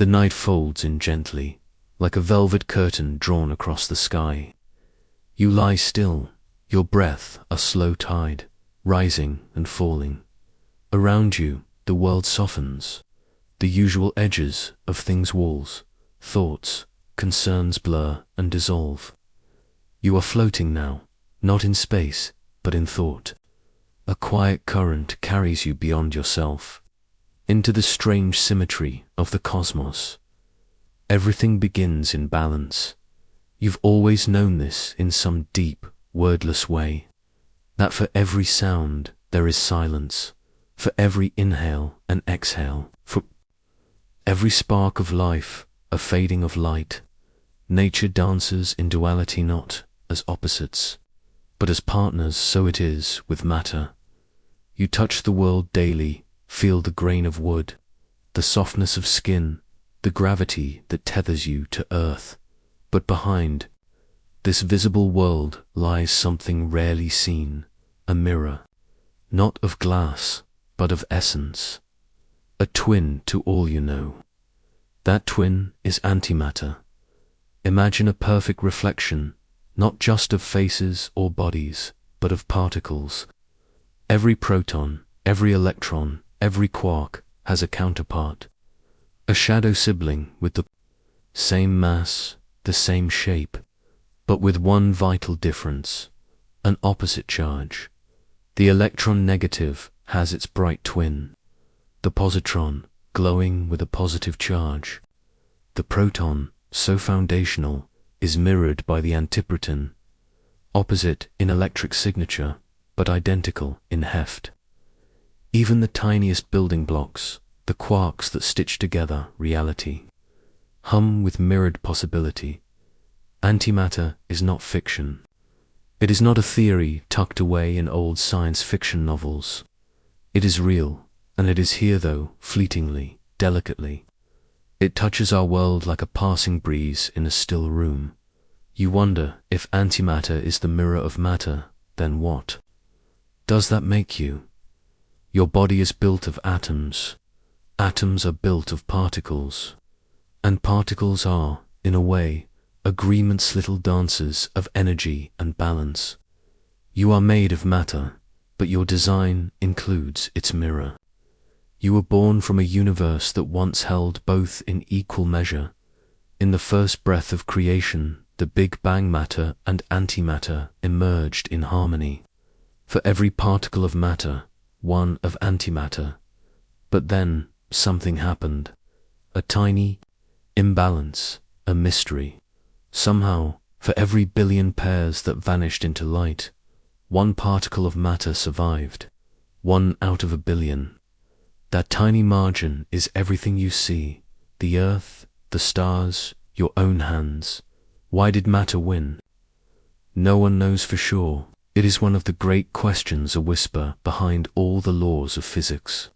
The night folds in gently, like a velvet curtain drawn across the sky. You lie still, your breath a slow tide, rising and falling. Around you, the world softens. The usual edges of things walls, thoughts, concerns blur and dissolve. You are floating now, not in space, but in thought. A quiet current carries you beyond yourself, into the strange symmetry of the cosmos. Everything begins in balance. You've always known this in some deep, wordless way, that for every sound there is silence, for every inhale an exhale, for every spark of life a fading of light. Nature dances in duality, not as opposites, but as partners. So it is with matter. You touch the world daily, feel the grain of wood, the softness of skin, the gravity that tethers you to earth. But behind this visible world lies something rarely seen, a mirror, not of glass, but of essence, a twin to all you know. That twin is antimatter. Imagine a perfect reflection, not just of faces or bodies, but of particles. Every proton, every electron, every quark has a counterpart, a shadow sibling with the same mass, the same shape, but with one vital difference, an opposite charge. The electron negative has its bright twin, the positron glowing with a positive charge. The proton, so foundational, is mirrored by the antiproton, opposite in electric signature, but identical in heft. Even the tiniest building blocks, the quarks that stitch together reality, hum with mirrored possibility. Antimatter is not fiction. It is not a theory tucked away in old science fiction novels. It is real, and it is here though, fleetingly, delicately. It touches our world like a passing breeze in a still room. You wonder, if antimatter is the mirror of matter, then what does that make you? Your body is built of atoms. Atoms are built of particles. And particles are, in a way, agreement's little dancers of energy and balance. You are made of matter, but your design includes its mirror. You were born from a universe that once held both in equal measure. In the first breath of creation, the Big Bang matter and antimatter emerged in harmony. For every particle of matter, one of antimatter. But then, something happened. A tiny imbalance, a mystery. Somehow, for every billion pairs that vanished into light, one particle of matter survived. One out of a billion. That tiny margin is everything you see, the earth, the stars, your own hands. Why did matter win? No one knows for sure. It is one of the great questions, a whisper behind all the laws of physics.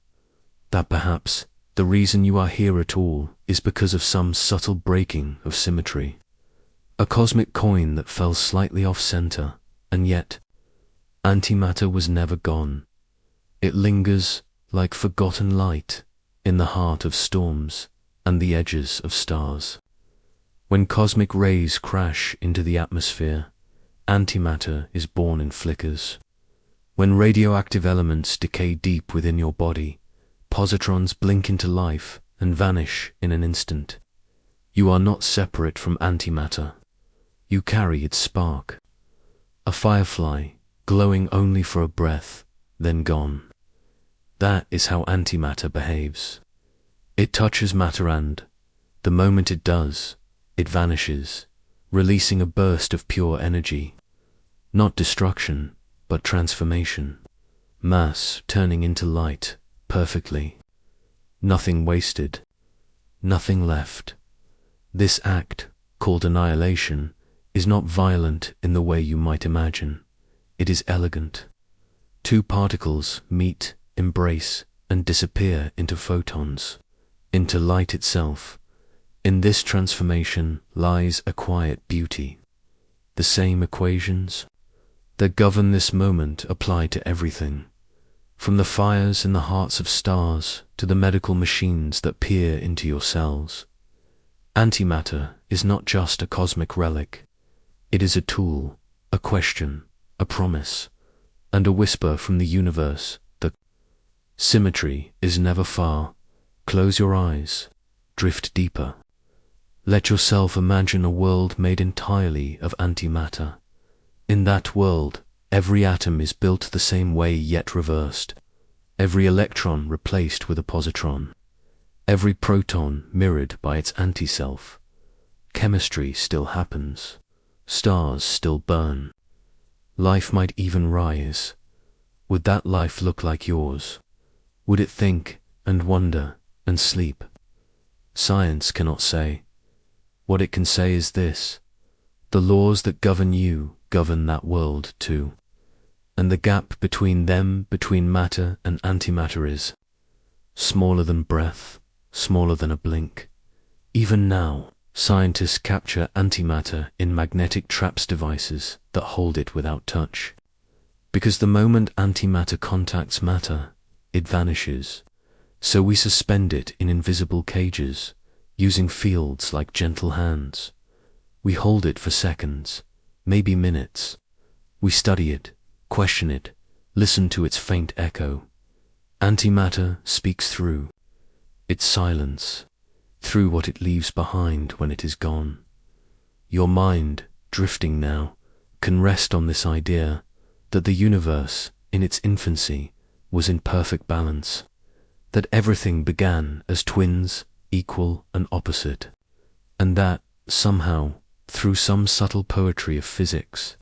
That perhaps the reason you are here at all is because of some subtle breaking of symmetry. A cosmic coin that fell slightly off-center, and yet antimatter was never gone. It lingers like forgotten light in the heart of storms and the edges of stars. When cosmic rays crash into the atmosphere, antimatter is born in flickers. When radioactive elements decay deep within your body, positrons blink into life and vanish in an instant. You are not separate from antimatter. You carry its spark. A firefly, glowing only for a breath, then gone. That is how antimatter behaves. It touches matter and, the moment it does, it vanishes, releasing a burst of pure energy. Not destruction, but transformation. Mass turning into light, perfectly. Nothing wasted. Nothing left. This act, called annihilation, is not violent in the way you might imagine. It is elegant. Two particles meet, embrace, and disappear into photons, into light itself. In this transformation lies a quiet beauty. The same equations that govern this moment apply to everything, from the fires in the hearts of stars to the medical machines that peer into your cells. Antimatter is not just a cosmic relic. It is a tool, a question, a promise, and a whisper from the universe that symmetry is never far. Close your eyes, drift deeper. Let yourself imagine a world made entirely of antimatter. In that world, every atom is built the same way yet reversed. Every electron replaced with a positron. Every proton mirrored by its anti-self. Chemistry still happens. Stars still burn. Life might even rise. Would that life look like yours? Would it think and wonder and sleep? Science cannot say. What it can say is this: the laws that govern you govern that world too. And the gap between them, between matter and antimatter, is smaller than breath, smaller than a blink. Even now, scientists capture antimatter in magnetic traps devices that hold it without touch. Because the moment antimatter contacts matter, it vanishes. So we suspend it in invisible cages, using fields like gentle hands. We hold it for seconds, maybe minutes. We study it, question it, listen to its faint echo. Antimatter speaks through its silence, through what it leaves behind when it is gone. Your mind, drifting now, can rest on this idea that the universe, in its infancy, was in perfect balance, that everything began as twins, equal and opposite, and that, somehow, through some subtle poetry of physics,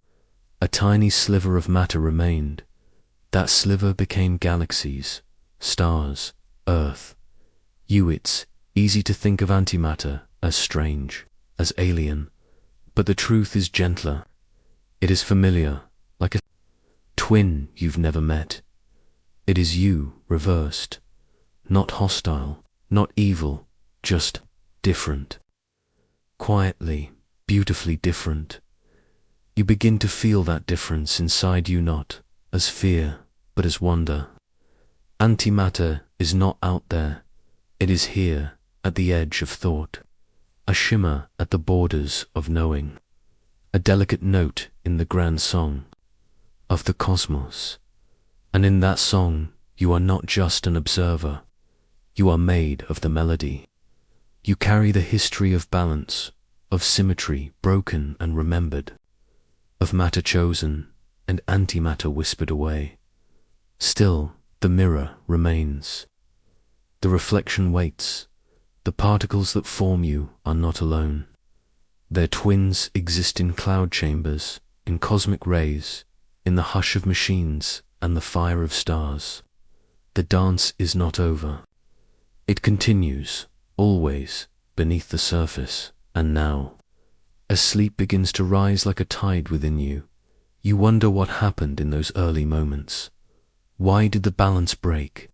a tiny sliver of matter remained. That sliver became galaxies, stars, Earth. It's easy to think of antimatter as strange, as alien, but the truth is gentler. It is familiar, like a twin you've never met. It is you reversed, not hostile, not evil, just different. Quietly, beautifully different. You begin to feel that difference inside you, not as fear, but as wonder. Antimatter is not out there. It is here, at the edge of thought, a shimmer at the borders of knowing, a delicate note in the grand song of the cosmos. And in that song, you are not just an observer. You are made of the melody. You carry the history of balance, of symmetry broken and remembered, of matter chosen and antimatter whispered away. Still, the mirror remains. The reflection waits. The particles that form you are not alone. Their twins exist in cloud chambers, in cosmic rays, in the hush of machines and the fire of stars. The dance is not over. It continues, always, beneath the surface, and now, as sleep begins to rise like a tide within you, you wonder what happened in those early moments. Why did the balance break?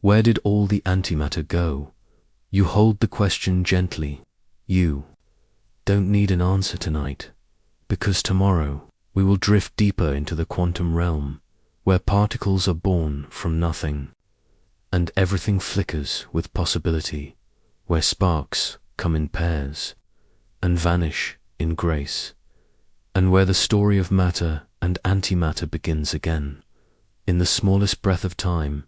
Where did all the antimatter go? You hold the question gently. You don't need an answer tonight, because tomorrow we will drift deeper into the quantum realm, where particles are born from nothing, and everything flickers with possibility, where sparks come in pairs and vanish in grace, and where the story of matter and antimatter begins again. In the smallest breath of time,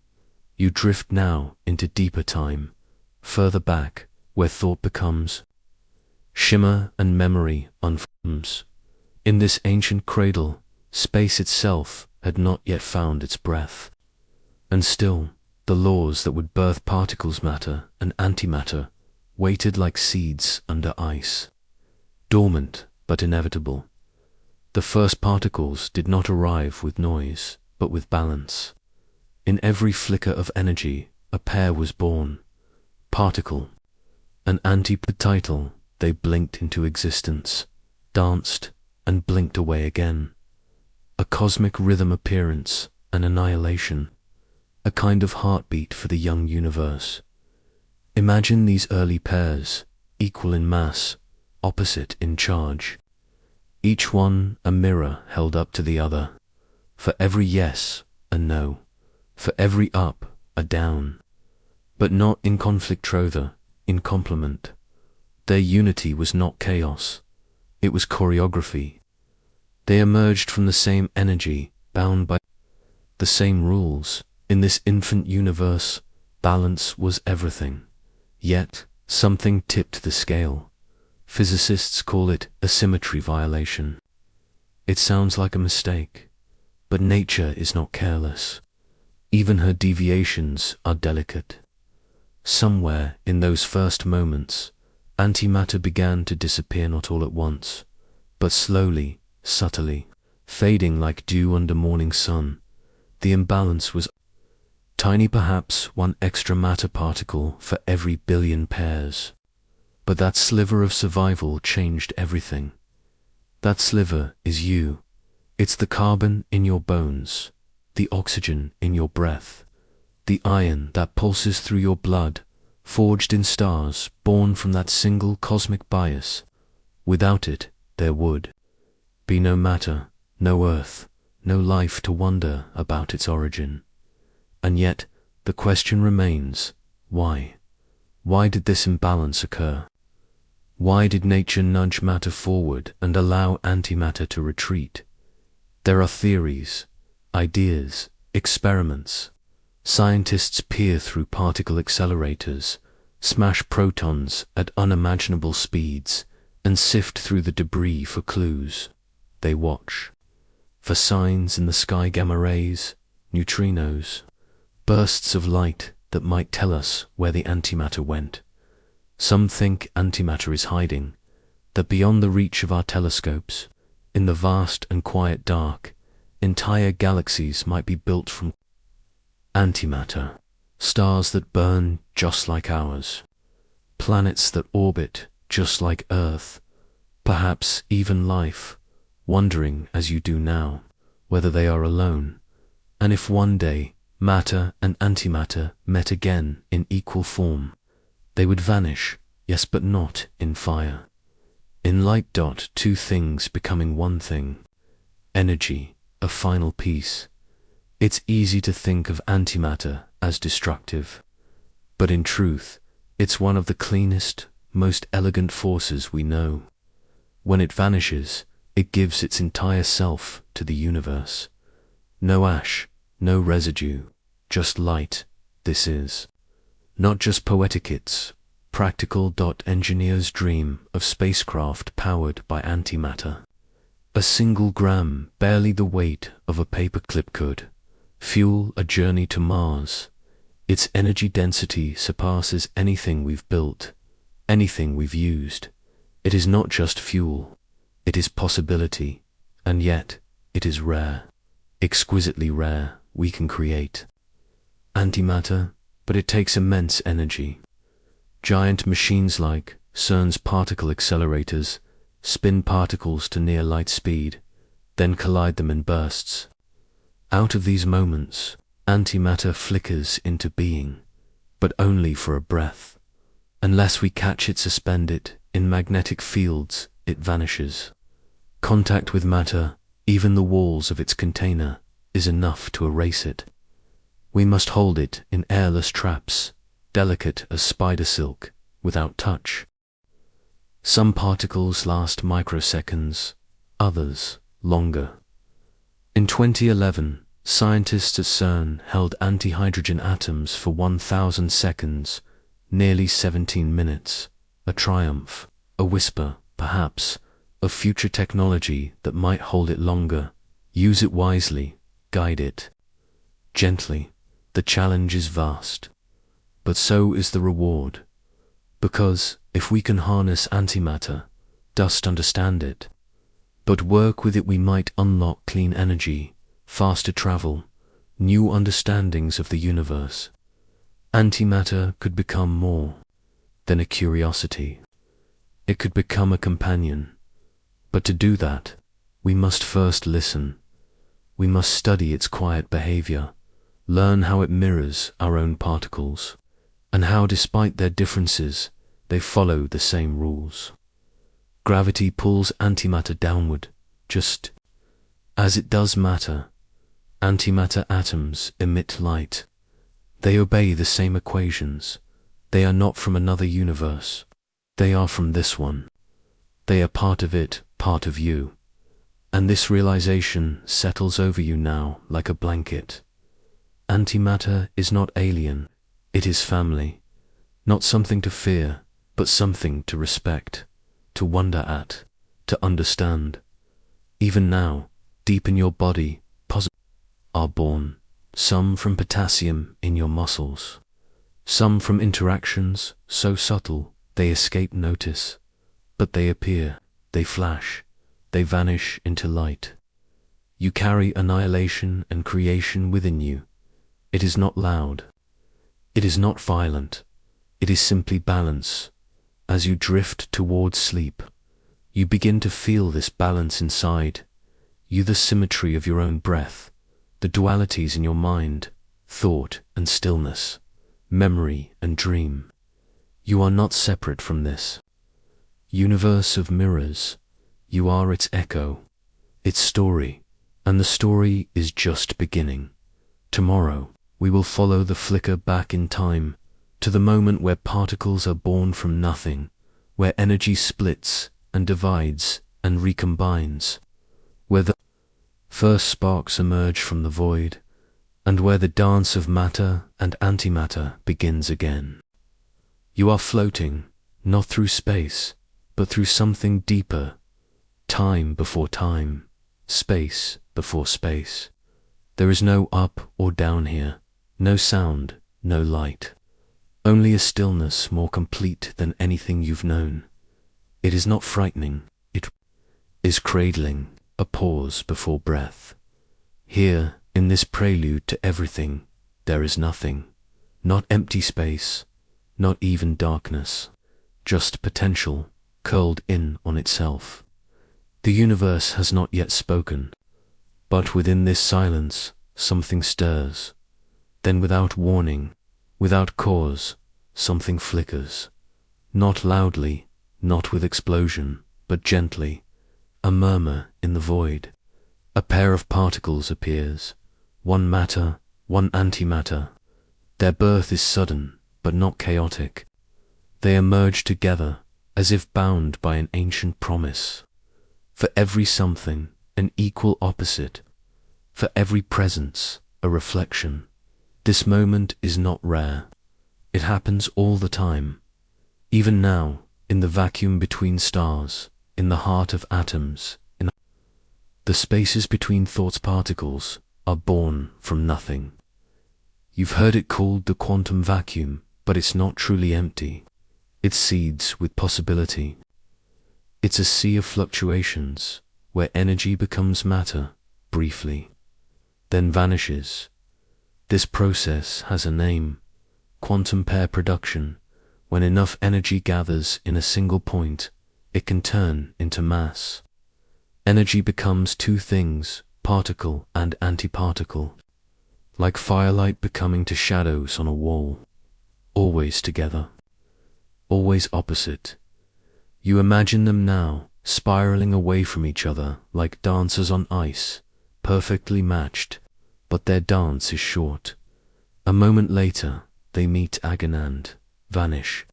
you drift now into deeper time, further back, where thought becomes shimmer and memory unfolds. In this ancient cradle, space itself had not yet found its breath. And still, the laws that would birth particles matter and antimatter waited like seeds under ice, dormant but inevitable. The first particles did not arrive with noise, but with balance. In every flicker of energy, a pair was born. Particle and antiparticle, they blinked into existence, danced and blinked away again. A cosmic rhythm appearance and annihilation, a kind of heartbeat for the young universe. Imagine these early pairs, equal in mass, opposite in charge. Each one a mirror held up to the other. For every yes, a no. For every up, a down. But not in conflict, rather, in complement. Their unity was not chaos, it was choreography. They emerged from the same energy, bound by the same rules. In this infant universe, balance was everything. Yet, something tipped the scale. Physicists call it a symmetry violation. It sounds like a mistake, but nature is not careless. Even her deviations are delicate. Somewhere in those first moments, antimatter began to disappear, not all at once, but slowly, subtly, fading like dew under morning sun. The imbalance was tiny, perhaps one extra matter particle for every billion pairs. But that sliver of survival changed everything. That sliver is you. It's the carbon in your bones, the oxygen in your breath, the iron that pulses through your blood, forged in stars, born from that single cosmic bias. Without it, there would be no matter, no earth, no life to wonder about its origin. And yet, the question remains, why? Why did this imbalance occur? Why did nature nudge matter forward and allow antimatter to retreat? There are theories, ideas, experiments. Scientists peer through particle accelerators, smash protons at unimaginable speeds, and sift through the debris for clues. They watch for signs in the sky, gamma rays, neutrinos, bursts of light that might tell us where the antimatter went. Some think antimatter is hiding, that beyond the reach of our telescopes, in the vast and quiet dark, entire galaxies might be built from antimatter, stars that burn just like ours, planets that orbit just like Earth, perhaps even life, wondering as you do now whether they are alone, and if one day matter and antimatter met again in equal form, they would vanish, yes, but not in fire. In light, two things becoming one thing. Energy, a final piece. It's easy to think of antimatter as destructive, but in truth, it's one of the cleanest, most elegant forces we know. When it vanishes, it gives its entire self to the universe. No ash, no residue, just light. This is not just poetic, it's practical. Engineers dream of spacecraft powered by antimatter. A single gram, barely the weight of a paperclip, could fuel a journey to Mars. Its energy density surpasses anything we've built, anything we've used. It is not just fuel, it is possibility, and yet it is rare, exquisitely rare. We can create antimatter, but it takes immense energy. Giant machines like CERN's particle accelerators spin particles to near light speed, then collide them in bursts. Out of these moments, antimatter flickers into being, but only for a breath. Unless we catch it, suspend it in magnetic fields, it vanishes. Contact with matter, even the walls of its container, is enough to erase it. We must hold it in airless traps, delicate as spider silk, without touch. Some particles last microseconds, others longer. In 2011, scientists at CERN held antihydrogen atoms for 1,000 seconds, nearly 17 minutes. A triumph, a whisper, perhaps, of future technology that might hold it longer. Use it wisely, guide it gently. The challenge is vast, but so is the reward. Because if we can harness antimatter, understand it, but work with it, we might unlock clean energy, faster travel, new understandings of the universe. Antimatter could become more than a curiosity. It could become a companion. But to do that, we must first listen. We must study its quiet behavior, learn how it mirrors our own particles, and how, despite their differences, they follow the same rules. Gravity pulls antimatter downward, just as it does matter. Antimatter atoms emit light. They obey the same equations. They are not from another universe. They are from this one. They are part of it, part of you. And this realization settles over you now like a blanket. Antimatter is not alien. It is family. Not something to fear, but something to respect, to wonder at, to understand. Even now, deep in your body, positives are born. Some from potassium in your muscles. Some from interactions so subtle they escape notice. But they appear, they flash, they vanish into light. You carry annihilation and creation within you. It is not loud. It is not violent. It is simply balance. As you drift towards sleep, you begin to feel this balance inside you, the symmetry of your own breath, the dualities in your mind, thought and stillness, memory and dream. You are not separate from this universe of mirrors. You are its echo, its story, and the story is just beginning. Tomorrow, we will follow the flicker back in time to the moment where particles are born from nothing, where energy splits and divides and recombines, where the first sparks emerge from the void, and where the dance of matter and antimatter begins again. You are floating, not through space, but through something deeper, time before time, space before space. There is no up or down here, no sound, no light. Only a stillness more complete than anything you've known. It is not frightening, it is cradling, a pause before breath. Here, in this prelude to everything, there is nothing. Not empty space, not even darkness. Just potential, curled in on itself. The universe has not yet spoken, but within this silence, something stirs. Then without warning, without cause, something flickers. Not loudly, not with explosion, but gently. A murmur in the void. A pair of particles appears. One matter, one antimatter. Their birth is sudden, but not chaotic. They emerge together, as if bound by an ancient promise. For every something, an equal opposite. For every presence, a reflection. This moment is not rare. It happens all the time. Even now, in the vacuum between stars, in the heart of atoms, in the spaces between thought's particles are born from nothing. You've heard it called the quantum vacuum, but it's not truly empty. It seeds with possibility. It's a sea of fluctuations, where energy becomes matter, briefly, then vanishes. This process has a name, quantum pair production. When enough energy gathers in a single point, it can turn into mass. Energy becomes two things, particle and antiparticle, like firelight becoming to shadows on a wall, always together, always opposite. You imagine them now, spiraling away from each other like dancers on ice, perfectly matched, but their dance is short. A moment later, they meet again, vanish,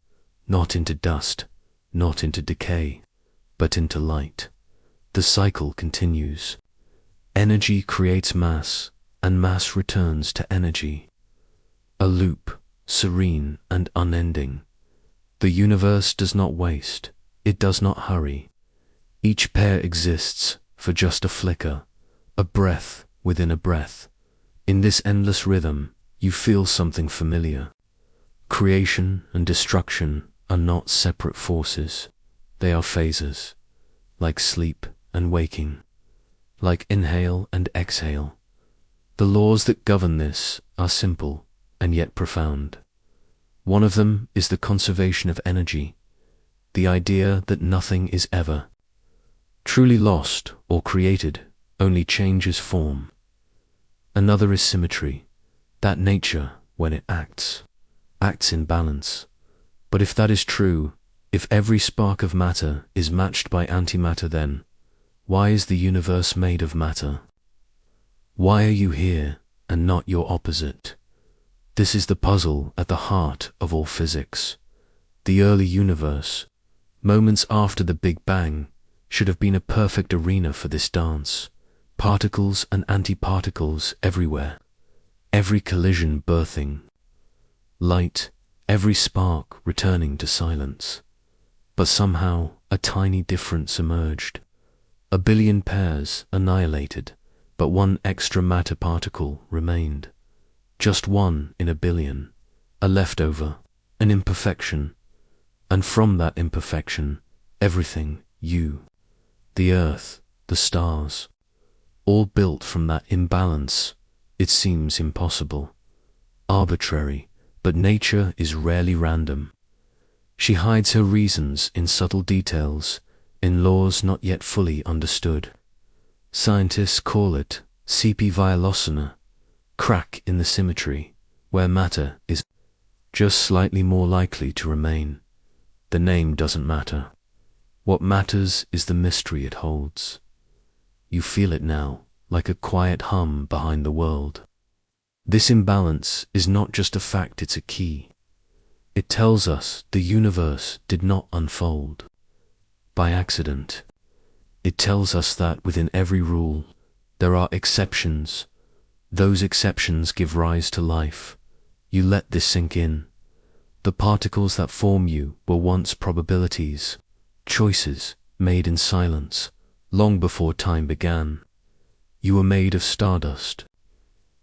not into dust, not into decay, but into light. The cycle continues. Energy creates mass, and mass returns to energy. A loop, serene and unending. The universe does not waste, it does not hurry. Each pair exists for just a flicker, a breath within a breath. In this endless rhythm, you feel something familiar. Creation and destruction are not separate forces. They are phases, like sleep and waking, like inhale and exhale. The laws that govern this are simple and yet profound. One of them is the conservation of energy, the idea that nothing is ever truly lost or created, only changes form. Another is symmetry, that nature, when it acts in balance. But if that is true, if every spark of matter is matched by antimatter, then why is the universe made of matter? Why are you here and not your opposite? This is the puzzle at the heart of all physics. The early universe, Moments after the Big Bang should have been a perfect arena for this dance. Particles and antiparticles everywhere. Every collision birthing light, every spark returning to silence. But somehow a tiny difference emerged. A billion pairs annihilated, but one extra matter particle remained. Just one in a billion, a leftover, an imperfection. And from that imperfection, everything, you, the earth, the stars, all built from that imbalance. It seems impossible, arbitrary, but nature is rarely random. She hides her reasons in subtle details, in laws not yet fully understood. Scientists call it CP violocena, crack in the symmetry, where matter is just slightly more likely to remain. The name doesn't matter. What matters is the mystery it holds. You feel it now, like a quiet hum behind the world. This imbalance is not just a fact, it's a key. It tells us the universe did not unfold by accident. It tells us that within every rule, there are exceptions. Those exceptions give rise to life. You let this sink in. The particles that form you were once probabilities, choices made in silence, long before time began. You were made of stardust.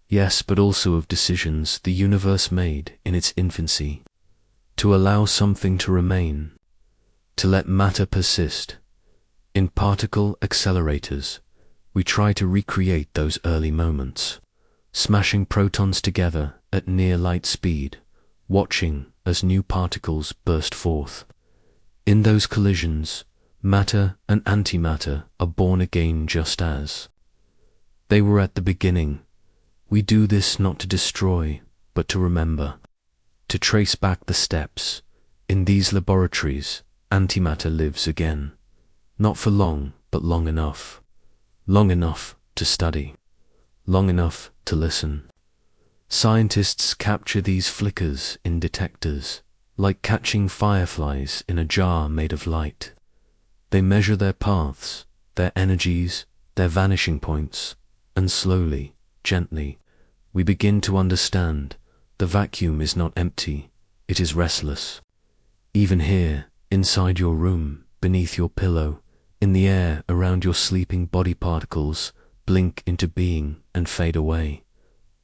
Yes, but also of decisions the universe made in its infancy. To allow something to remain, to let matter persist. In particle accelerators, we try to recreate those early moments, smashing protons together at near light speed, watching as new particles burst forth. In those collisions, matter and antimatter are born again just as they were at the beginning. We do this not to destroy, but to remember, to trace back the steps. In these laboratories, antimatter lives again. Not for long, but long enough. Long enough to study. Long enough to listen. Scientists capture these flickers in detectors, like catching fireflies in a jar made of light. They measure their paths, their energies, their vanishing points, and slowly, gently, we begin to understand the vacuum is not empty, it is restless. Even here, inside your room, beneath your pillow, in the air around your sleeping body, particles blink into being and fade away.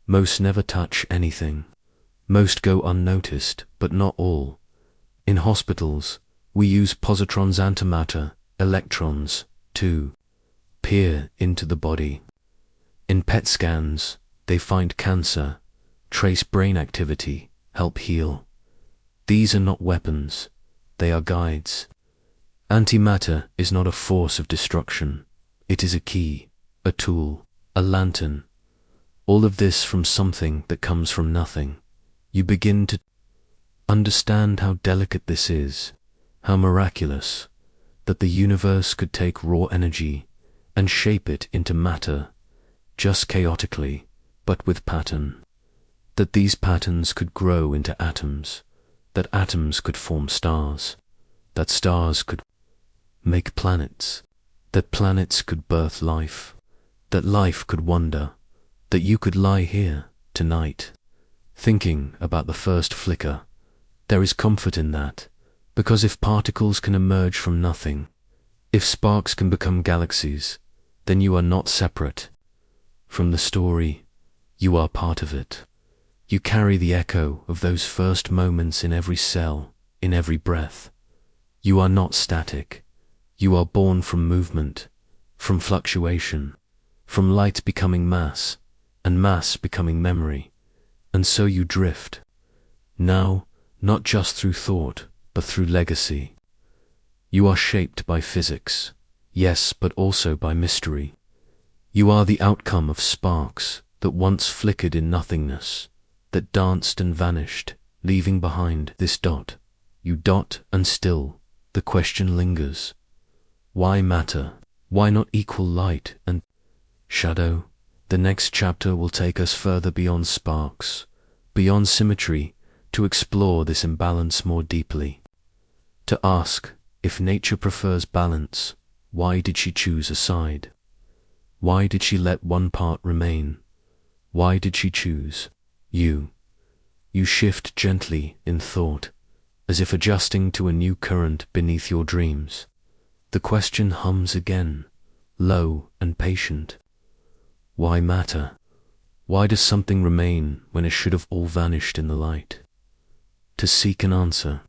Most never touch anything. Most go unnoticed, but not all. In hospitals, we use positrons, antimatter, electrons, to peer into the body. In PET scans, they find cancer, trace brain activity, help heal. These are not weapons, they are guides. Antimatter is not a force of destruction. It is a key, a tool, a lantern. All of this from something that comes from nothing. You begin to understand how delicate this is, how miraculous, that the universe could take raw energy and shape it into matter, just chaotically, but with pattern. That these patterns could grow into atoms, that atoms could form stars, that stars could make planets, that planets could birth life, that life could wonder, that you could lie here tonight, thinking about the first flicker. There is comfort in that, because if particles can emerge from nothing, if sparks can become galaxies, then you are not separate from the story, you are part of it. You carry the echo of those first moments in every cell, in every breath. You are not static. You are born from movement, from fluctuation, from light becoming mass, and mass becoming memory. And so you drift. Now, not just through thought, but through legacy. You are shaped by physics, yes, but also by mystery. You are the outcome of sparks that once flickered in nothingness, that danced and vanished, leaving behind this dot. You dot, and still, the question lingers. Why matter? Why not equal light and shadow? The next chapter will take us further beyond sparks, beyond symmetry, to explore this imbalance more deeply. To ask, If nature prefers balance, why did she choose a side? Why did she let one part remain? Why did she choose you? You shift gently in thought, as if adjusting to a new current beneath your dreams. The question hums again, low and patient. Why matter? Why does something remain when it should have all vanished in the light? To seek an answer,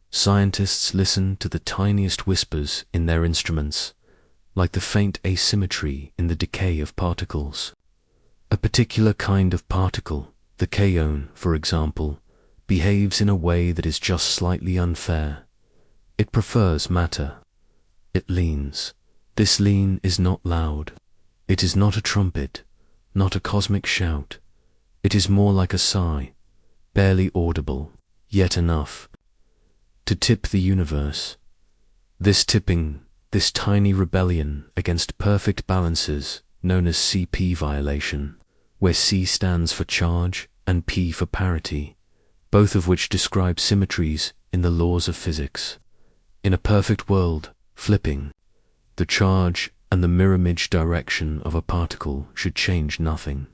scientists listen to the tiniest whispers in their instruments, like the faint asymmetry in the decay of particles. A particular kind of particle, the kaon, for example, behaves in a way that is just slightly unfair. It prefers matter. It leans. This lean is not loud. It is not a trumpet, not a cosmic shout. It is more like a sigh, barely audible, yet enough to tip the universe. This tipping, this tiny rebellion against perfect balances, known as CP violation, where C stands for charge and P for parity, both of which describe symmetries in the laws of physics. In a perfect world, flipping the charge and the mirror image direction of a particle should change nothing.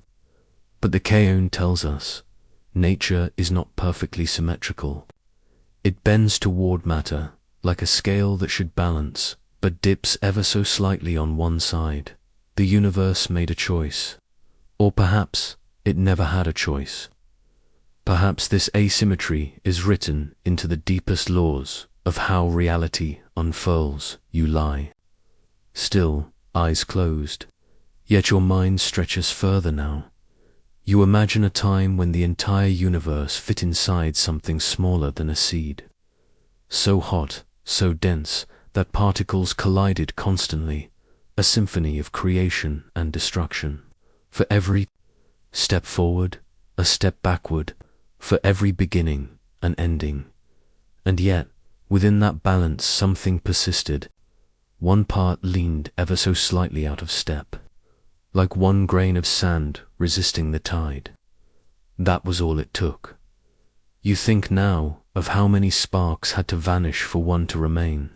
But the kaon tells us, nature is not perfectly symmetrical. It bends toward matter, like a scale that should balance, but dips ever so slightly on one side. The universe made a choice. Or perhaps it never had a choice. Perhaps this asymmetry is written into the deepest laws of how reality unfurls. You lie. Still, eyes closed. Yet your mind stretches further now. You imagine a time when the entire universe fit inside something smaller than a seed. So hot, so dense, that particles collided constantly, a symphony of creation and destruction. For every step forward, a step backward, for every beginning, an ending. And yet, within that balance something persisted. One part leaned ever so slightly out of step, like one grain of sand resisting the tide. That was all it took. You think now of how many sparks had to vanish for one to remain.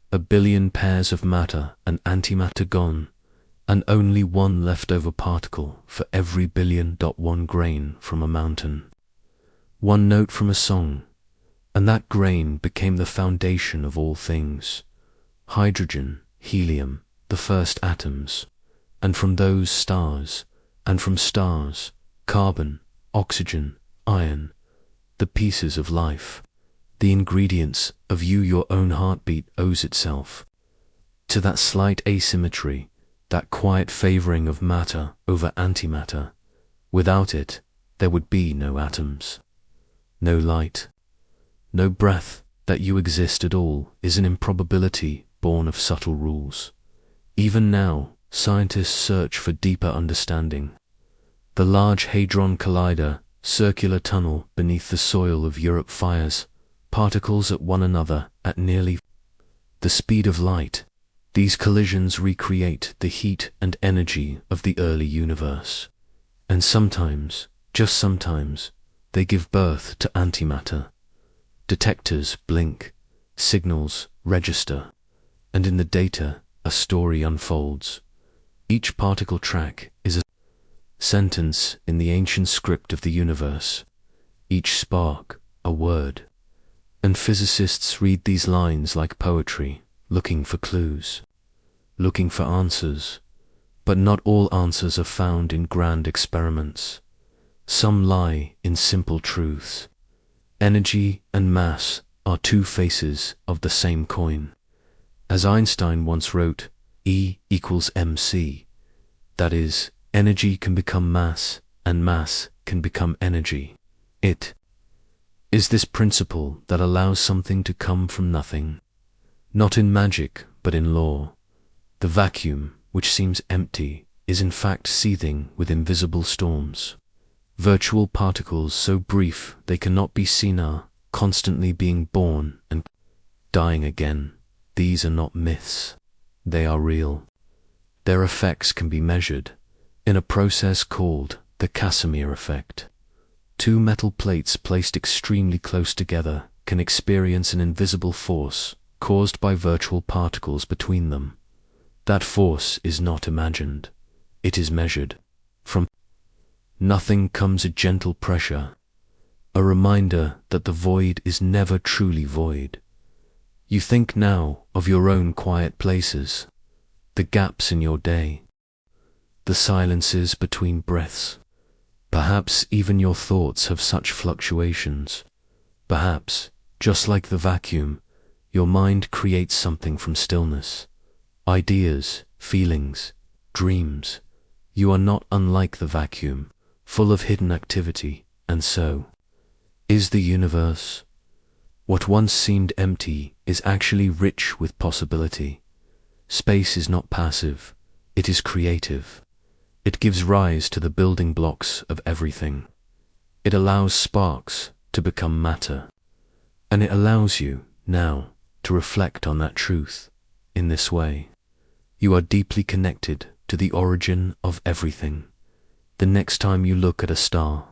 1 billion pairs of matter and antimatter gone, and only one leftover particle for every 1 grain from a mountain. One note from a song, and that grain became the foundation of all things. Hydrogen, helium, the first atoms, and from those stars, and from stars, carbon, oxygen, iron, the pieces of life, the ingredients of you. Your own heartbeat owes itself to that slight asymmetry, that quiet favoring of matter over antimatter. Without it, there would be no atoms, no light, no breath. That you exist at all is an improbability born of subtle rules. Even now, scientists search for deeper understanding. The Large Hadron Collider, circular tunnel beneath the soil of Europe, fires particles at one another at nearly the speed of light. These collisions recreate the heat and energy of the early universe. And sometimes, just sometimes, they give birth to antimatter. Detectors blink, signals register, and in the data a story unfolds. Each particle track is a sentence in the ancient script of the universe, each spark a word. And physicists read these lines like poetry, looking for clues, looking for answers. But not all answers are found in grand experiments. Some lie in simple truths. Energy and mass are two faces of the same coin. As Einstein once wrote, E equals mc. That is, energy can become mass, and mass can become energy. It is this principle that allows something to come from nothing. Not in magic, but in law. The vacuum, which seems empty, is in fact seething with invisible storms. Virtual particles so brief they cannot be seen are constantly being born and dying again. These are not myths. They are real. Their effects can be measured in a process called the Casimir effect. Two metal plates placed extremely close together can experience an invisible force caused by virtual particles between them. That force is not imagined, it is measured. From nothing comes a gentle pressure, a reminder that the void is never truly void. You think now of your own quiet places, the gaps in your day, the silences between breaths. Perhaps even your thoughts have such fluctuations. Perhaps, just like the vacuum, your mind creates something from stillness. Ideas, feelings, dreams. You are not unlike the vacuum, full of hidden activity, and so is the universe. What once seemed empty is actually rich with possibility. Space is not passive, it is creative. It gives rise to the building blocks of everything. It allows sparks to become matter. And it allows you, now, to reflect on that truth. In this way, you are deeply connected to the origin of everything. The next time you look at a star,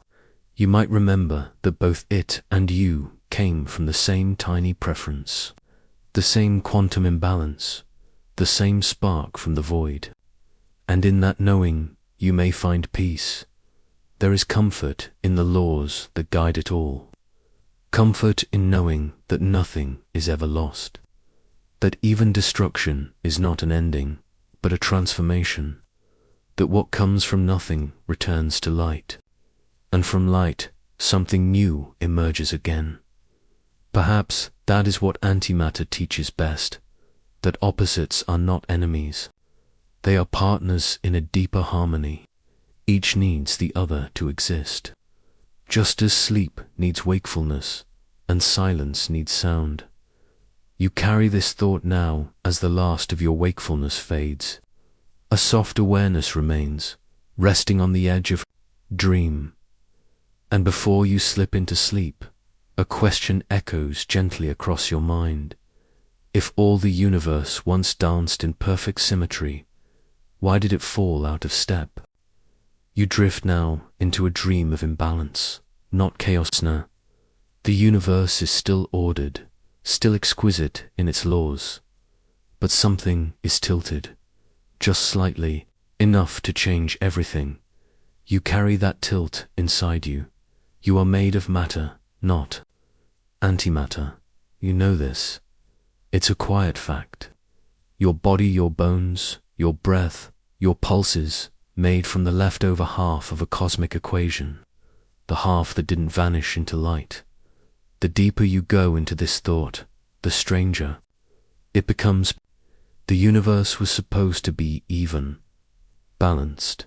you might remember that both it and you came from the same tiny preference, the same quantum imbalance, the same spark from the void. And in that knowing, you may find peace. There is comfort in the laws that guide it all. Comfort in knowing that nothing is ever lost. That even destruction is not an ending, but a transformation. That what comes from nothing returns to light. And from light, something new emerges again. Perhaps that is what antimatter teaches best. That opposites are not enemies. They are partners in a deeper harmony. Each needs the other to exist. Just as sleep needs wakefulness and silence needs sound. You carry this thought now as the last of your wakefulness fades. A soft awareness remains, resting on the edge of dream. And before you slip into sleep, a question echoes gently across your mind. If all the universe once danced in perfect symmetry, why did it fall out of step? You drift now into a dream of imbalance, not chaos now. The universe is still ordered, still exquisite in its laws, but something is tilted, just slightly, enough to change everything. You carry that tilt inside you. You are made of matter, not antimatter. You know this. It's a quiet fact. Your body, your bones, your breath, your pulses, made from the leftover half of a cosmic equation, the half that didn't vanish into light. The deeper you go into this thought, the stranger it becomes. The universe was supposed to be even, balanced.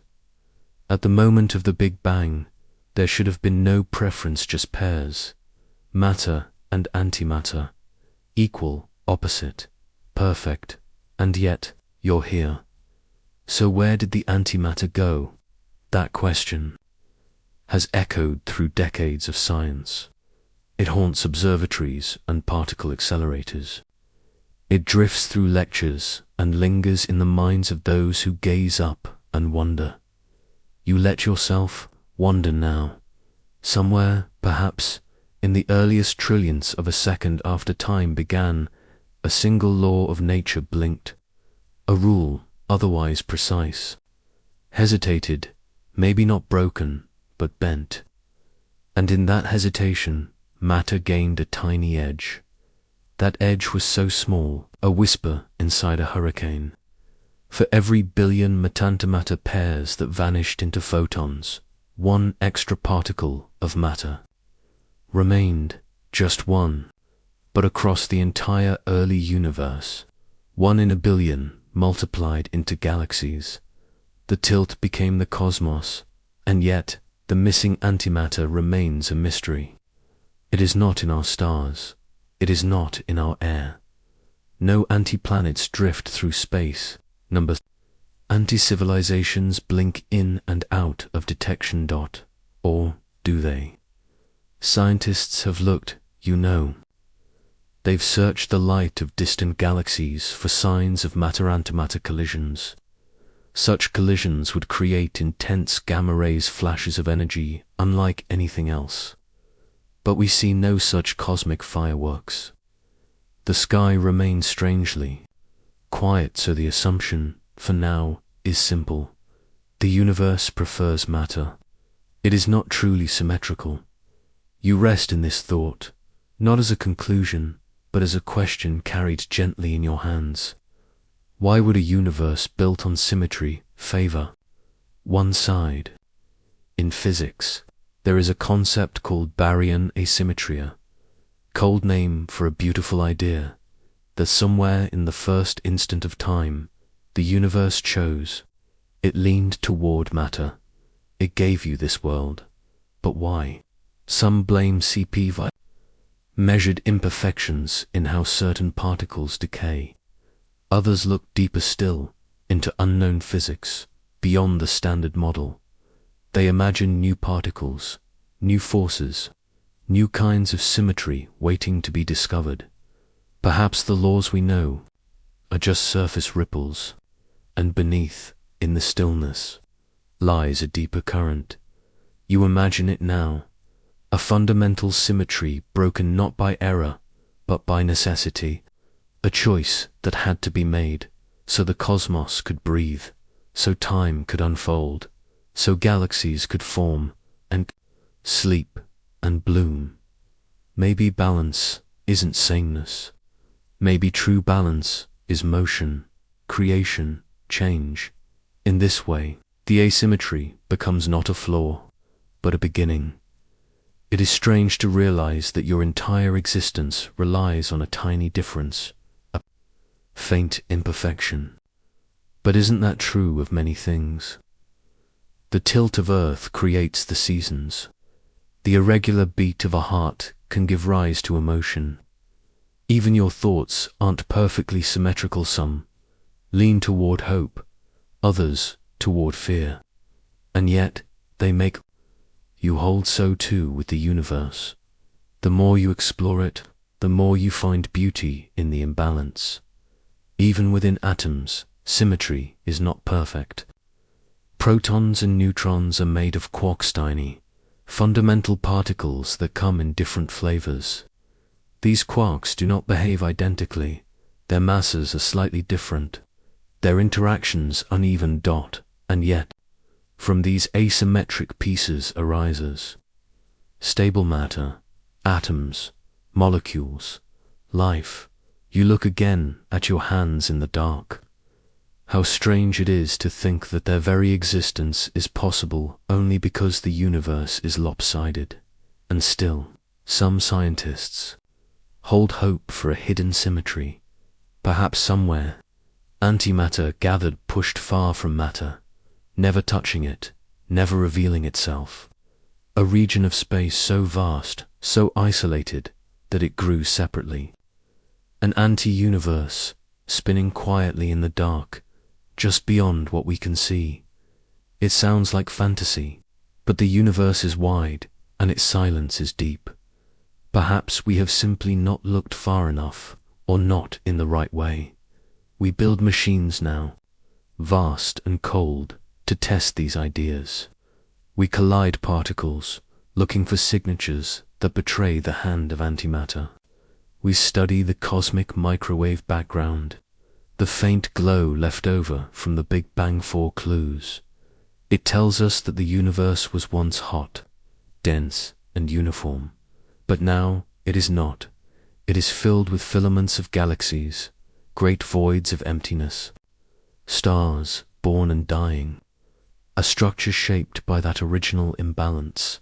At the moment of the Big Bang, there should have been no preference, just pairs, matter and antimatter, equal, opposite, perfect, and yet, you're here. So where did the antimatter go? That question has echoed through decades of science. It haunts observatories and particle accelerators. It drifts through lectures and lingers in the minds of those who gaze up and wonder. You let yourself wander now. Somewhere, perhaps, in the earliest trillionths of a second after time began, a single law of nature blinked. A rule, otherwise precise, hesitated, maybe not broken, but bent. And in that hesitation, matter gained a tiny edge. That edge was so small, a whisper inside a hurricane. For every billion metantimatter pairs that vanished into photons, one extra particle of matter remained, just one, but across the entire early universe, 1 in a billion multiplied into galaxies. The tilt became the cosmos, and yet the missing antimatter remains a mystery. It is not in our stars. It is not in our air. No anti-planets drift through space. Anti-civilizations blink in and out of detection. Or do they? Scientists have looked, you know. They've searched the light of distant galaxies for signs of matter-antimatter collisions. Such collisions would create intense gamma-rays flashes of energy unlike anything else. But we see no such cosmic fireworks. The sky remains strangely quiet, so the assumption, for now, is simple. The universe prefers matter. It is not truly symmetrical. You rest in this thought, not as a conclusion, but as a question carried gently in your hands. Why would a universe built on symmetry favor one side? In physics, there is a concept called baryon asymmetria, code name for a beautiful idea that somewhere in the first instant of time, the universe chose. It leaned toward matter. It gave you this world. But why? Some blame CP measured imperfections in how certain particles decay. Others look deeper still, into unknown physics, beyond the standard model. They imagine new particles, new forces, new kinds of symmetry waiting to be discovered. Perhaps the laws we know are just surface ripples, and beneath, in the stillness, lies a deeper current. You imagine it now, a fundamental symmetry broken not by error, but by necessity, a choice that had to be made, so the cosmos could breathe, so time could unfold, so galaxies could form, and sleep, and bloom. Maybe balance isn't sameness. Maybe true balance is motion, creation, change. In this way, the asymmetry becomes not a flaw, but a beginning. It is strange to realize that your entire existence relies on a tiny difference, a faint imperfection. But isn't that true of many things? The tilt of Earth creates the seasons. The irregular beat of a heart can give rise to emotion. Even your thoughts aren't perfectly symmetrical. Some lean toward hope, others toward fear. And yet, they make you hold so too with the universe. The more you explore it, the more you find beauty in the imbalance. Even within atoms, symmetry is not perfect. Protons and neutrons are made of quarks, tiny, fundamental particles that come in different flavors. These quarks do not behave identically. Their masses are slightly different. Their interactions uneven. And yet, from these asymmetric pieces arises stable matter, atoms, molecules, life. You look again at your hands in the dark. How strange it is to think that their very existence is possible only because the universe is lopsided. And still, some scientists hold hope for a hidden symmetry. Perhaps somewhere, antimatter gathered pushed far from matter, never touching it, never revealing itself. A region of space so vast, so isolated, that it grew separately. An anti-universe, spinning quietly in the dark, just beyond what we can see. It sounds like fantasy, but the universe is wide, and its silence is deep. Perhaps we have simply not looked far enough, or not in the right way. We build machines now, vast and cold, to test these ideas. We collide particles, looking for signatures that betray the hand of antimatter. We study the cosmic microwave background, the faint glow left over from the Big Bang for clues. It tells us that the universe was once hot, dense, and uniform. But now it is not. It is filled with filaments of galaxies, great voids of emptiness, stars born and dying, a structure shaped by that original imbalance.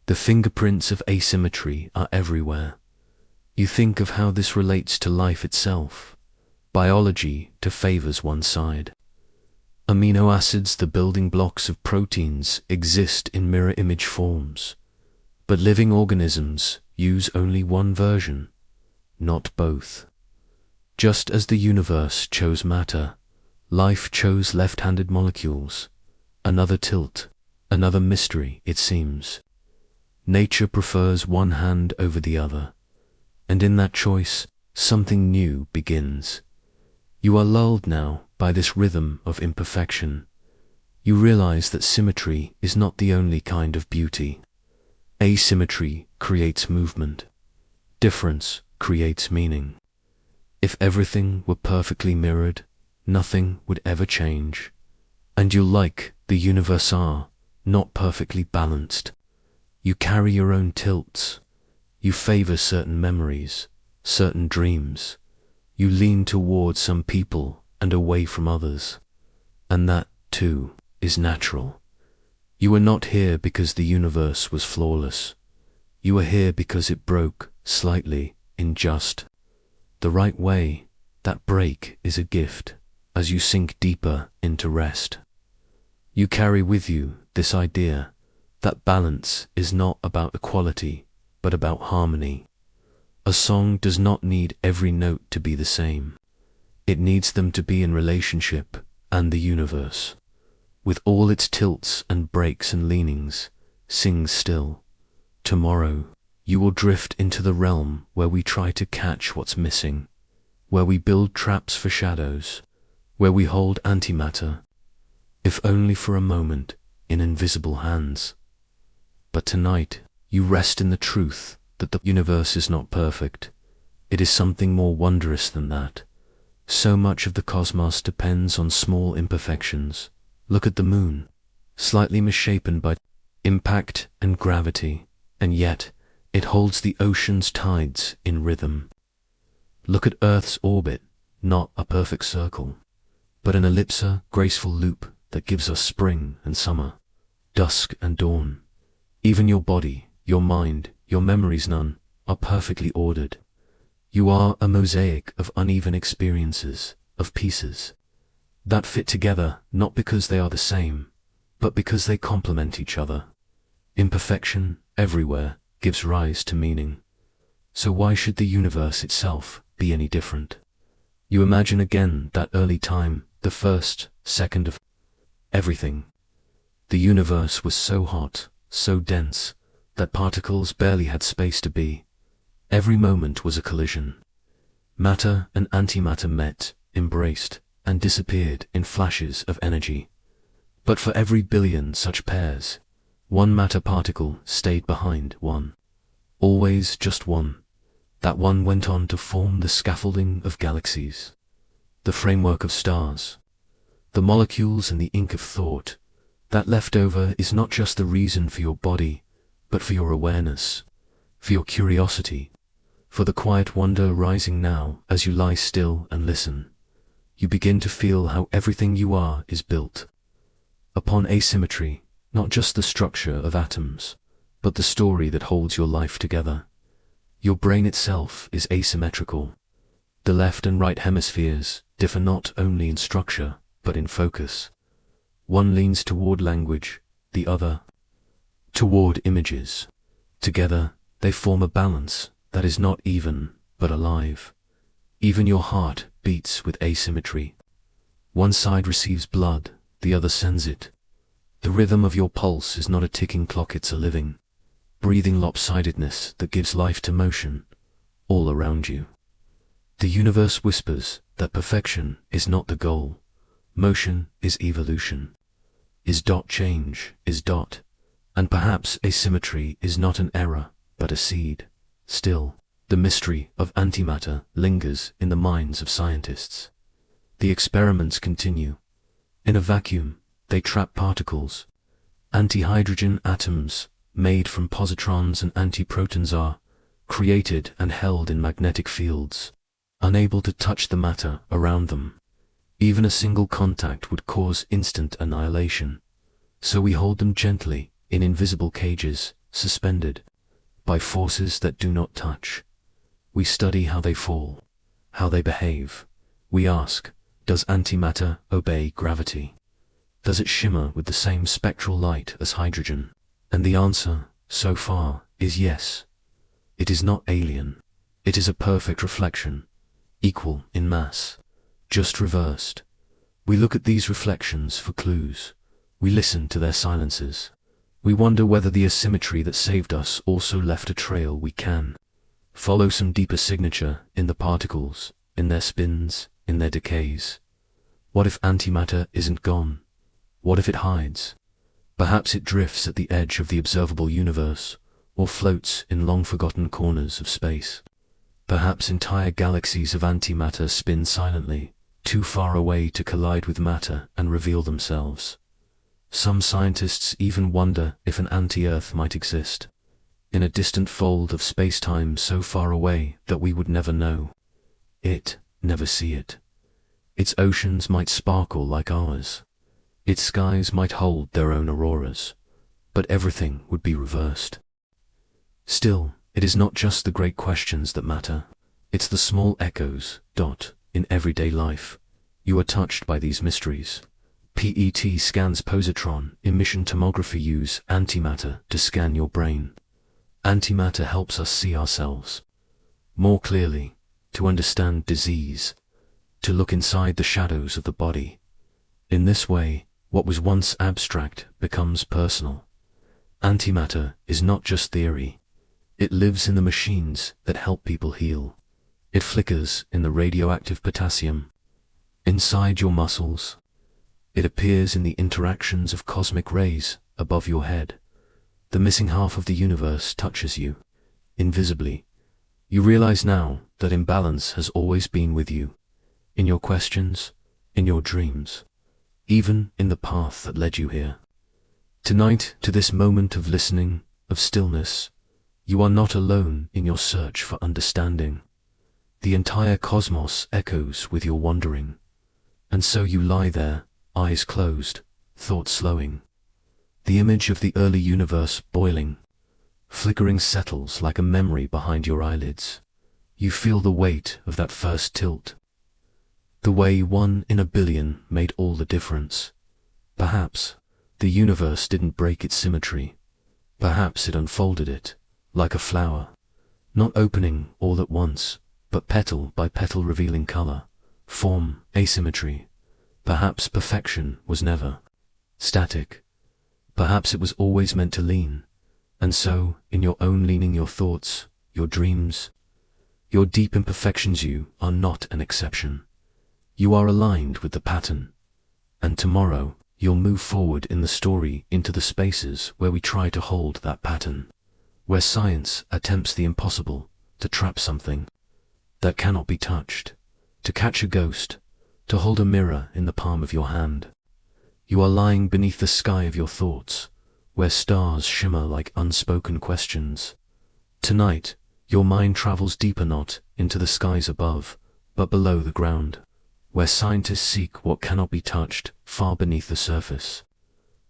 The fingerprints of asymmetry are everywhere. You think of how this relates to life itself. Biology to favors one side. Amino acids, the building blocks of proteins, exist in mirror image forms. But living organisms use only one version, not both. Just as the universe chose matter, life chose left-handed molecules. Another tilt, another mystery, it seems. Nature prefers one hand over the other, and in that choice, something new begins. You are lulled now by this rhythm of imperfection. You realize that symmetry is not the only kind of beauty. Asymmetry creates movement. Difference creates meaning. If everything were perfectly mirrored, nothing would ever change. And you, like the universe, are not perfectly balanced. You carry your own tilts. You favor certain memories, certain dreams. You lean towards some people and away from others. And that, too, is natural. You are not here because the universe was flawless. You are here because it broke slightly in just the right way. That break is a gift as you sink deeper into rest. You carry with you this idea that balance is not about equality, but about harmony. A song does not need every note to be the same. It needs them to be in relationship, and the universe, with all its tilts and breaks and leanings, sings still. Tomorrow, you will drift into the realm where we try to catch what's missing, where we build traps for shadows, where we hold antimatter, if only for a moment, in invisible hands. But tonight, you rest in the truth that the universe is not perfect. It is something more wondrous than that. So much of the cosmos depends on small imperfections. Look at the moon, slightly misshapen by impact and gravity, and yet it holds the ocean's tides in rhythm. Look at Earth's orbit, not a perfect circle, but an ellipse, graceful loop that gives us spring and summer, dusk and dawn. Even your body, your mind, your memories, none are perfectly ordered. You are a mosaic of uneven experiences, of pieces that fit together not because they are the same, but because they complement each other. Imperfection, everywhere, gives rise to meaning. So why should the universe itself be any different? You imagine again that early time, the first second of everything. The universe was so hot, so dense, that particles barely had space to be. Every moment was a collision. Matter and antimatter met, embraced, and disappeared in flashes of energy. But for every billion such pairs, one matter particle stayed behind, one. Always just one. That one went on to form the scaffolding of galaxies, the framework of stars, the molecules and the ink of thought. That leftover is not just the reason for your body, but for your awareness, for your curiosity, for the quiet wonder rising now as you lie still and listen. You begin to feel how everything you are is built upon asymmetry, not just the structure of atoms, but the story that holds your life together. Your brain itself is asymmetrical. The left and right hemispheres differ not only in structure, but in focus. One leans toward language, the other toward images. Together, they form a balance that is not even, but alive. Even your heart beats with asymmetry. One side receives blood, the other sends it. The rhythm of your pulse is not a ticking clock, it's a living, breathing lopsidedness that gives life to motion all around you. The universe whispers that perfection is not the goal. Motion is evolution. Is dot change, is dot. And perhaps asymmetry is not an error, but a seed. Still, the mystery of antimatter lingers in the minds of scientists. The experiments continue. In a vacuum, they trap particles. Antihydrogen atoms, made from positrons and antiprotons, are created and held in magnetic fields, unable to touch the matter around them. Even a single contact would cause instant annihilation. So we hold them gently, in invisible cages, suspended by forces that do not touch. We study how they fall, how they behave. We ask, does antimatter obey gravity? Does it shimmer with the same spectral light as hydrogen? And the answer, so far, is yes. It is not alien. It is a perfect reflection, equal in mass, just reversed. We look at these reflections for clues. We listen to their silences. We wonder whether the asymmetry that saved us also left a trail we can follow, some deeper signature in the particles, in their spins, in their decays. What if antimatter isn't gone? What if it hides? Perhaps it drifts at the edge of the observable universe, or floats in long-forgotten corners of space. Perhaps entire galaxies of antimatter spin silently, too far away to collide with matter and reveal themselves. Some scientists even wonder if an anti-Earth might exist, in a distant fold of space-time so far away that we would never know it, never see it. Its oceans might sparkle like ours. Its skies might hold their own auroras, but everything would be reversed. Still, it is not just the great questions that matter. It's the small echoes, in everyday life. You are touched by these mysteries. PET scans positron emission tomography. Use antimatter to scan your brain. Antimatter helps us see ourselves more clearly, to understand disease, to look inside the shadows of the body. In this way, what was once abstract becomes personal. Antimatter is not just theory. It lives in the machines that help people heal. It flickers in the radioactive potassium inside your muscles. It appears in the interactions of cosmic rays above your head. The missing half of the universe touches you, invisibly. You realize now that imbalance has always been with you, in your questions, in your dreams, even in the path that led you here. Tonight, to this moment of listening, of stillness, you are not alone in your search for understanding. The entire cosmos echoes with your wandering. And so you lie there, eyes closed, thoughts slowing. The image of the early universe boiling, flickering settles like a memory behind your eyelids. You feel the weight of that first tilt. The way 1 in a billion made all the difference. Perhaps the universe didn't break its symmetry. Perhaps it unfolded it, like a flower, not opening all at once, but petal by petal revealing color, form, asymmetry. Perhaps perfection was never static. Perhaps it was always meant to lean. And so, in your own leaning, your thoughts, your dreams, your deep imperfections, you are not an exception. You are aligned with the pattern. And tomorrow, you'll move forward in the story into the spaces where we try to hold that pattern, where science attempts the impossible, to trap something that cannot be touched, to catch a ghost, to hold a mirror in the palm of your hand. You are lying beneath the sky of your thoughts, where stars shimmer like unspoken questions. Tonight, your mind travels deeper, not into the skies above, but below the ground, where scientists seek what cannot be touched, far beneath the surface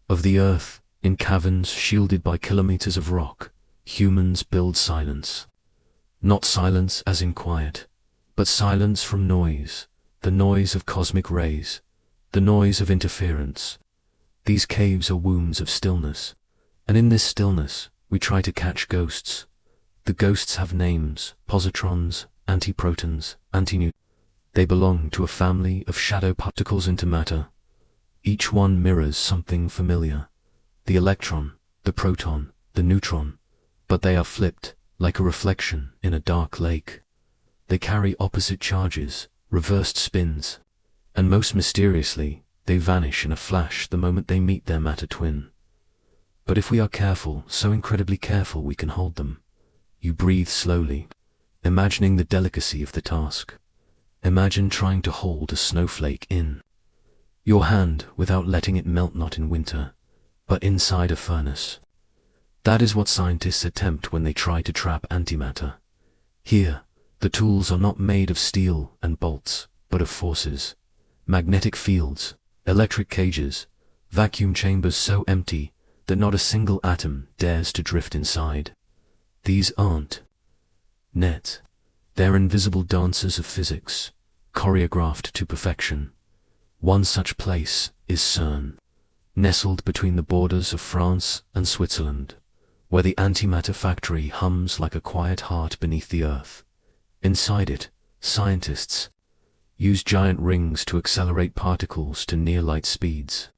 of the earth. In caverns shielded by kilometers of rock, humans build silence. Not silence as in quiet, but silence from noise, the noise of cosmic rays, the noise of interference. These caves are wombs of stillness, and in this stillness, we try to catch ghosts. The ghosts have names: positrons, antiprotons, antineutrons. They belong to a family of shadow particles into matter. Each one mirrors something familiar: the electron, the proton, the neutron, but they are flipped, like a reflection in a dark lake. They carry opposite charges, reversed spins, and most mysteriously, they vanish in a flash the moment they meet their matter twin. But if we are careful, so incredibly careful, we can hold them. You breathe slowly, imagining the delicacy of the task. Imagine trying to hold a snowflake in your hand without letting it melt, not in winter, but inside a furnace. That is what scientists attempt when they try to trap antimatter. Here, the tools are not made of steel and bolts, but of forces. Magnetic fields, electric cages, vacuum chambers so empty that not a single atom dares to drift inside. These aren't nets. They're invisible dancers of physics, choreographed to perfection. One such place is CERN, nestled between the borders of France and Switzerland, where the antimatter factory hums like a quiet heart beneath the earth. Inside it, scientists use giant rings to accelerate particles to near-light speeds.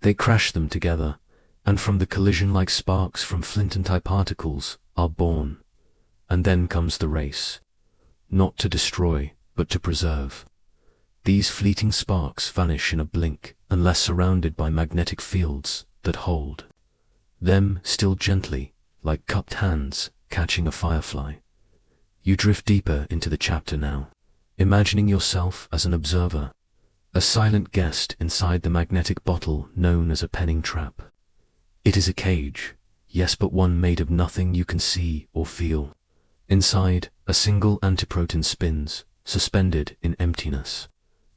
They crash them together, and from the collision, like sparks from flint and antiparticles are born. And then comes the race, not to destroy, but to preserve. These fleeting sparks vanish in a blink unless surrounded by magnetic fields that hold them still, gently, like cupped hands catching a firefly. You drift deeper into the chapter now, imagining yourself as an observer, a silent guest inside the magnetic bottle known as a penning trap. It is a cage, yes, but one made of nothing you can see or feel. Inside, a single antiproton spins, suspended in emptiness.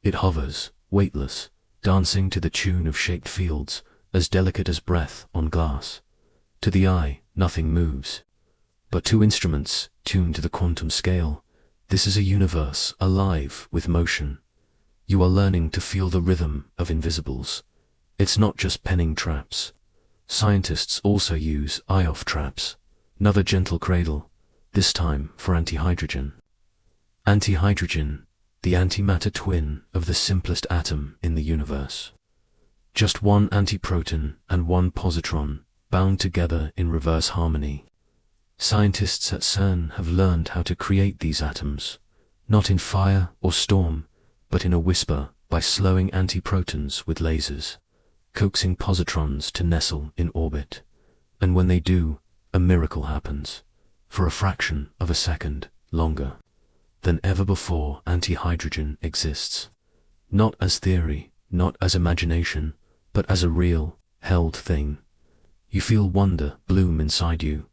It hovers, weightless, dancing to the tune of shaped fields, as delicate as breath on glass. To the eye, nothing moves. But to instruments, tuned to the quantum scale, this is a universe alive with motion. You are learning to feel the rhythm of invisibles. It's not just penning traps. Scientists also use eye-off traps, another gentle cradle, this time for antihydrogen. Antihydrogen, the antimatter twin of the simplest atom in the universe. Just one antiproton and one positron, bound together in reverse harmony. Scientists at CERN have learned how to create these atoms, not in fire or storm, but in a whisper, by slowing antiprotons with lasers, coaxing positrons to nestle in orbit. And when they do, a miracle happens. For a fraction of a second longer than ever before, antihydrogen exists. Not as theory, not as imagination, but as a real, held thing. You feel wonder bloom inside you.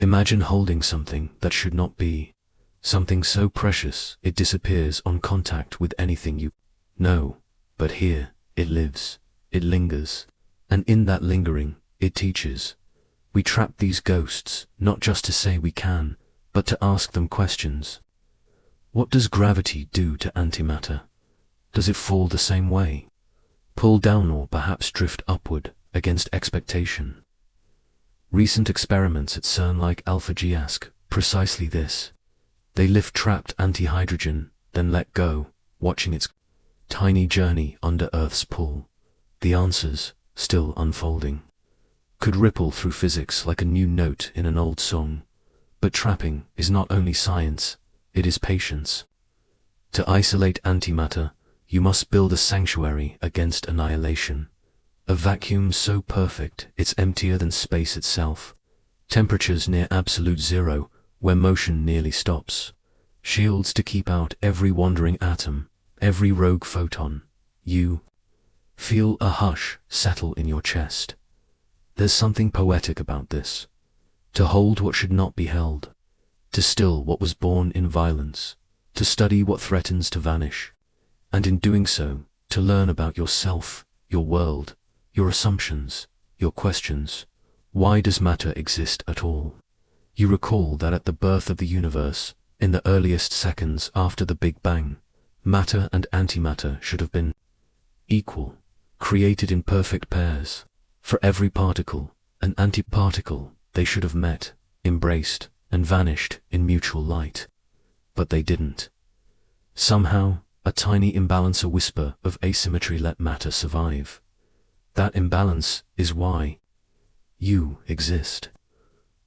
Imagine holding something that should not be, something so precious it disappears on contact with anything you know. But here, it lives, it lingers, and in that lingering, it teaches. We trap these ghosts, not just to say we can, but to ask them questions. What does gravity do to antimatter? Does it fall the same way? Pull down or perhaps drift upward against expectation? Recent experiments at CERN like AlphaG ask precisely this. They lift trapped antihydrogen, then let go, watching its tiny journey under Earth's pull. The answers, still unfolding, could ripple through physics like a new note in an old song. But trapping is not only science, it is patience. To isolate antimatter, you must build a sanctuary against annihilation. A vacuum so perfect it's emptier than space itself. Temperatures near absolute zero, where motion nearly stops. Shields to keep out every wandering atom, every rogue photon. You feel a hush settle in your chest. There's something poetic about this. To hold what should not be held. To still what was born in violence. To study what threatens to vanish. And in doing so, to learn about yourself, your world, your assumptions, your questions. Why does matter exist at all? You recall that at the birth of the universe, in the earliest seconds after the Big Bang, matter and antimatter should have been equal, created in perfect pairs. For every particle, an antiparticle, they should have met, embraced, and vanished in mutual light. But they didn't. Somehow, a tiny imbalance, a whisper of asymmetry let matter survive. That imbalance is why you exist.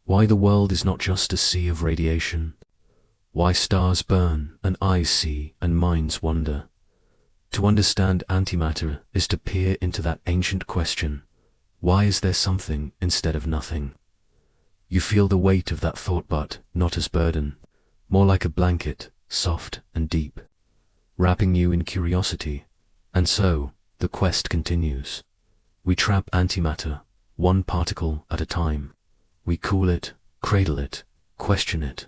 Why the world is not just a sea of radiation. Why stars burn and eyes see and minds wonder. To understand antimatter is to peer into that ancient question. Why is there something instead of nothing? You feel the weight of that thought, but not as burden, more like a blanket, soft and deep, wrapping you in curiosity. And so, the quest continues. We trap antimatter, one particle at a time. We cool it, cradle it, question it.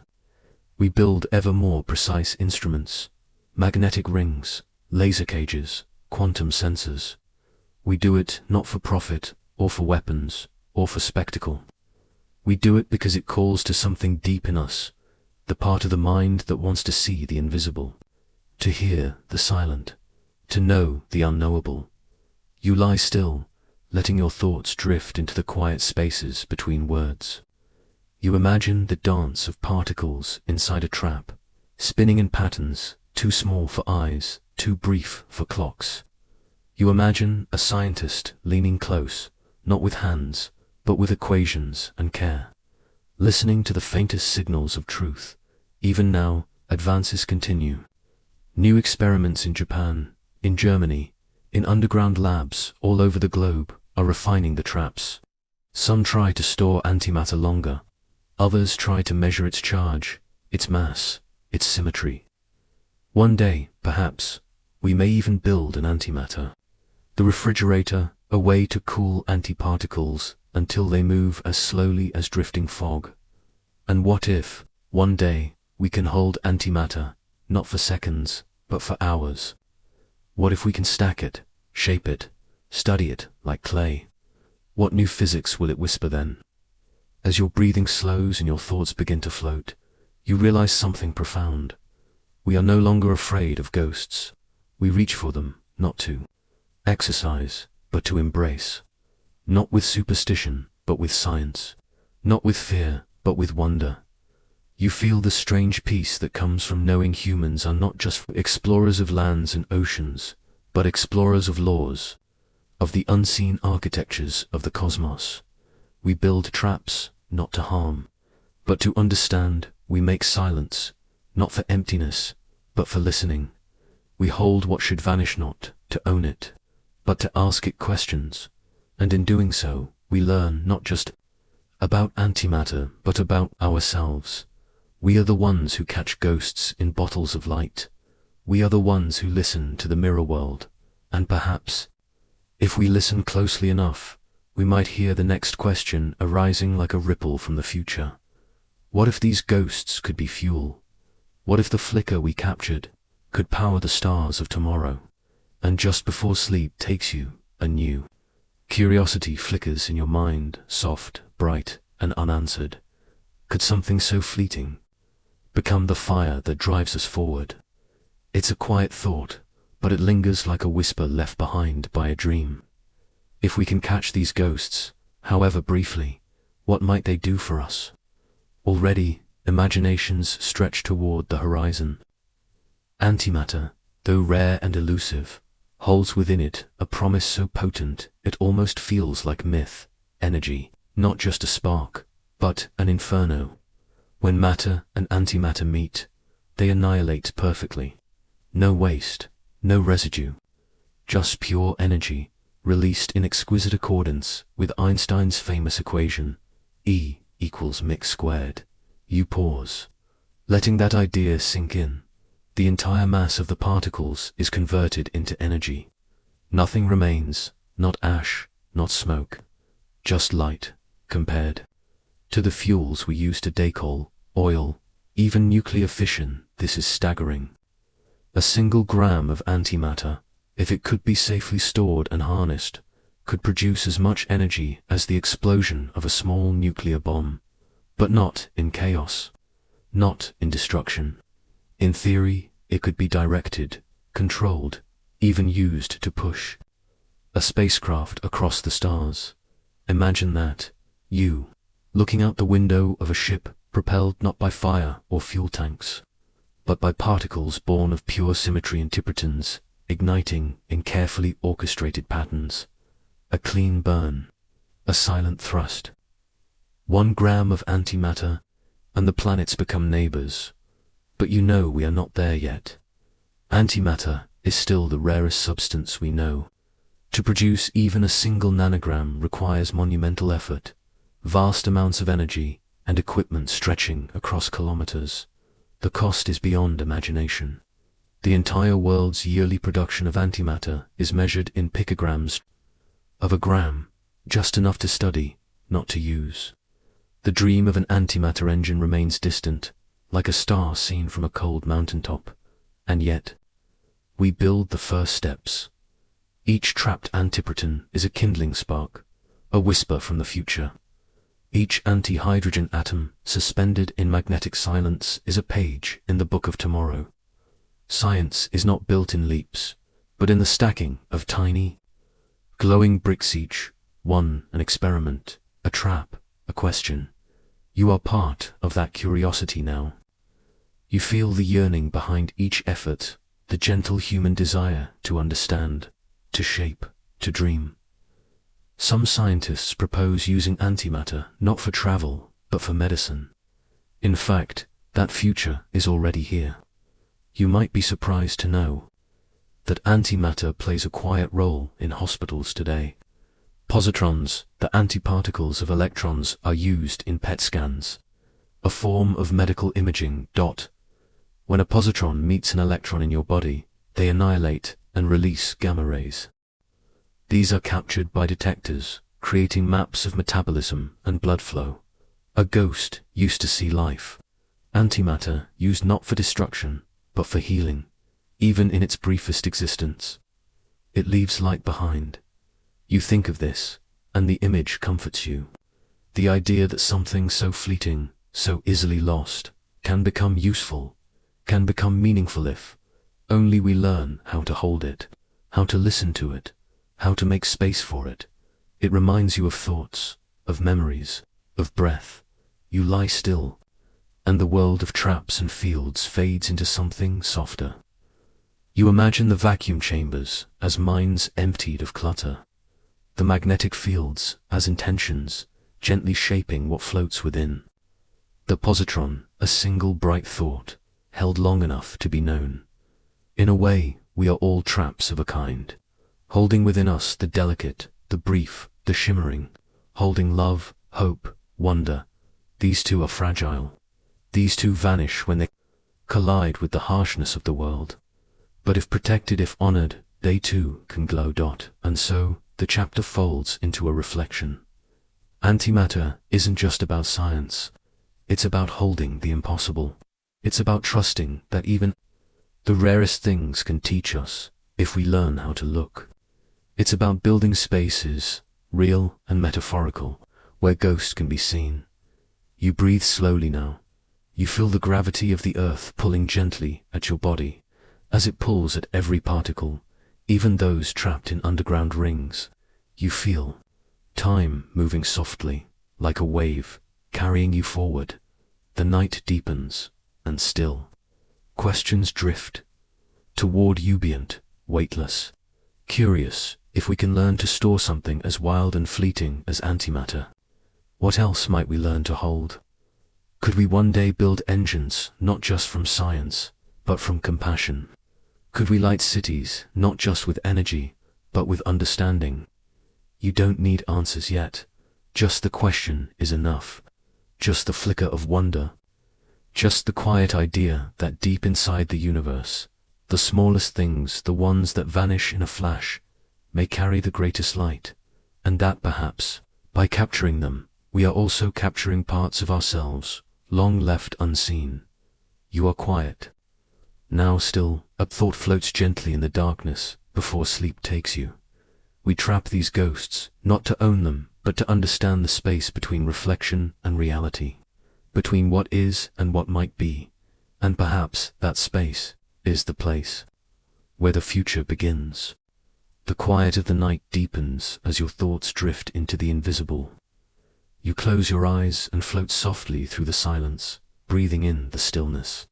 We build ever more precise instruments, magnetic rings, laser cages, quantum sensors. We do it not for profit, or for weapons, or for spectacle. We do it because it calls to something deep in us, the part of the mind that wants to see the invisible, to hear the silent, to know the unknowable. You lie still, letting your thoughts drift into the quiet spaces between words. You imagine the dance of particles inside a trap, spinning in patterns too small for eyes, too brief for clocks. You imagine a scientist leaning close, not with hands, but with equations and care, listening to the faintest signals of truth. Even now, advances continue. New experiments in Japan, in Germany, in underground labs all over the globe are refining the traps. Some try to store antimatter longer. Others try to measure its charge, its mass, its symmetry. One day, perhaps, we may even build an antimatter, the refrigerator, a way to cool antiparticles until they move as slowly as drifting fog. And what if, one day, we can hold antimatter, not for seconds, but for hours? What if we can stack it, shape it, study it like clay? What new physics will it whisper then? As your breathing slows and your thoughts begin to float, you realize something profound. We are no longer afraid of ghosts. We reach for them, not to exercise, but to embrace. Not with superstition, but with science. Not with fear, but with wonder. You feel the strange peace that comes from knowing humans are not just explorers of lands and oceans, but explorers of laws, of the unseen architectures of the cosmos. We build traps, not to harm, but to understand. We make silence, not for emptiness, but for listening. We hold what should vanish, not to own it, but to ask it questions. And in doing so, we learn not just about antimatter, but about ourselves. We are the ones who catch ghosts in bottles of light. We are the ones who listen to the mirror world. And perhaps, if we listen closely enough, we might hear the next question arising like a ripple from the future. What if these ghosts could be fuel? What if the flicker we captured could power the stars of tomorrow? And just before sleep takes you, a new curiosity flickers in your mind, soft, bright, and unanswered. Could something so fleeting become the fire that drives us forward? It's a quiet thought, but it lingers like a whisper left behind by a dream. If we can catch these ghosts, however briefly, what might they do for us? Already, imaginations stretch toward the horizon. Antimatter, though rare and elusive, holds within it a promise so potent it almost feels like myth, energy, not just a spark, but an inferno. When matter and antimatter meet, they annihilate perfectly. No waste, no residue, just pure energy, released in exquisite accordance with Einstein's famous equation, E equals mc squared. You pause, letting that idea sink in. The entire mass of the particles is converted into energy. Nothing remains, not ash, not smoke, just light, compared to the fuels we use today: coal, oil, even nuclear fission. This is staggering. A single gram of antimatter, if it could be safely stored and harnessed, could produce as much energy as the explosion of a small nuclear bomb. But not in chaos, not in destruction. In theory, it could be directed, controlled, even used to push a spacecraft across the stars. Imagine that, you, looking out the window of a ship propelled not by fire or fuel tanks, but by particles born of pure symmetry and antiprotons, igniting in carefully orchestrated patterns. A clean burn, a silent thrust. 1 gram of antimatter, and the planets become neighbors. But you know we are not there yet. Antimatter is still the rarest substance we know. To produce even a single nanogram requires monumental effort, vast amounts of energy, and equipment stretching across kilometers. The cost is beyond imagination. The entire world's yearly production of antimatter is measured in picograms of a gram, just enough to study, not to use. The dream of an antimatter engine remains distant, like a star seen from a cold mountaintop. And yet, we build the first steps. Each trapped antiproton is a kindling spark, a whisper from the future. Each anti-hydrogen atom suspended in magnetic silence is a page in the book of tomorrow. Science is not built in leaps, but in the stacking of tiny, glowing bricks, each one an experiment, a trap, a question. You are part of that curiosity now. You feel the yearning behind each effort, the gentle human desire to understand, to shape, to dream. Some scientists propose using antimatter not for travel, but for medicine. In fact, that future is already here. You might be surprised to know that antimatter plays a quiet role in hospitals today. Positrons, the antiparticles of electrons, are used in PET scans, a form of medical imaging. When a positron meets an electron in your body, they annihilate and release gamma rays. These are captured by detectors, creating maps of metabolism and blood flow. A ghost used to see life. Antimatter used not for destruction, but for healing, even in its briefest existence. It leaves light behind. You think of this, and the image comforts you. The idea that something so fleeting, so easily lost, can become useful, can become meaningful if only we learn how to hold it, how to listen to it, how to make space for it. It reminds you of thoughts, of memories, of breath. You lie still, and the world of traps and fields fades into something softer. You imagine the vacuum chambers as minds emptied of clutter, the magnetic fields as intentions, gently shaping what floats within. The positron, a single bright thought, held long enough to be known. In a way, we are all traps of a kind, holding within us the delicate, the brief, the shimmering, holding love, hope, wonder. These two are fragile. These two vanish when they collide with the harshness of the world. But if protected, if honored, they too can glow. And so, the chapter folds into a reflection. Antimatter isn't just about science. It's about holding the impossible. It's about trusting that even the rarest things can teach us, if we learn how to look. It's about building spaces, real and metaphorical, where ghosts can be seen. You breathe slowly now. You feel the gravity of the earth pulling gently at your body, as it pulls at every particle, even those trapped in underground rings. You feel time moving softly, like a wave, carrying you forward. The night deepens, and still. Questions drift toward ubient, weightless, curious if we can learn to store something as wild and fleeting as antimatter. What else might we learn to hold? Could we one day build engines not just from science, but from compassion? Could we light cities not just with energy, but with understanding? You don't need answers yet. Just the question is enough. Just the flicker of wonder. Just the quiet idea that deep inside the universe, the smallest things, the ones that vanish in a flash, may carry the greatest light, and that perhaps, by capturing them, we are also capturing parts of ourselves, long left unseen. You are quiet. Now still, a thought floats gently in the darkness before sleep takes you. We trap these ghosts, not to own them, but to understand the space between reflection and reality, between what is and what might be, and perhaps that space is the place where the future begins. The quiet of the night deepens as your thoughts drift into the invisible. You close your eyes and float softly through the silence, breathing in the stillness.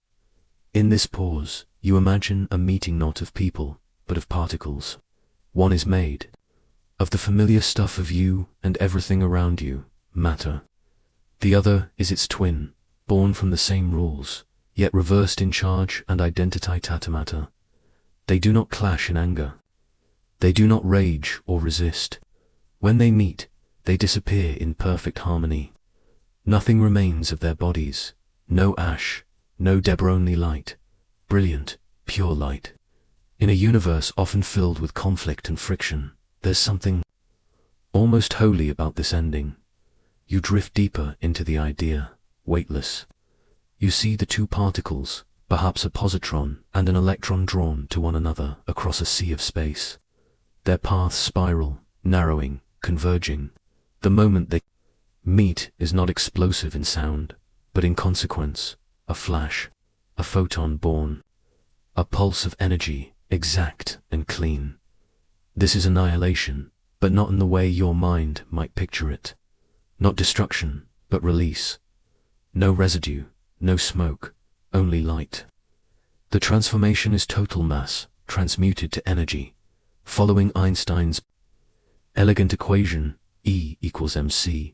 In this pause, you imagine a meeting not of people, but of particles. One is made of the familiar stuff of you and everything around you, matter. The other is its twin, born from the same rules, yet reversed in charge and identity. Antimatter. They do not clash in anger. They do not rage or resist. When they meet, they disappear in perfect harmony. Nothing remains of their bodies, no ash, no debris, only light, brilliant, pure light. In a universe often filled with conflict and friction, there's something almost holy about this ending. You drift deeper into the idea, weightless. You see the two particles, perhaps a positron and an electron, drawn to one another across a sea of space. Their paths spiral, narrowing, converging. The moment they meet is not explosive in sound, but in consequence, a flash, a photon born, a pulse of energy, exact and clean. This is annihilation, but not in the way your mind might picture it. Not destruction, but release. No residue, no smoke, only light. The transformation is total mass, transmuted to energy, following Einstein's elegant equation, E equals mc,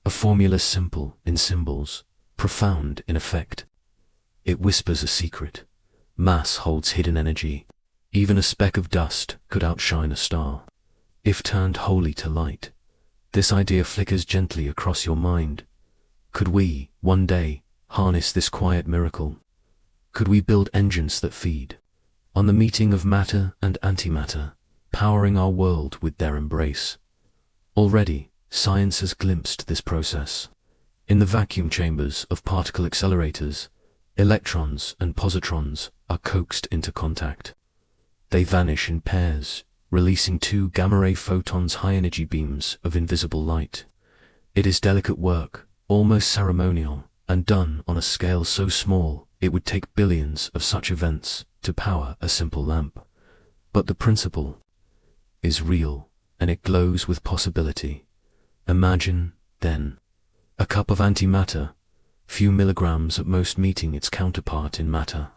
a formula simple in symbols, profound in effect. It whispers a secret. Mass holds hidden energy. Even a speck of dust could outshine a star, if turned wholly to light. This idea flickers gently across your mind. Could we, one day, harness this quiet miracle? Could we build engines that feed on the meeting of matter and antimatter, powering our world with their embrace? Already, science has glimpsed this process. In the vacuum chambers of particle accelerators, electrons and positrons are coaxed into contact. They vanish in pairs, releasing two gamma-ray photons, high-energy beams of invisible light. It is delicate work, almost ceremonial, and done on a scale so small it would take billions of such events to power a simple lamp. But the principle is real, and it glows with possibility. Imagine, then, a cup of antimatter, few milligrams at most, meeting its counterpart in matter.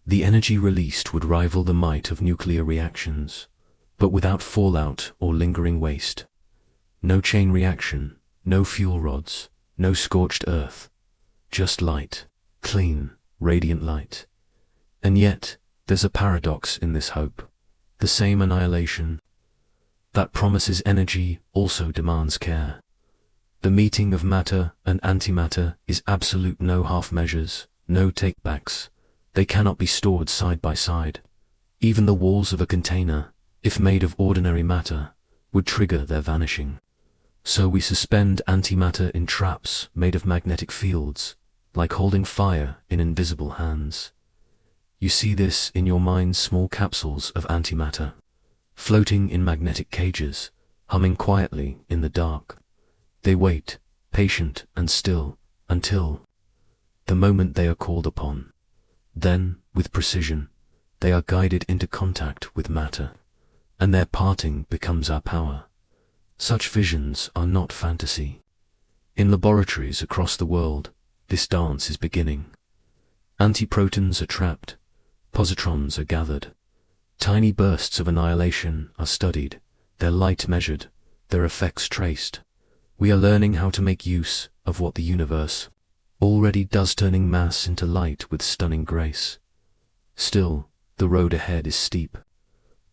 The energy released would rival the might of nuclear reactions, but without fallout or lingering waste. No chain reaction, no fuel rods, no scorched earth. Just light, clean, radiant light. And yet, there's a paradox in this hope. The same annihilation that promises energy also demands care. The meeting of matter and antimatter is absolute, no half measures, no takebacks. They cannot be stored side by side. Even the walls of a container, if made of ordinary matter, would trigger their vanishing. So we suspend antimatter in traps made of magnetic fields, like holding fire in invisible hands. You see this in your mind's small capsules of antimatter, floating in magnetic cages, humming quietly in the dark. They wait, patient and still, until the moment they are called upon. Then, with precision, they are guided into contact with matter, and their parting becomes our power. Such visions are not fantasy. In laboratories across the world, this dance is beginning. Antiprotons are trapped, positrons are gathered. Tiny bursts of annihilation are studied, their light measured, their effects traced. We are learning how to make use of what the universe already does, turning mass into light with stunning grace. Still, the road ahead is steep.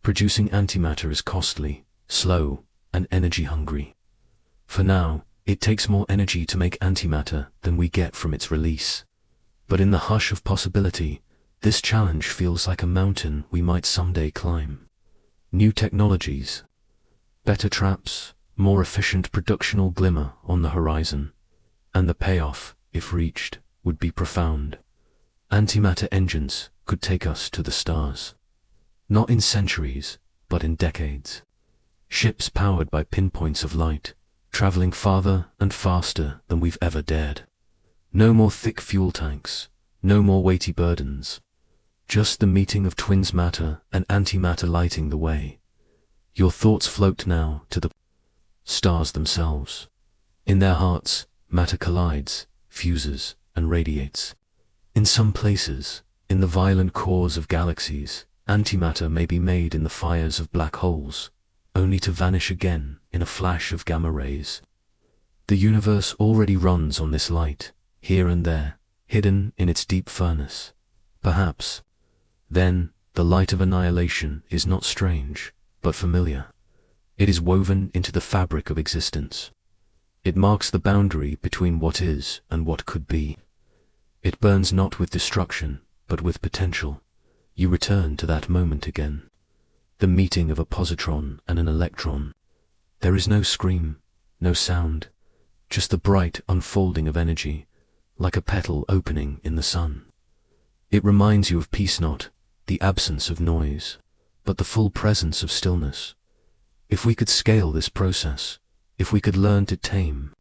Producing antimatter is costly, slow, and energy-hungry. For now, it takes more energy to make antimatter than we get from its release. But in the hush of possibility, this challenge feels like a mountain we might someday climb. New technologies, better traps, more efficient production all glimmer on the horizon, and the payoff, if reached, would be profound. Antimatter engines could take us to the stars. Not in centuries, but in decades. Ships powered by pinpoints of light, traveling farther and faster than we've ever dared. No more thick fuel tanks, no more weighty burdens. Just the meeting of twins, matter and antimatter, lighting the way. Your thoughts float now to the stars themselves. In their hearts, matter collides, fuses, and radiates. In some places, in the violent cores of galaxies, antimatter may be made in the fires of black holes, only to vanish again in a flash of gamma rays. The universe already runs on this light, here and there, hidden in its deep furnace. Perhaps, then, the light of annihilation is not strange, but familiar. It is woven into the fabric of existence. It marks the boundary between what is and what could be. It burns not with destruction, but with potential. You return to that moment again. The meeting of a positron and an electron. There is no scream, no sound, just the bright unfolding of energy, like a petal opening in the sun. It reminds you of peace, not the absence of noise, but the full presence of stillness. If we could scale this process, if we could learn to tame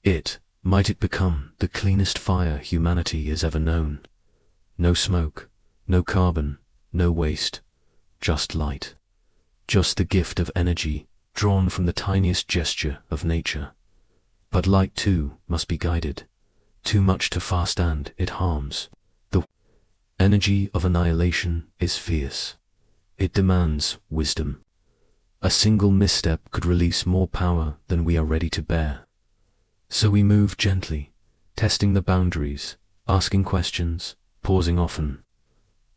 it, might it become the cleanest fire humanity has ever known. No smoke, no carbon, no waste, just light. Just the gift of energy, drawn from the tiniest gesture of nature. But light too must be guided. Too much too fast and it harms. The energy of annihilation is fierce. It demands wisdom. A single misstep could release more power than we are ready to bear. So we move gently, testing the boundaries, asking questions, pausing often.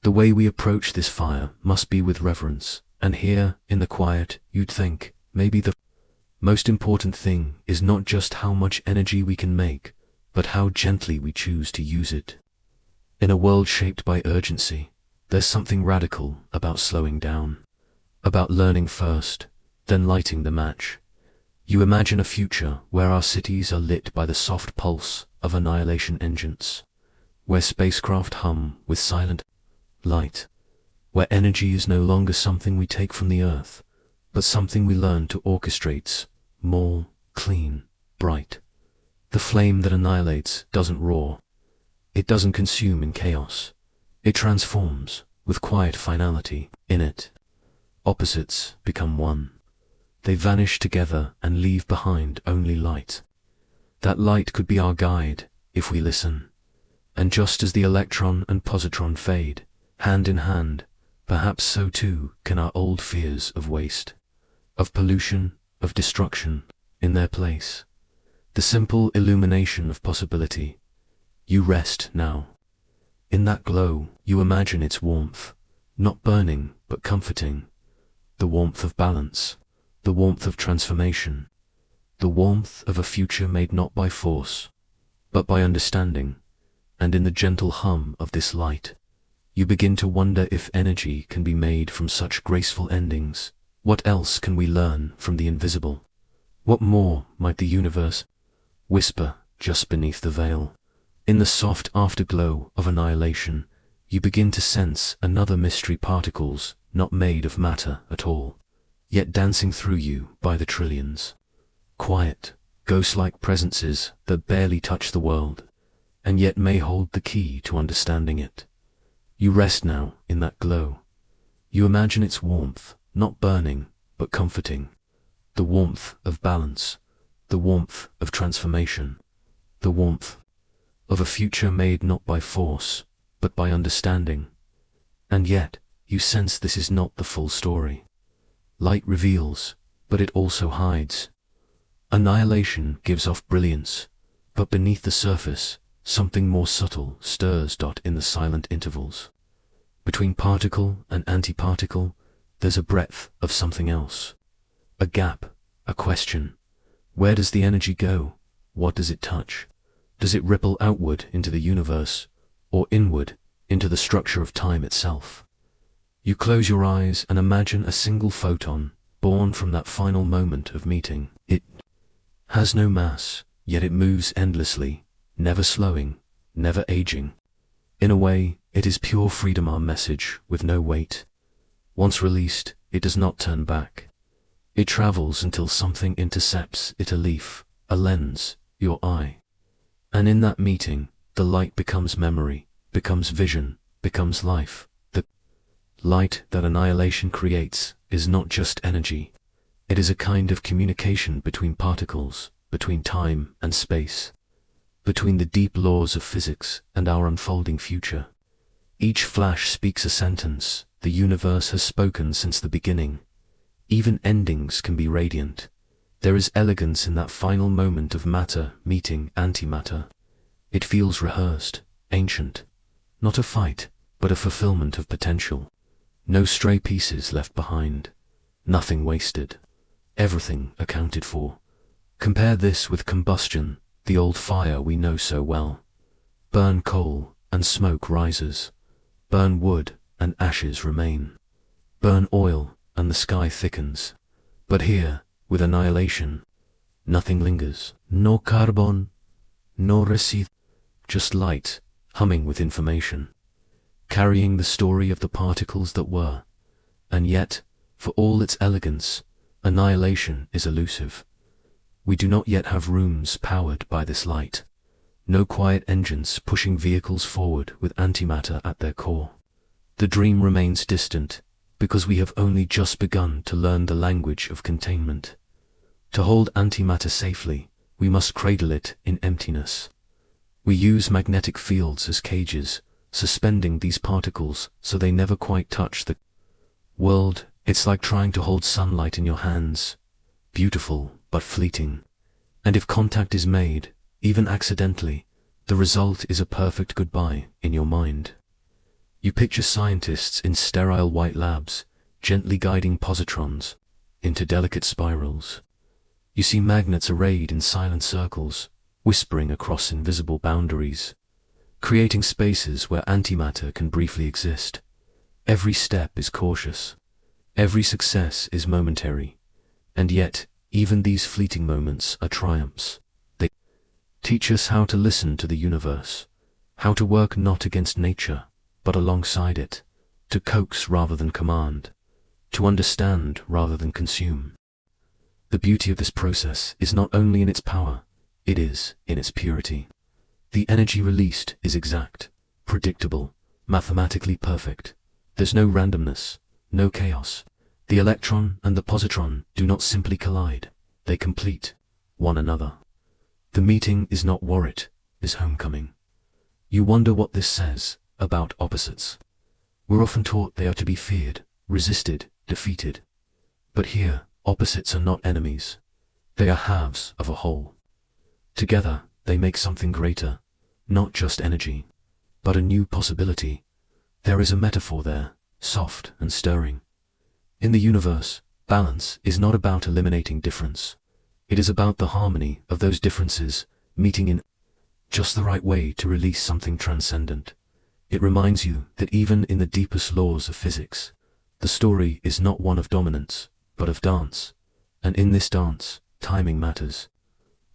The way we approach this fire must be with reverence, and here, in the quiet, you'd think, maybe the most important thing is not just how much energy we can make, but how gently we choose to use it. In a world shaped by urgency, there's something radical about slowing down, about learning first, then lighting the match. You imagine a future where our cities are lit by the soft pulse of annihilation engines, where spacecraft hum with silent light, where energy is no longer something we take from the earth, but something we learn to orchestrate, more clean, bright. The flame that annihilates doesn't roar. It doesn't consume in chaos. It transforms with quiet finality. In it, opposites become one. They vanish together and leave behind only light. That light could be our guide if we listen. And just as the electron and positron fade, hand in hand, perhaps so too can our old fears of waste, of pollution, of destruction, in their place. The simple illumination of possibility. You rest now. In that glow, you imagine its warmth, not burning, but comforting. The warmth of balance, the warmth of transformation, the warmth of a future made not by force, but by understanding. And in the gentle hum of this light, you begin to wonder if energy can be made from such graceful endings. What else can we learn from the invisible? What more might the universe whisper just beneath the veil? In the soft afterglow of annihilation, you begin to sense another mystery: particles not made of matter at all, yet dancing through you by the trillions. Quiet, ghost-like presences that barely touch the world, and yet may hold the key to understanding it. You rest now in that glow. You imagine its warmth, not burning, but comforting. The warmth of balance, the warmth of transformation, the warmth of a future made not by force, but by understanding. And yet, you sense this is not the full story. Light reveals, but it also hides. Annihilation gives off brilliance, but beneath the surface, something more subtle stirs. In the silent intervals between particle and antiparticle, there's a breadth of something else. A gap, a question. Where does the energy go? What does it touch? Does it ripple outward into the universe, or inward into the structure of time itself? You close your eyes and imagine a single photon, born from that final moment of meeting. It has no mass, yet it moves endlessly, never slowing, never aging. In a way, it is pure freedom, our message, with no weight. Once released, it does not turn back. It travels until something intercepts it: a leaf, a lens, your eye. And in that meeting, the light becomes memory, becomes vision, becomes life. The light that annihilation creates is not just energy. It is a kind of communication between particles, between time and space, between the deep laws of physics and our unfolding future. Each flash speaks a sentence. The universe has spoken since the beginning. Even endings can be radiant. There is elegance in that final moment of matter meeting antimatter. It feels rehearsed, ancient. Not a fight, but a fulfillment of potential. No stray pieces left behind. Nothing wasted. Everything accounted for. Compare this with combustion, the old fire we know so well. Burn coal, and smoke rises. Burn wood, and ashes remain. Burn oil, and the sky thickens. But here, with annihilation, nothing lingers. No carbon, no residue, just light, humming with information, carrying the story of the particles that were. And yet, for all its elegance, annihilation is elusive. We do not yet have rooms powered by this light. No quiet engines pushing vehicles forward with antimatter at their core. The dream remains distant, because we have only just begun to learn the language of containment. To hold antimatter safely, we must cradle it in emptiness. We use magnetic fields as cages, suspending these particles so they never quite touch the world. It's like trying to hold sunlight in your hands, beautiful but fleeting. And if contact is made, even accidentally, the result is a perfect goodbye in your mind. You picture scientists in sterile white labs, gently guiding positrons into delicate spirals. You see magnets arrayed in silent circles, whispering across invisible boundaries. creating spaces where antimatter can briefly exist. Every step is cautious. Every success is momentary. And yet, even these fleeting moments are triumphs. They teach us how to listen to the universe, how to work not against nature, but alongside it, to coax rather than command, to understand rather than consume. The beauty of this process is not only in its power, it is in its purity. The energy released is exact, predictable, mathematically perfect. There's no randomness, no chaos. The electron and the positron do not simply collide, they complete one another. The meeting is not war, it is homecoming. You wonder what this says about opposites. We're often taught they are to be feared, resisted, defeated. But here, opposites are not enemies. They are halves of a whole. Together, they make something greater, not just energy, but a new possibility. There is a metaphor there, soft and stirring. In the universe, balance is not about eliminating difference. It is about the harmony of those differences meeting in just the right way to release something transcendent. It reminds you that even in the deepest laws of physics, the story is not one of dominance, but of dance. And in this dance, timing matters.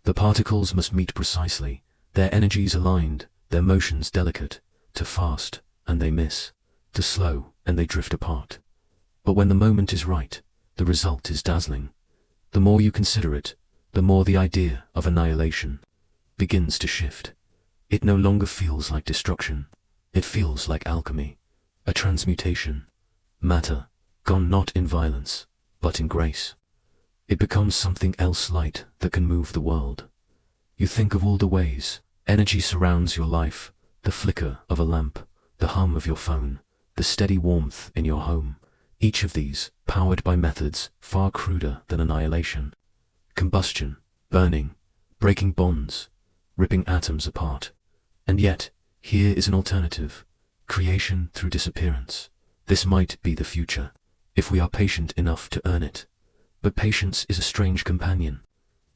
The particles must meet precisely, their energies aligned, their motions delicate, to fast, and they miss, to slow, and they drift apart. But when the moment is right, the result is dazzling. The more you consider it, the more the idea of annihilation begins to shift. It no longer feels like destruction. It feels like alchemy, a transmutation. Matter, gone not in violence, but in grace. It becomes something else, light that can move the world. You think of all the ways energy surrounds your life, the flicker of a lamp, the hum of your phone, the steady warmth in your home. Each of these, powered by methods far cruder than annihilation. Combustion, burning, breaking bonds, ripping atoms apart. And yet, here is an alternative. Creation through disappearance. This might be the future, if we are patient enough to earn it. But patience is a strange companion.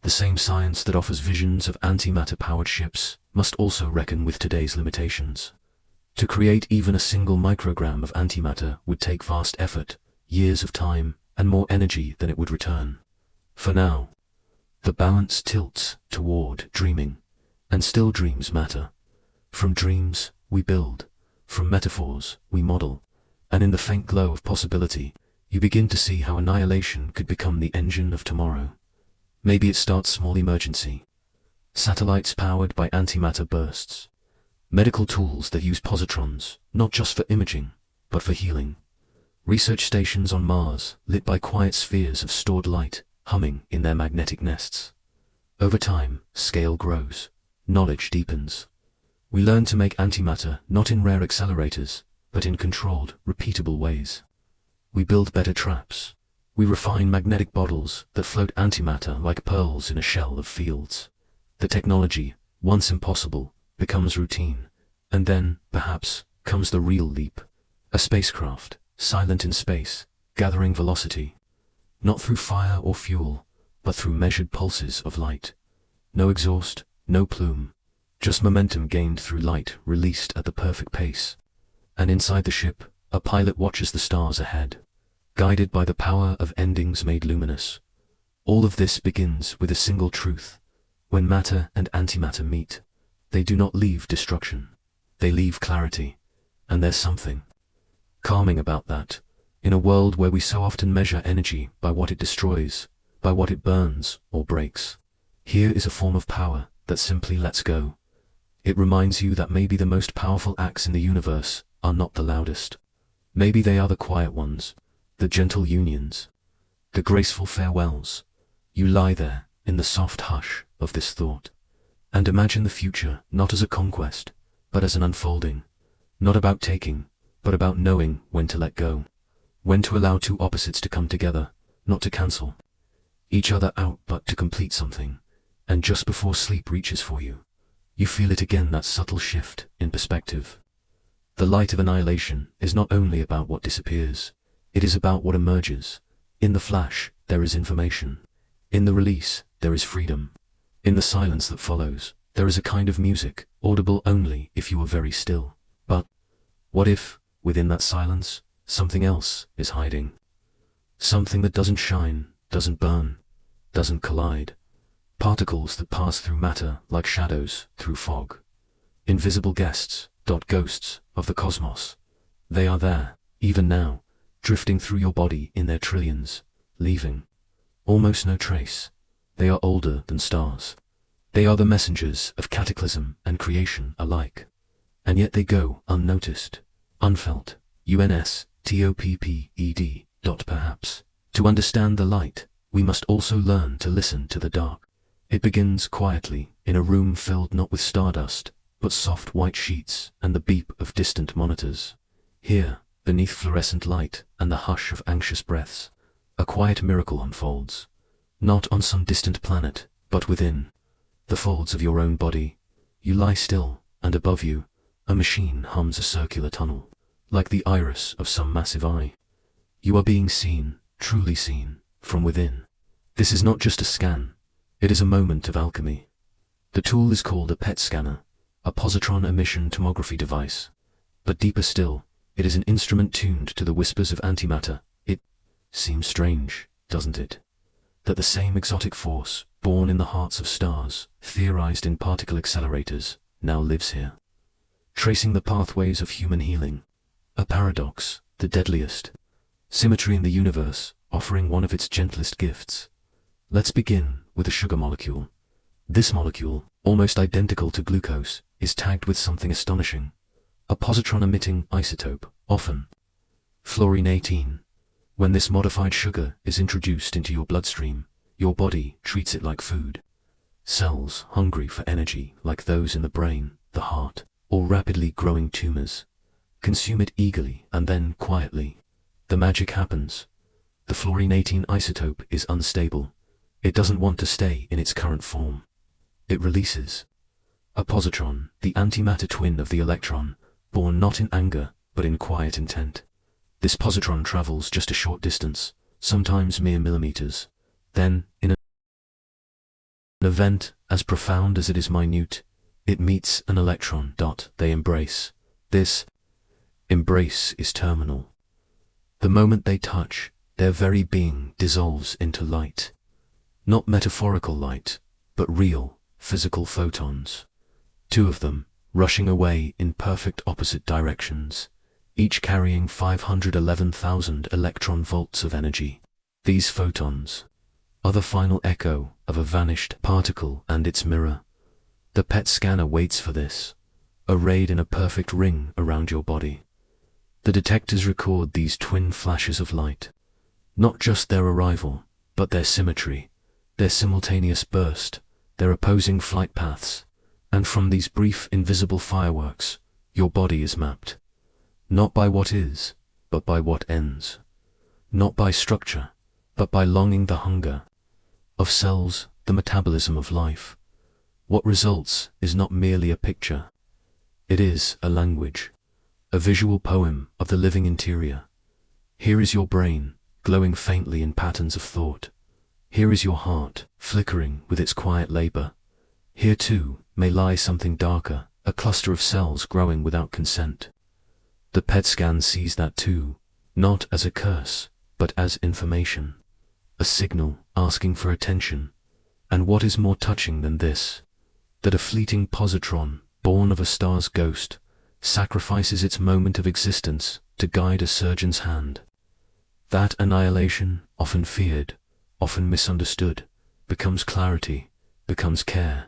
The same science that offers visions of antimatter-powered ships must also reckon with today's limitations. To create even a single microgram of antimatter would take vast effort, years of time, and more energy than it would return. For now, the balance tilts toward dreaming, and still dreams matter. From dreams, we build. From metaphors, we model. And in the faint glow of possibility, you begin to see how annihilation could become the engine of tomorrow. Maybe it starts small: emergency. Satellites powered by antimatter bursts. Medical tools that use positrons, not just for imaging, but for healing. Research stations on Mars, lit by quiet spheres of stored light, humming in their magnetic nests. Over time, scale grows. Knowledge deepens. We learn to make antimatter not in rare accelerators, but in controlled, repeatable ways. We build better traps. We refine magnetic bottles that float antimatter like pearls in a shell of fields. The technology, once impossible, becomes routine. And then, perhaps, comes the real leap. A spacecraft, silent in space, gathering velocity. Not through fire or fuel, but through measured pulses of light. No exhaust, no plume. Just momentum gained through light released at the perfect pace. And inside the ship, a pilot watches the stars ahead, guided by the power of endings made luminous. All of this begins with a single truth. When matter and antimatter meet, they do not leave destruction. They leave clarity. And there's something calming about that. In a world where we so often measure energy by what it destroys, by what it burns or breaks, here is a form of power that simply lets go. It reminds you that maybe the most powerful acts in the universe are not the loudest. Maybe they are the quiet ones, the gentle unions, the graceful farewells. You lie there in the soft hush of this thought, and imagine the future not as a conquest, but as an unfolding, not about taking, but about knowing when to let go, when to allow two opposites to come together, not to cancel each other out, but to complete something. And just before sleep reaches for you, you feel it again, that subtle shift in perspective. The light of annihilation is not only about what disappears, it is about what emerges. In the flash, there is information. In the release, there is freedom. In the silence that follows, There is a kind of music, audible only if you are very still. But what if, within that silence, something else is hiding? Something that doesn't shine, doesn't burn, doesn't collide. Particles that pass through matter like shadows through fog. Invisible guests, ghosts of the cosmos. They are there, even now, drifting through your body in their trillions, leaving almost no trace. They are older than stars. They are the messengers of cataclysm and creation alike. And yet they go unnoticed, unfelt. UNSTOPPED. Perhaps. To understand the light, we must also learn to listen to the dark. It begins quietly, in a room filled not with stardust, but soft white sheets and the beep of distant monitors. Here, beneath fluorescent light and the hush of anxious breaths, a quiet miracle unfolds. Not on some distant planet, but within the folds of your own body. You lie still, and above you, a machine hums a circular tunnel, like the iris of some massive eye. You are being seen, truly seen, from within. This is not just a scan, it is a moment of alchemy. The tool is called a PET scanner, a positron emission tomography device. But deeper still, it is an instrument tuned to the whispers of antimatter. It seems strange, doesn't it, that the same exotic force, born in the hearts of stars, theorized in particle accelerators, now lives here, tracing the pathways of human healing. A paradox, the deadliest. Symmetry in the universe, offering one of its gentlest gifts. Let's begin with a sugar molecule. This molecule, almost identical to glucose, is tagged with something astonishing. A positron-emitting isotope, often fluorine-18. When this modified sugar is introduced into your bloodstream, your body treats it like food. Cells hungry for energy, like those in the brain, the heart, or rapidly growing tumors, consume it eagerly and then quietly. The magic happens. The fluorine-18 isotope is unstable. It doesn't want to stay in its current form. It releases a positron, the antimatter twin of the electron, born not in anger, but in quiet intent. This positron travels just a short distance, sometimes mere millimeters. Then, in an event as profound as it is minute, it meets an electron. They embrace. This embrace is terminal. The moment they touch, their very being dissolves into light. Not metaphorical light, but real, physical photons. Two of them, rushing away in perfect opposite directions, each carrying 511,000 electron volts of energy. These photons are the final echo of a vanished particle and its mirror. The PET scanner waits for this, arrayed in a perfect ring around your body. The detectors record these twin flashes of light, not just their arrival, but their symmetry, their simultaneous burst, their opposing flight paths, and from these brief invisible fireworks, your body is mapped. Not by what is, but by what ends. Not by structure, but by longing, the hunger of cells, the metabolism of life. What results is not merely a picture. It is a language, a visual poem of the living interior. Here is your brain, glowing faintly in patterns of thought. Here is your heart, flickering with its quiet labor. Here too may lie something darker, a cluster of cells growing without consent. The PET scan sees that too, not as a curse, but as information, a signal asking for attention. And what is more touching than this? That a fleeting positron, born of a star's ghost, sacrifices its moment of existence to guide a surgeon's hand. That annihilation, often feared, often misunderstood, becomes clarity, becomes care.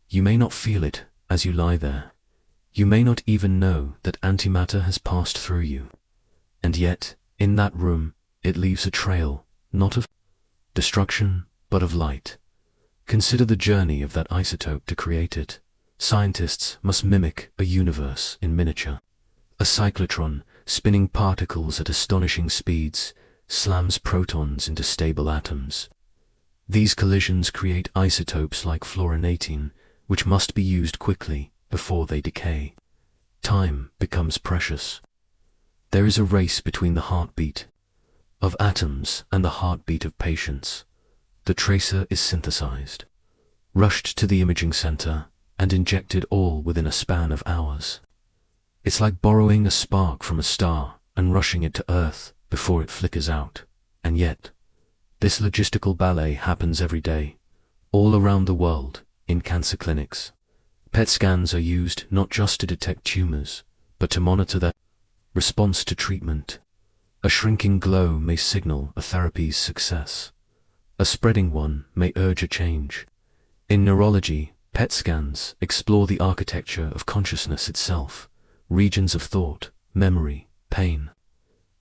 You may not feel it as you lie there. You may not even know that antimatter has passed through you. And yet, in that room, it leaves a trail, not of destruction, but of light. Consider the journey of that isotope to create it. Scientists must mimic a universe in miniature. A cyclotron, spinning particles at astonishing speeds, slams protons into stable atoms. These collisions create isotopes like fluorine-18, which must be used quickly before they decay. Time becomes precious. There is a race between the heartbeat of atoms and the heartbeat of patients. The tracer is synthesized, rushed to the imaging center, and inject it all within a span of hours. It's like borrowing a spark from a star and rushing it to Earth before it flickers out. And yet, this logistical ballet happens every day, all around the world, in cancer clinics. PET scans are used not just to detect tumors, but to monitor their response to treatment. A shrinking glow may signal a therapy's success. A spreading one may urge a change. In neurology, PET scans explore the architecture of consciousness itself, regions of thought, memory, pain.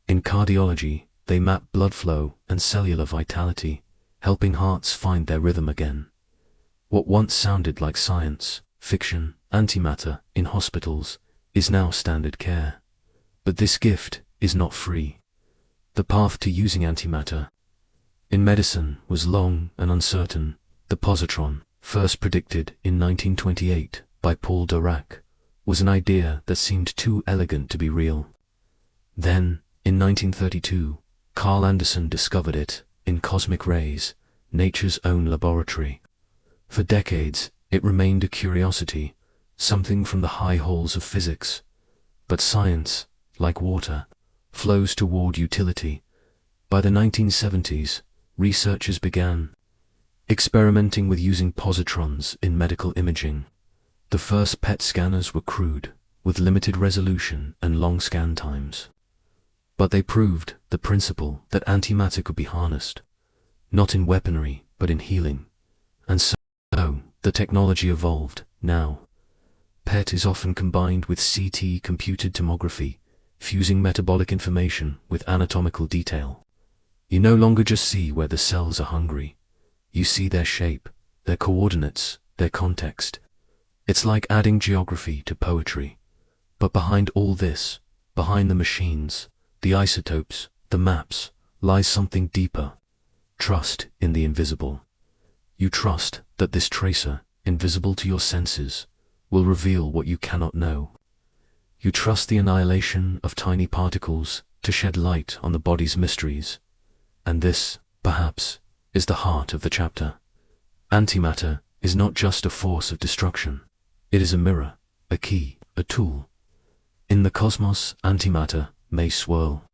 In cardiology, they map blood flow and cellular vitality, helping hearts find their rhythm again. What once sounded like science, fiction, antimatter in hospitals is now standard care. But this gift is not free. The path to using antimatter in medicine was long and uncertain. The positron, first predicted in 1928 by Paul Dirac, was an idea that seemed too elegant to be real. Then, in 1932, Carl Anderson discovered it in cosmic rays, nature's own laboratory. For decades, it remained a curiosity, something from the high halls of physics. But science, like water, flows toward utility. By the 1970s, researchers began experimenting with using positrons in medical imaging. The first PET scanners were crude, with limited resolution and long scan times. But they proved the principle that antimatter could be harnessed, not in weaponry, but in healing. And so, the technology evolved. Now, PET is often combined with CT computed tomography, fusing metabolic information with anatomical detail. You no longer just see where the cells are hungry. You see their shape, their coordinates, their context. It's like adding geography to poetry. But behind all this, behind the machines, the isotopes, the maps, lies something deeper. Trust in the invisible. You trust that this tracer, invisible to your senses, will reveal what you cannot know. You trust the annihilation of tiny particles to shed light on the body's mysteries. And this, perhaps, is the heart of the chapter. Antimatter is not just a force of destruction. It is a mirror, a key, a tool. In the cosmos, antimatter may swirl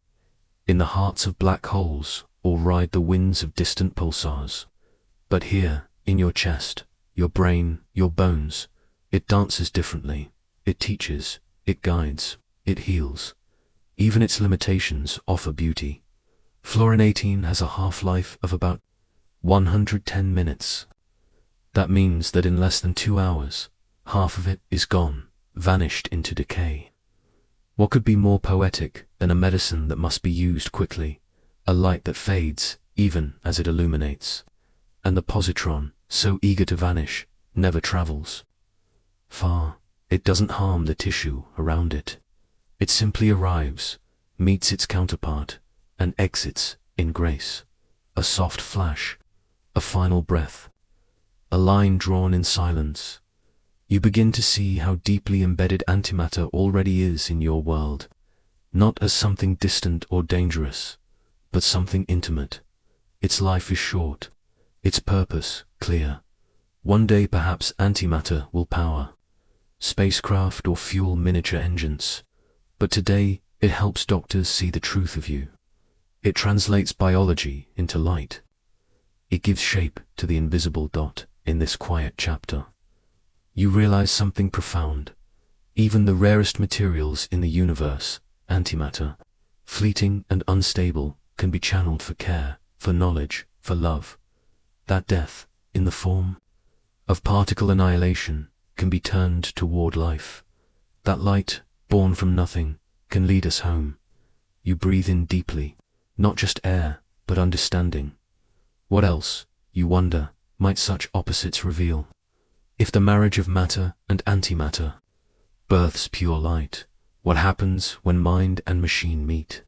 in the hearts of black holes or ride the winds of distant pulsars. But here, in your chest, your brain, your bones, it dances differently. It teaches, it guides, it heals. Even its limitations offer beauty. Fluorine-18 has a half-life of about 110 minutes. That means that in less than 2 hours, half of it is gone, vanished into decay. What could be more poetic than a medicine that must be used quickly, a light that fades even as it illuminates, and the positron, so eager to vanish, never travels far. It doesn't harm the tissue around it. It simply arrives, meets its counterpart, and exits in grace. A soft flash, a final breath, a line drawn in silence. You begin to see how deeply embedded antimatter already is in your world, not as something distant or dangerous, but something intimate. Its life is short, its purpose clear. One day perhaps antimatter will power spacecraft or fuel miniature engines, but today it helps doctors see the truth of you. It translates biology into light. It gives shape to the invisible dot in this quiet chapter. You realize something profound. Even the rarest materials in the universe, antimatter, fleeting and unstable, can be channeled for care, for knowledge, for love. That death, in the form of particle annihilation, can be turned toward life. That light, born from nothing, can lead us home. You breathe in deeply, not just air, but understanding. What else, you wonder, might such opposites reveal? If the marriage of matter and antimatter births pure light, what happens when mind and machine meet?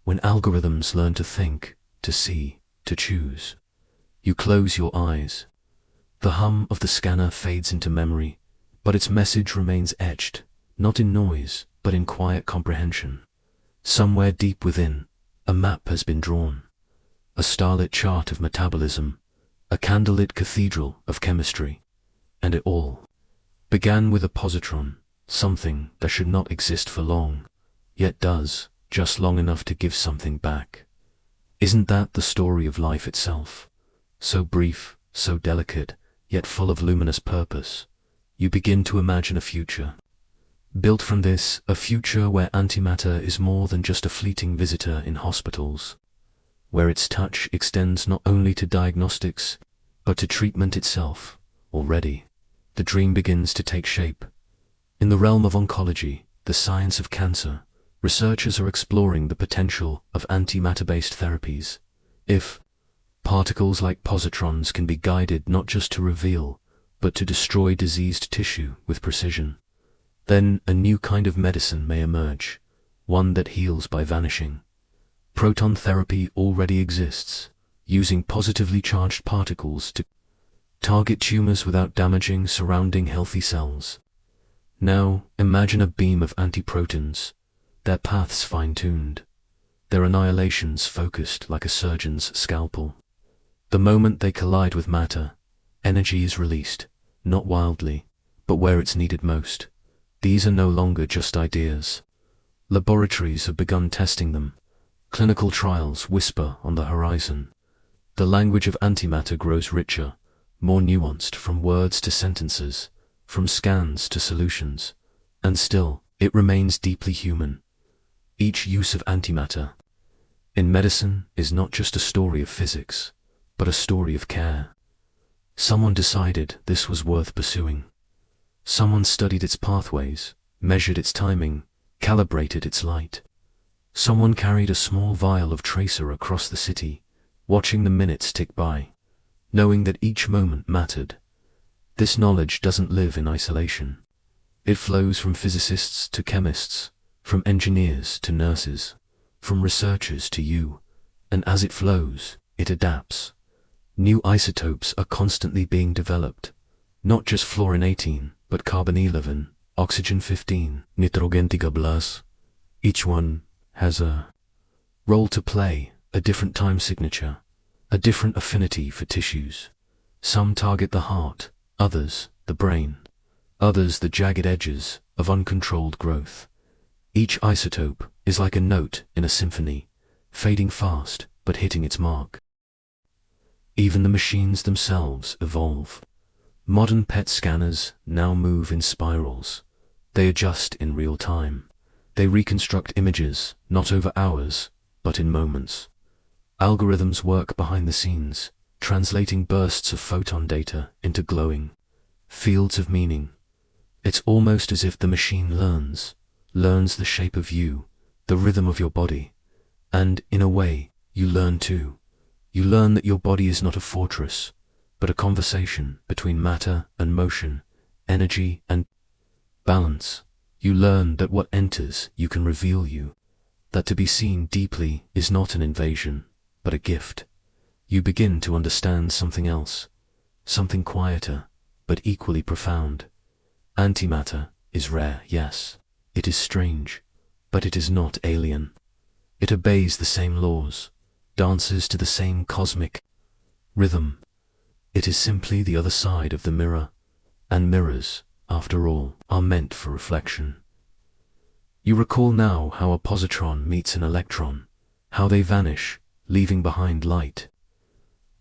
When algorithms learn to think, to see, to choose? You close your eyes. The hum of the scanner fades into memory, but its message remains etched, not in noise, but in quiet comprehension. Somewhere deep within, a map has been drawn, a starlit chart of metabolism, a candlelit cathedral of chemistry, and it all began with a positron, something that should not exist for long, yet does, just long enough to give something back. Isn't that the story of life itself? So brief, so delicate, yet full of luminous purpose. You begin to imagine a future. Built from this, a future where antimatter is more than just a fleeting visitor in hospitals, where its touch extends not only to diagnostics, but to treatment itself. Already, the dream begins to take shape. In the realm of oncology, the science of cancer, researchers are exploring the potential of antimatter-based therapies. If particles like positrons can be guided not just to reveal, but to destroy diseased tissue with precision, then a new kind of medicine may emerge, one that heals by vanishing. Proton therapy already exists, using positively charged particles to target tumors without damaging surrounding healthy cells. Now, imagine a beam of antiprotons, their paths fine-tuned, their annihilations focused like a surgeon's scalpel. The moment they collide with matter, energy is released, not wildly, but where it's needed most. These are no longer just ideas. Laboratories have begun testing them. Clinical trials whisper on the horizon. The language of antimatter grows richer, more nuanced, from words to sentences, from scans to solutions, and still, it remains deeply human. Each use of antimatter in medicine is not just a story of physics, but a story of care. Someone decided this was worth pursuing. Someone studied its pathways, measured its timing, calibrated its light. Someone carried a small vial of tracer across the city, watching the minutes tick by, knowing that each moment mattered. This knowledge doesn't live in isolation. It flows from physicists to chemists, from engineers to nurses, from researchers to you, and as it flows, it adapts. New isotopes are constantly being developed, not just fluorine-18, but carbon-11, oxygen-15, nitrogen-13. Each one has a role to play, a different time signature, a different affinity for tissues. Some target the heart, others the brain, others the jagged edges of uncontrolled growth. Each isotope is like a note in a symphony, fading fast but hitting its mark. Even the machines themselves evolve. Modern PET scanners now move in spirals. They adjust in real time. They reconstruct images, not over hours, but in moments. Algorithms work behind the scenes, translating bursts of photon data into glowing fields of meaning. It's almost as if the machine learns the shape of you, the rhythm of your body. And, in a way, you learn too. You learn that your body is not a fortress, but a conversation between matter and motion, energy and balance. You learn that what enters you can reveal you, that to be seen deeply is not an invasion, but a gift. You begin to understand something else, something quieter, but equally profound. Antimatter is rare, yes. It is strange, but it is not alien. It obeys the same laws, dances to the same cosmic rhythm. It is simply the other side of the mirror, and mirrors, after all, are meant for reflection. You recall now how a positron meets an electron, how they vanish, leaving behind light.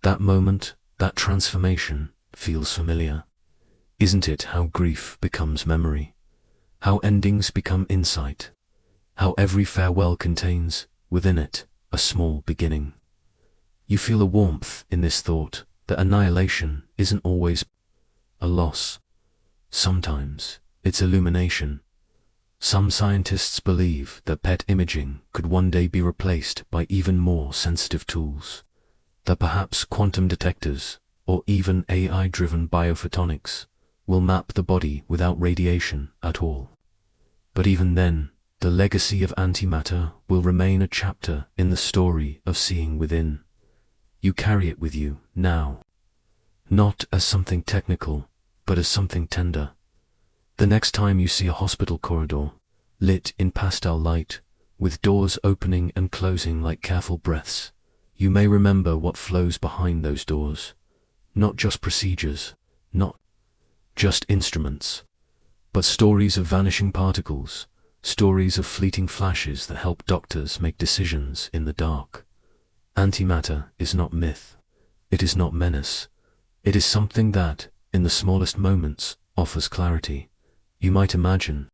That moment, that transformation, feels familiar. Isn't it how grief becomes memory? How endings become insight? How every farewell contains, within it, a small beginning? You feel a warmth in this thought that annihilation isn't always a loss. Sometimes it's illumination. Some scientists believe that PET imaging could one day be replaced by even more sensitive tools, that perhaps quantum detectors, or even AI-driven biophotonics, will map the body without radiation at all. But even then, the legacy of antimatter will remain a chapter in the story of seeing within. You carry it with you now, not as something technical, but as something tender. The next time you see a hospital corridor, lit in pastel light, with doors opening and closing like careful breaths, you may remember what flows behind those doors. Not just procedures, not just instruments, but stories of vanishing particles, stories of fleeting flashes that help doctors make decisions in the dark. Antimatter is not myth. It is not menace. It is something that, in the smallest moments, offers clarity. You might imagine,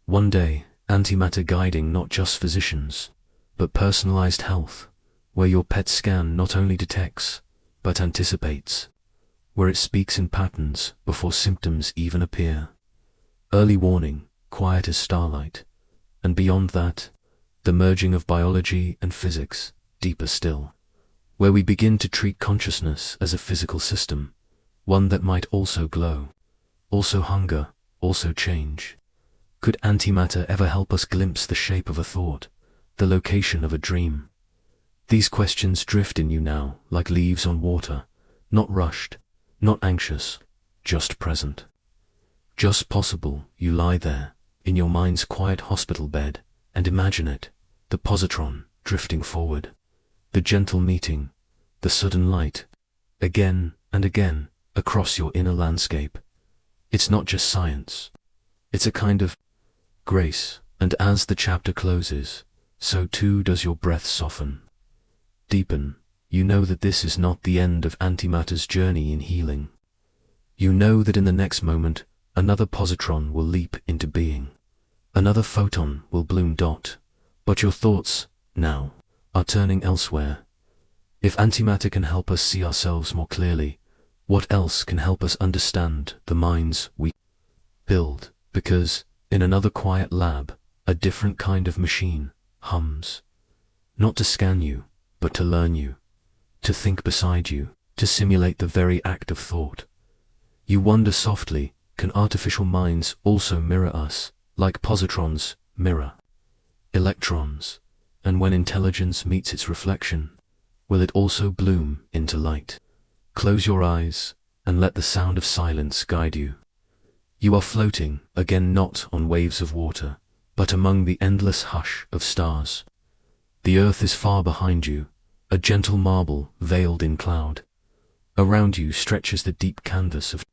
one day, antimatter guiding not just physicians, but personalized health, where your PET scan not only detects, but anticipates, where it speaks in patterns before symptoms even appear. Early warning, quiet as starlight, and beyond that, the merging of biology and physics, deeper still, where we begin to treat consciousness as a physical system, one that might also glow, also hunger, also change. Could antimatter ever help us glimpse the shape of a thought, the location of a dream? These questions drift in you now, like leaves on water, not rushed, not anxious, just present. Just possible. You lie there, in your mind's quiet hospital bed, and imagine it, the positron, drifting forward, the gentle meeting, the sudden light, again and again, across your inner landscape. It's not just science. It's a kind of grace, and as the chapter closes, so too does your breath soften, deepen. You know that this is not the end of antimatter's journey in healing. You know that in the next moment, another positron will leap into being. Another photon will bloom. But your thoughts, now, are turning elsewhere. If antimatter can help us see ourselves more clearly, what else can help us understand the minds we build? Because, in another quiet lab, a different kind of machine hums. Not to scan you, but to learn you, to think beside you, to simulate the very act of thought. You wonder softly, can artificial minds also mirror us, like positrons mirror electrons? And when intelligence meets its reflection, will it also bloom into light? Close your eyes, and let the sound of silence guide you. You are floating, again not on waves of water, but among the endless hush of stars. The earth is far behind you, a gentle marble veiled in cloud. Around you stretches the deep canvas of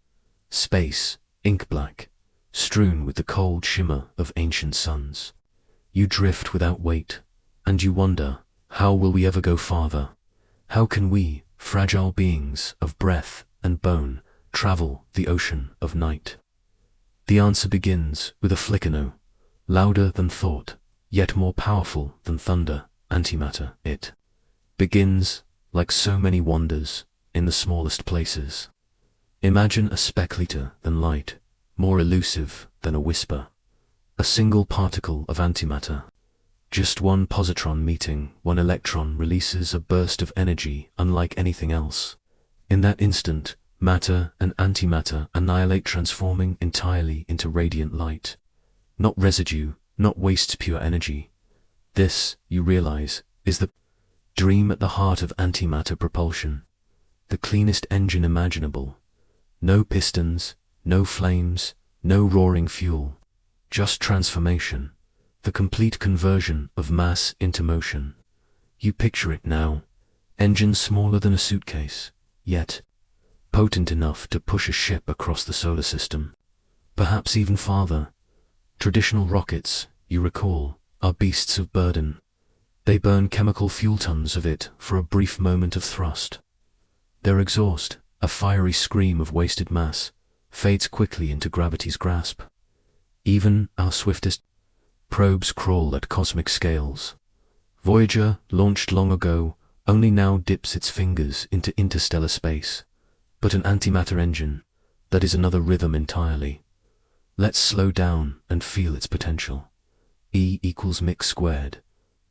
space, ink black, strewn with the cold shimmer of ancient suns. You drift without weight, and you wonder, how will we ever go farther? How can we, fragile beings of breath and bone, travel the ocean of night? The answer begins with a flicker, louder than thought, yet more powerful than thunder. Antimatter. It begins, like so many wonders, in the smallest places. Imagine a speck lighter than light, more elusive than a whisper. A single particle of antimatter. Just one positron meeting, one electron releases a burst of energy unlike anything else. In that instant, matter and antimatter annihilate, transforming entirely into radiant light. Not residue, not waste, pure energy. This, you realize, is the dream at the heart of antimatter propulsion. The cleanest engine imaginable. No pistons, no flames, no roaring fuel. Just transformation. The complete conversion of mass into motion. You picture it now. Engine smaller than a suitcase, yet potent enough to push a ship across the solar system. Perhaps even farther. Traditional rockets, you recall, are beasts of burden. They burn chemical fuel, tons of it, for a brief moment of thrust. Their exhaust, a fiery scream of wasted mass, fades quickly into gravity's grasp. Even our swiftest probes crawl at cosmic scales. Voyager, launched long ago, only now dips its fingers into interstellar space. But an antimatter engine, that is another rhythm entirely. Let's slow down and feel its potential. E equals mx squared,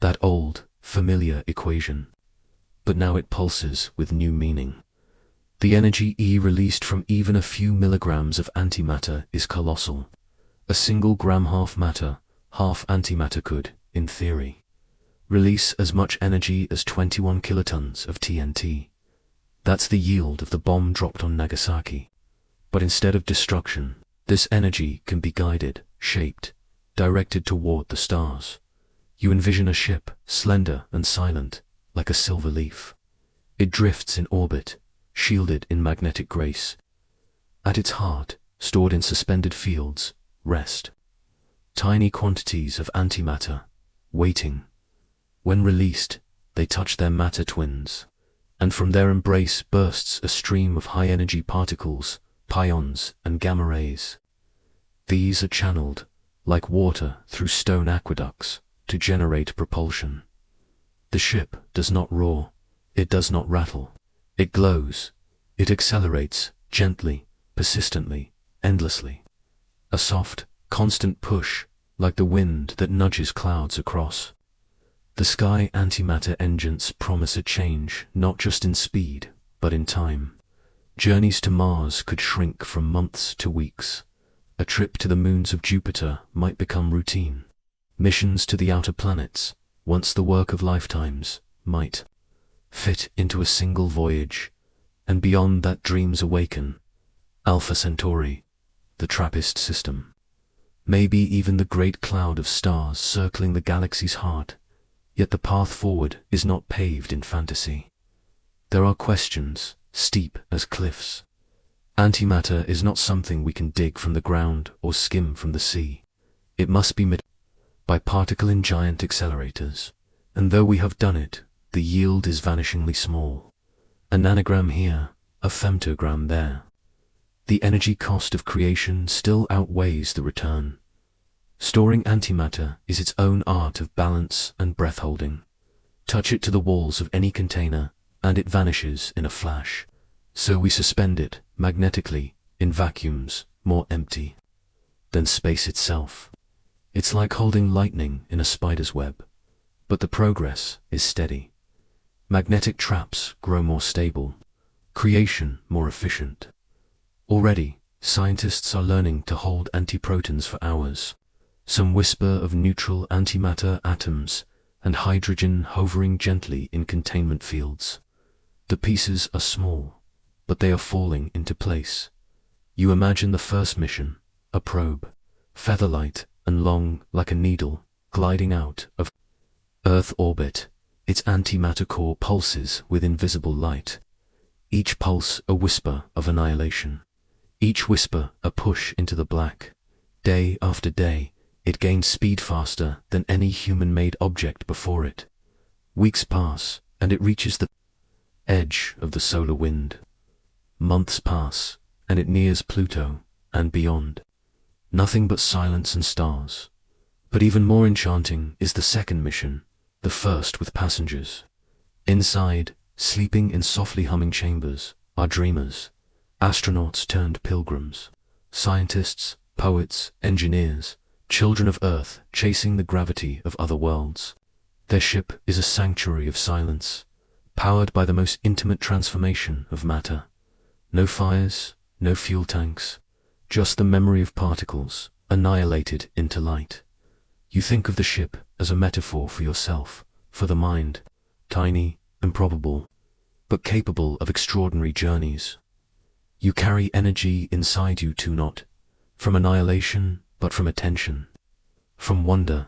that old, familiar equation. But now it pulses with new meaning. The energy E released from even a few milligrams of antimatter is colossal. A single gram, half matter, half antimatter could, in theory, release as much energy as 21 kilotons of TNT. That's the yield of the bomb dropped on Nagasaki. But instead of destruction, this energy can be guided, shaped, directed toward the stars. You envision a ship, slender and silent, like a silver leaf. It drifts in orbit, shielded in magnetic grace. At its heart, stored in suspended fields, rest. Tiny quantities of antimatter, waiting. When released, they touch their matter twins, and from their embrace bursts a stream of high-energy particles, pions and gamma rays. These are channeled, like water through stone aqueducts, to generate propulsion. The ship does not roar, it does not rattle, it glows, it accelerates, gently, persistently, endlessly. A soft, constant push, like the wind that nudges clouds across. The sky antimatter engines promise a change not just in speed, but in time. Journeys to Mars could shrink from months to weeks. A trip to the moons of Jupiter might become routine. Missions to the outer planets, once the work of lifetimes, might fit into a single voyage, and beyond that dreams awaken. Alpha Centauri, the Trappist system. Maybe even the great cloud of stars circling the galaxy's heart. Yet the path forward is not paved in fantasy. There are questions, steep as cliffs. Antimatter is not something we can dig from the ground or skim from the sea. It must be made by particle in giant accelerators. And though we have done it, the yield is vanishingly small. A nanogram here, a femtogram there. The energy cost of creation still outweighs the return. Storing antimatter is its own art of balance and breath-holding. Touch it to the walls of any container, and it vanishes in a flash. So we suspend it, magnetically, in vacuums, more empty than space itself. It's like holding lightning in a spider's web. But the progress is steady. Magnetic traps grow more stable, creation more efficient. Already, scientists are learning to hold antiprotons for hours. Some whisper of neutral antimatter atoms and hydrogen hovering gently in containment fields. The pieces are small, but they are falling into place. You imagine the first mission, a probe, feather-light and long like a needle, gliding out of Earth orbit. Its antimatter core pulses with invisible light. Each pulse a whisper of annihilation. Each whisper a push into the black. Day after day, it gains speed faster than any human-made object before it. Weeks pass, and it reaches the edge of the solar wind. Months pass, and it nears Pluto, and beyond. Nothing but silence and stars. But even more enchanting is the second mission, the first with passengers. Inside, sleeping in softly humming chambers, are dreamers, astronauts turned pilgrims, scientists, poets, engineers, children of Earth chasing the gravity of other worlds. Their ship is a sanctuary of silence, powered by the most intimate transformation of matter. No fires, no fuel tanks, just the memory of particles, annihilated into light. You think of the ship as a metaphor for yourself, for the mind, tiny, improbable, but capable of extraordinary journeys. You carry energy inside you too, not from annihilation, but from attention, from wonder.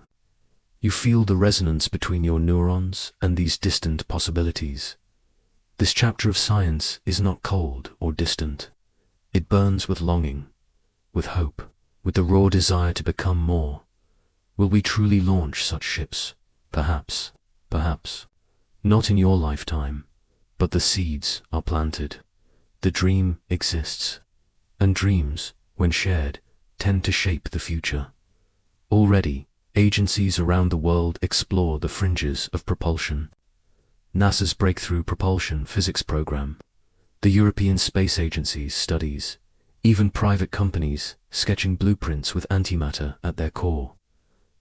You feel the resonance between your neurons and these distant possibilities. This chapter of science is not cold or distant. It burns with longing, with hope, with the raw desire to become more. Will we truly launch such ships? Perhaps, perhaps. Not in your lifetime, but the seeds are planted. The dream exists, and dreams, when shared, tend to shape the future. Already, agencies around the world explore the fringes of propulsion. NASA's Breakthrough Propulsion Physics Program, the European Space Agency's studies, even private companies sketching blueprints with antimatter at their core.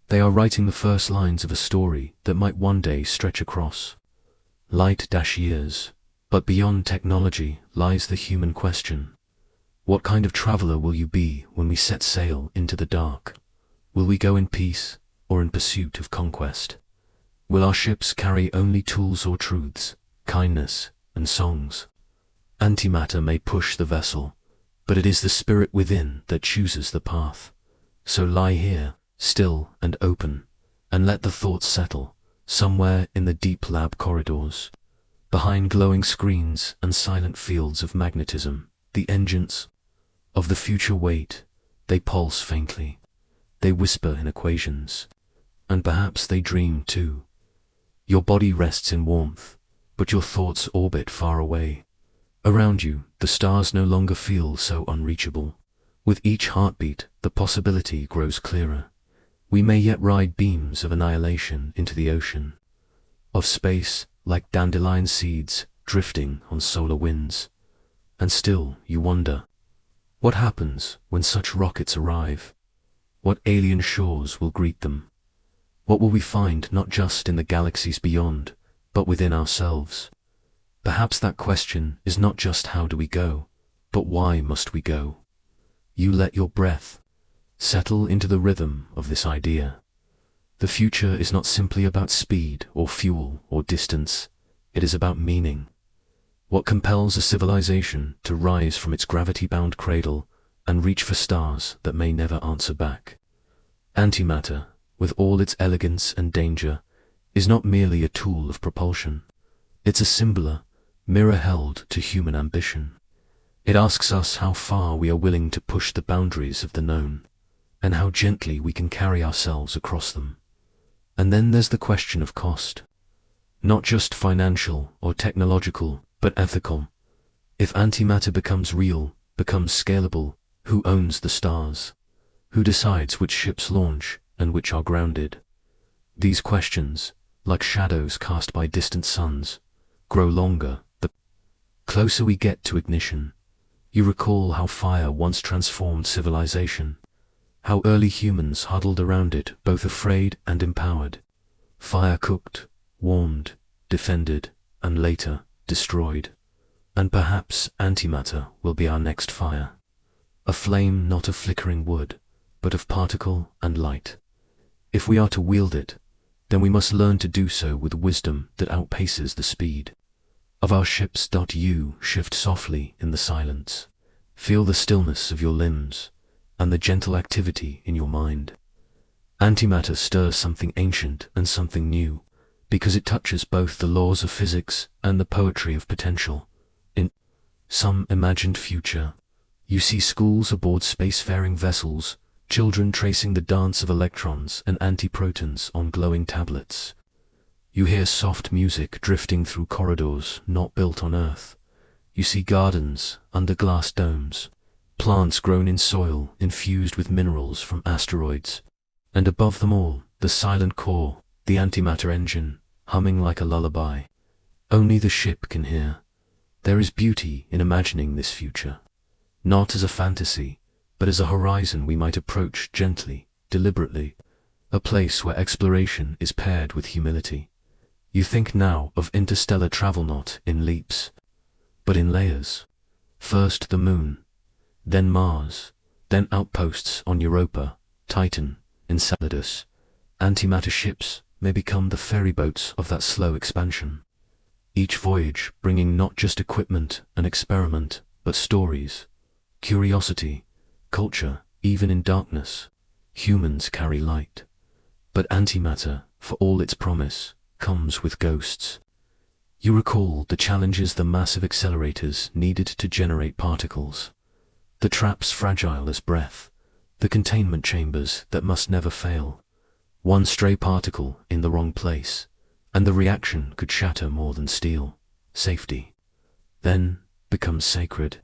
They are writing the first lines of a story that might one day stretch across light-years. But beyond technology lies the human question. What kind of traveler will you be when we set sail into the dark? Will we go in peace or in pursuit of conquest? Will our ships carry only tools or truths, kindness and songs? Antimatter may push the vessel, but it is the spirit within that chooses the path. So lie here, still and open, and let the thoughts settle, somewhere in the deep lab corridors. Behind glowing screens and silent fields of magnetism, the engines of the future wait, they pulse faintly. they whisper in equations. And perhaps they dream too. Your body rests in warmth, but your thoughts orbit far away. Around you, the stars no longer feel so unreachable. With each heartbeat, the possibility grows clearer. We may yet ride beams of annihilation into the ocean, of space like dandelion seeds drifting on solar winds. And still you wonder, what happens when such rockets arrive? What alien shores will greet them? What will we find not just in the galaxies beyond, but within ourselves? Perhaps that question is not just how do we go, but why must we go? You let your breath settle into the rhythm of this idea. The future is not simply about speed or fuel or distance, it is about meaning. What compels a civilization to rise from its gravity-bound cradle and reach for stars that may never answer back? Antimatter, with all its elegance and danger, is not merely a tool of propulsion. It's a singular mirror held to human ambition. It asks us how far we are willing to push the boundaries of the known, and how gently we can carry ourselves across them. And then there's the question of cost. Not just financial or technological, but ethical. If antimatter becomes real, becomes scalable, who owns the stars? Who decides which ships launch and which are grounded? These questions, like shadows cast by distant suns, grow longer the closer we get to ignition. You recall how fire once transformed civilization, how early humans huddled around it, both afraid and empowered. Fire cooked, warmed, defended, and later destroyed. And perhaps antimatter will be our next fire. A flame not of flickering wood, but of particle and light. If we are to wield it, then we must learn to do so with wisdom that outpaces the speed of our ships. You shift softly in the silence. Feel the stillness of your limbs and the gentle activity in your mind. Antimatter stirs something ancient and something new, because it touches both the laws of physics and the poetry of potential. In some imagined future, you see schools aboard spacefaring vessels, children tracing the dance of electrons and antiprotons on glowing tablets. You hear soft music drifting through corridors not built on Earth. You see gardens under glass domes, plants grown in soil infused with minerals from asteroids, and above them all, the silent core, the antimatter engine, humming like a lullaby. Only the ship can hear. There is beauty in imagining this future, not as a fantasy, but as a horizon we might approach gently, deliberately, a place where exploration is paired with humility. You think now of interstellar travel not in leaps, but in layers. First the moon, then Mars, then outposts on Europa, Titan, Enceladus. Antimatter ships may become the ferryboats of that slow expansion. Each voyage bringing not just equipment and experiment, but stories, curiosity, culture. Even in darkness, humans carry light. But antimatter, for all its promise, comes with ghosts. You recall the challenges the massive accelerators needed to generate particles, the traps fragile as breath, the containment chambers that must never fail. One stray particle in the wrong place, and the reaction could shatter more than steel. Safety then becomes sacred.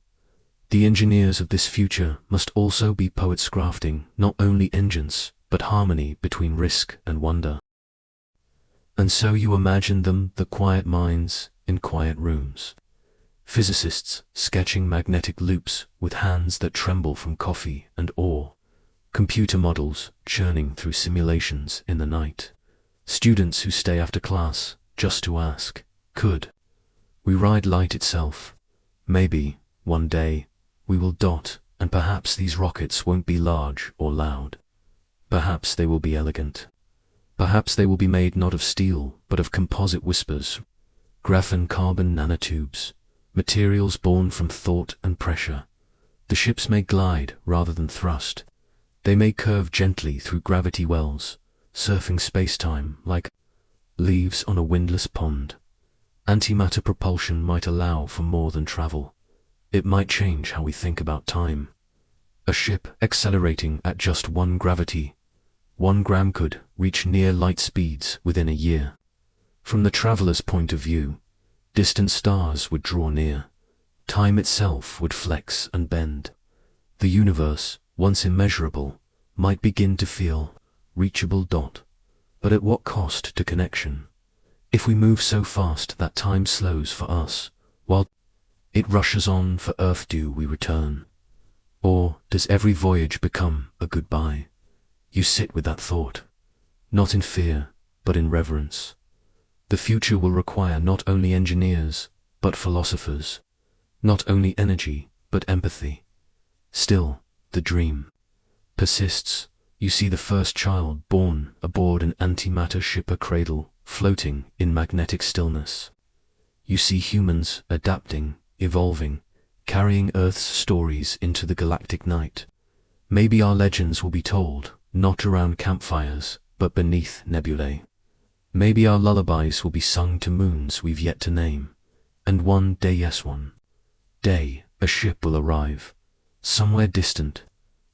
The engineers of this future must also be poets crafting not only engines, but harmony between risk and wonder. And so you imagine them, the quiet minds in quiet rooms. Physicists sketching magnetic loops with hands that tremble from coffee and awe. Computer models churning through simulations in the night. Students who stay after class just to ask, could we ride light itself? Maybe, one day, we will dot, and perhaps these rockets won't be large or loud. Perhaps they will be elegant. Perhaps they will be made not of steel, but of composite whispers, graphene carbon nanotubes, materials born from thought and pressure. The ships may glide rather than thrust. They may curve gently through gravity wells, surfing space-time like leaves on a windless pond. Antimatter propulsion might allow for more than travel. It might change how we think about time. A ship accelerating at just one gravity 1 gram could reach near light speeds within a year. From the traveler's point of view, distant stars would draw near. Time itself would flex and bend. The universe, once immeasurable, might begin to feel reachable. But at what cost to connection? If we move so fast that time slows for us, while it rushes on for Earth, do we return? Or does every voyage become a goodbye? You sit with that thought, not in fear, but in reverence. The future will require not only engineers, but philosophers, not only energy, but empathy. Still, the dream persists. You see the first child born aboard an antimatter ship, a cradle floating in magnetic stillness. You see humans adapting, evolving, carrying Earth's stories into the galactic night. Maybe our legends will be told, not around campfires, but beneath nebulae. Maybe our lullabies will be sung to moons we've yet to name. And one day, yes, one day, a ship will arrive, somewhere distant,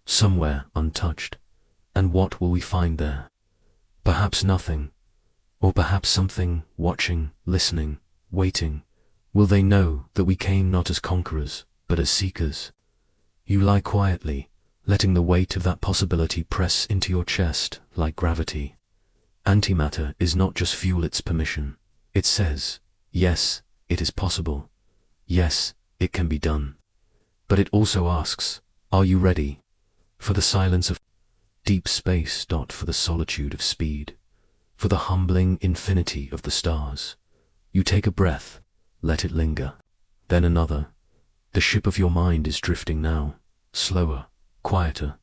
somewhere untouched. And what will we find there? Perhaps nothing, or perhaps something, watching, listening, waiting. Will they know that we came not as conquerors, but as seekers? You lie quietly, letting the weight of that possibility press into your chest like gravity. Antimatter is not just fuel, it's permission. It says, yes, it is possible. Yes, it can be done. But it also asks, are you ready? For the silence of deep space. For the solitude of speed. For the humbling infinity of the stars. You take a breath, let it linger. Then another. The ship of your mind is drifting now, slower, quieter,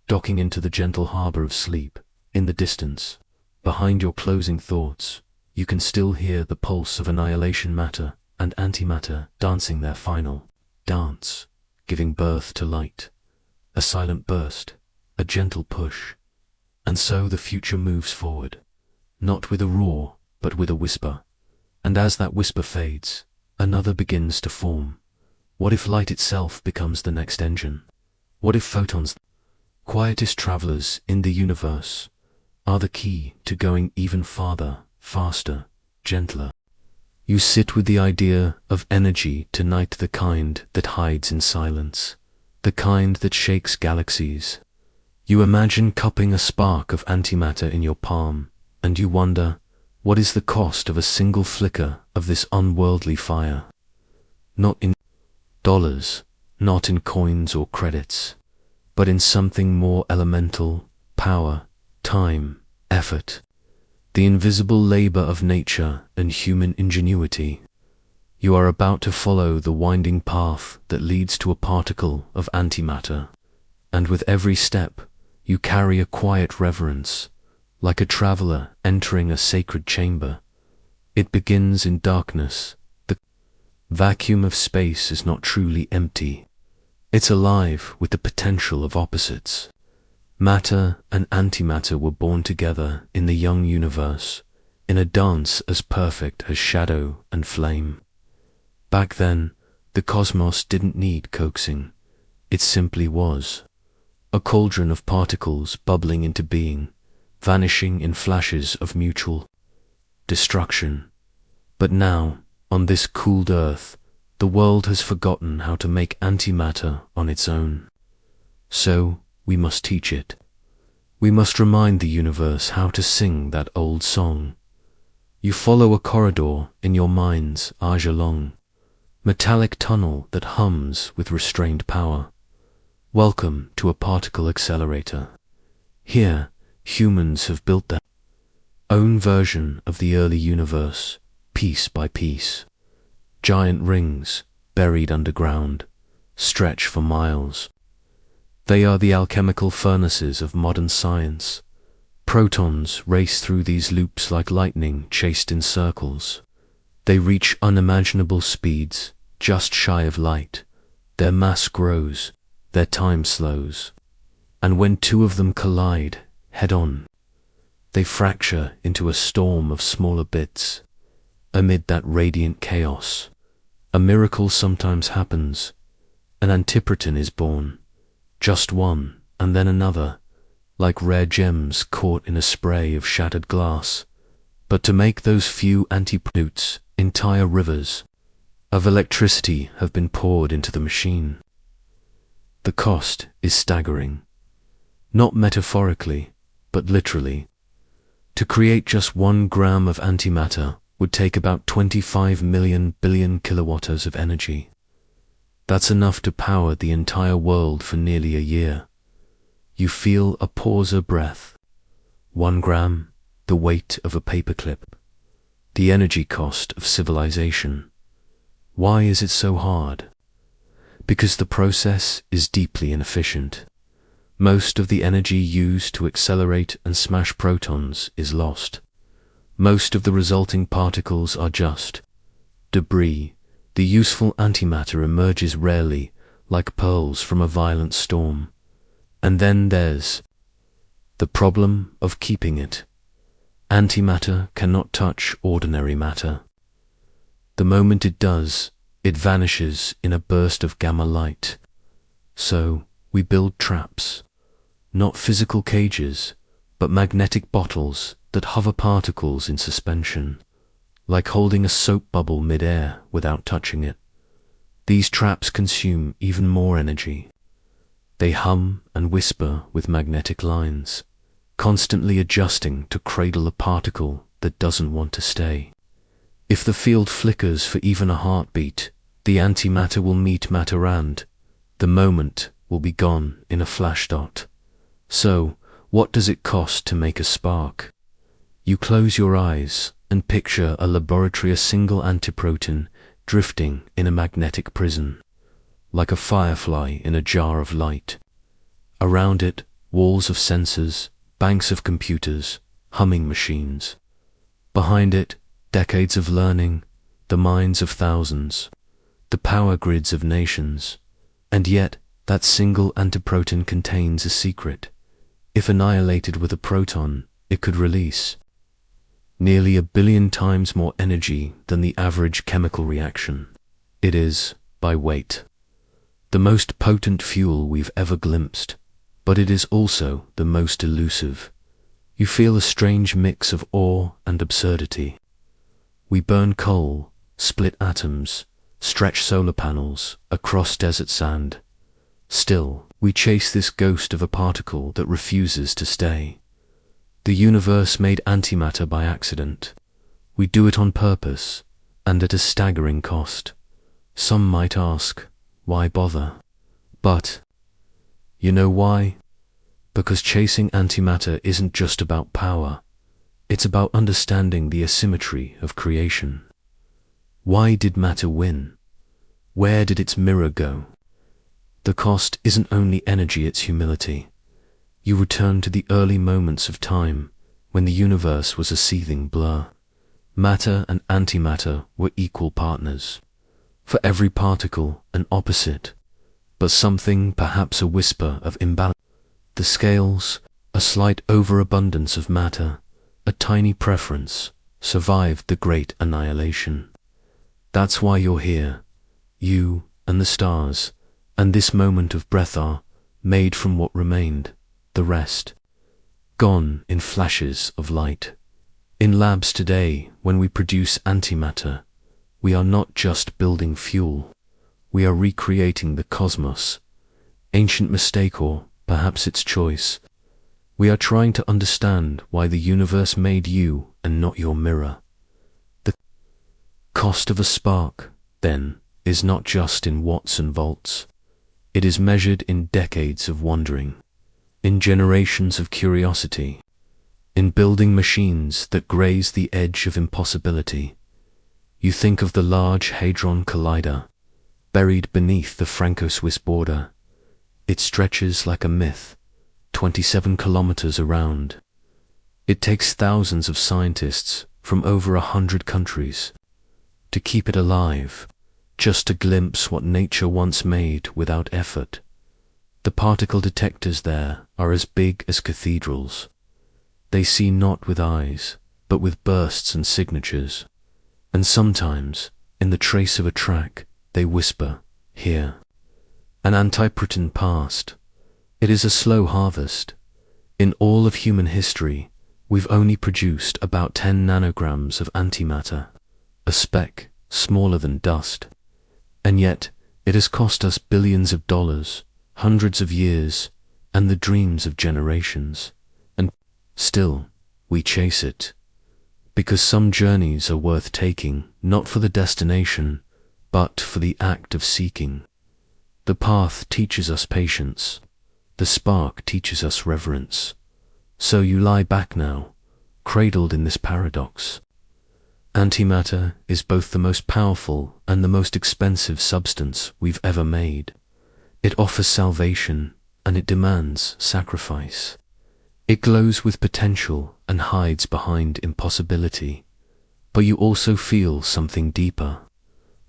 docking into the gentle harbor of sleep. In the distance, behind your closing thoughts, you can still hear the pulse of annihilation matter and antimatter dancing their final dance, giving birth to light. A silent burst, a gentle push. And so the future moves forward, not with a roar, but with a whisper. And as that whisper fades, another begins to form. What if light itself becomes the next engine? What if photons, quietest travelers in the universe, are the key to going even farther, faster, gentler? You sit with the idea of energy tonight, the kind that hides in silence, the kind that shakes galaxies. You imagine cupping a spark of antimatter in your palm, and you wonder, what is the cost of a single flicker of this unworldly fire? Not in dollars, not in coins or credits, but in something more elemental: power, time, effort, the invisible labor of nature and human ingenuity. You are about to follow the winding path that leads to a particle of antimatter, and with every step you carry a quiet reverence, like a traveler entering a sacred chamber. It begins in darkness. The vacuum of space is not truly empty. It's alive with the potential of opposites. Matter and antimatter were born together in the young universe, in a dance as perfect as shadow and flame. Back then, the cosmos didn't need coaxing. It simply was. A cauldron of particles bubbling into being, vanishing in flashes of mutual destruction. But now, on this cooled earth, the world has forgotten how to make antimatter on its own. So, we must teach it. We must remind the universe how to sing that old song. You follow a corridor in your mind's age long, metallic tunnel that hums with restrained power. Welcome to a particle accelerator. Here, humans have built their own version of the early universe, piece by piece. Giant rings, buried underground, stretch for miles. They are the alchemical furnaces of modern science. Protons race through these loops like lightning chased in circles. They reach unimaginable speeds, just shy of light. Their mass grows, their time slows. And when two of them collide, head-on, they fracture into a storm of smaller bits. Amid that radiant chaos, a miracle sometimes happens. An antiproton is born. Just one, and then another. like rare gems caught in a spray of shattered glass. But to make those few antipodes, entire rivers of electricity have been poured into the machine. The cost is staggering, not metaphorically, but literally. To create just 1 gram of antimatter would take about 25 million billion kilowatt-hours of energy. That's enough to power the entire world for nearly a year. You feel a pause of breath. 1 gram, the weight of a paperclip. The energy cost of civilization. Why is it so hard? Because the process is deeply inefficient. Most of the energy used to accelerate and smash protons is lost. Most of the resulting particles are just debris. The useful antimatter emerges rarely, like pearls from a violent storm. And then there's the problem of keeping it. Antimatter cannot touch ordinary matter. The moment it does, it vanishes in a burst of gamma light. So, we build traps. Not physical cages, but magnetic bottles that hover particles in suspension, like holding a soap bubble mid-air without touching it. These traps consume even more energy. They hum and whisper with magnetic lines, constantly adjusting to cradle a particle that doesn't want to stay. If the field flickers for even a heartbeat, the antimatter will meet matter and the moment will be gone in a flash dot. So, what does it cost to make a spark? You close your eyes and picture a laboratory, a single antiproton drifting in a magnetic prison, like a firefly in a jar of light. Around it, walls of sensors, banks of computers, humming machines. Behind it, decades of learning, the minds of thousands, the power grids of nations. And yet, that single antiproton contains a secret. If annihilated with a proton, it could release nearly 1 billion times more energy than the average chemical reaction. It is, by weight, the most potent fuel we've ever glimpsed, but it is also the most elusive. You feel a strange mix of awe and absurdity. We burn coal, split atoms, stretch solar panels across desert sand. Still, we chase this ghost of a particle that refuses to stay. The universe made antimatter by accident. We do it on purpose, and at a staggering cost. Some might ask, why bother? But, you know why? Because chasing antimatter isn't just about power. It's about understanding the asymmetry of creation. Why did matter win? Where did its mirror go? The cost isn't only energy, it's humility. You return to the early moments of time, when the universe was a seething blur. Matter and antimatter were equal partners. For every particle, an opposite, but something, perhaps a whisper of imbalance. The scales, a slight overabundance of matter, a tiny preference, survived the great annihilation. That's why you're here. You and the stars, and this moment of breath are made from what remained, the rest, gone in flashes of light. In labs today, when we produce antimatter, we are not just building fuel, we are recreating the cosmos. Ancient mistake, or perhaps its choice. We are trying to understand why the universe made you and not your mirror. The cost of a spark, then, is not just in watts and volts. It is measured in decades of wondering, in generations of curiosity, in building machines that graze the edge of impossibility. You think of the Large Hadron Collider, buried beneath the Franco-Swiss border. It stretches like a myth, 27 kilometers around. It takes thousands of scientists from over 100 countries to keep it alive, just to glimpse what nature once made without effort. The particle detectors there are as big as cathedrals. They see not with eyes, but with bursts and signatures. And sometimes, in the trace of a track, they whisper, "Here." An antiproton passed. It is a slow harvest. In all of human history, we've only produced about 10 nanograms of antimatter, a speck smaller than dust. And yet, it has cost us billions of dollars, hundreds of years, and the dreams of generations. And still, we chase it. Because some journeys are worth taking, not for the destination, but for the act of seeking. The path teaches us patience. The spark teaches us reverence. So you lie back now, cradled in this paradox. Antimatter is both the most powerful and the most expensive substance we've ever made. It offers salvation, and it demands sacrifice. It glows with potential and hides behind impossibility. But you also feel something deeper,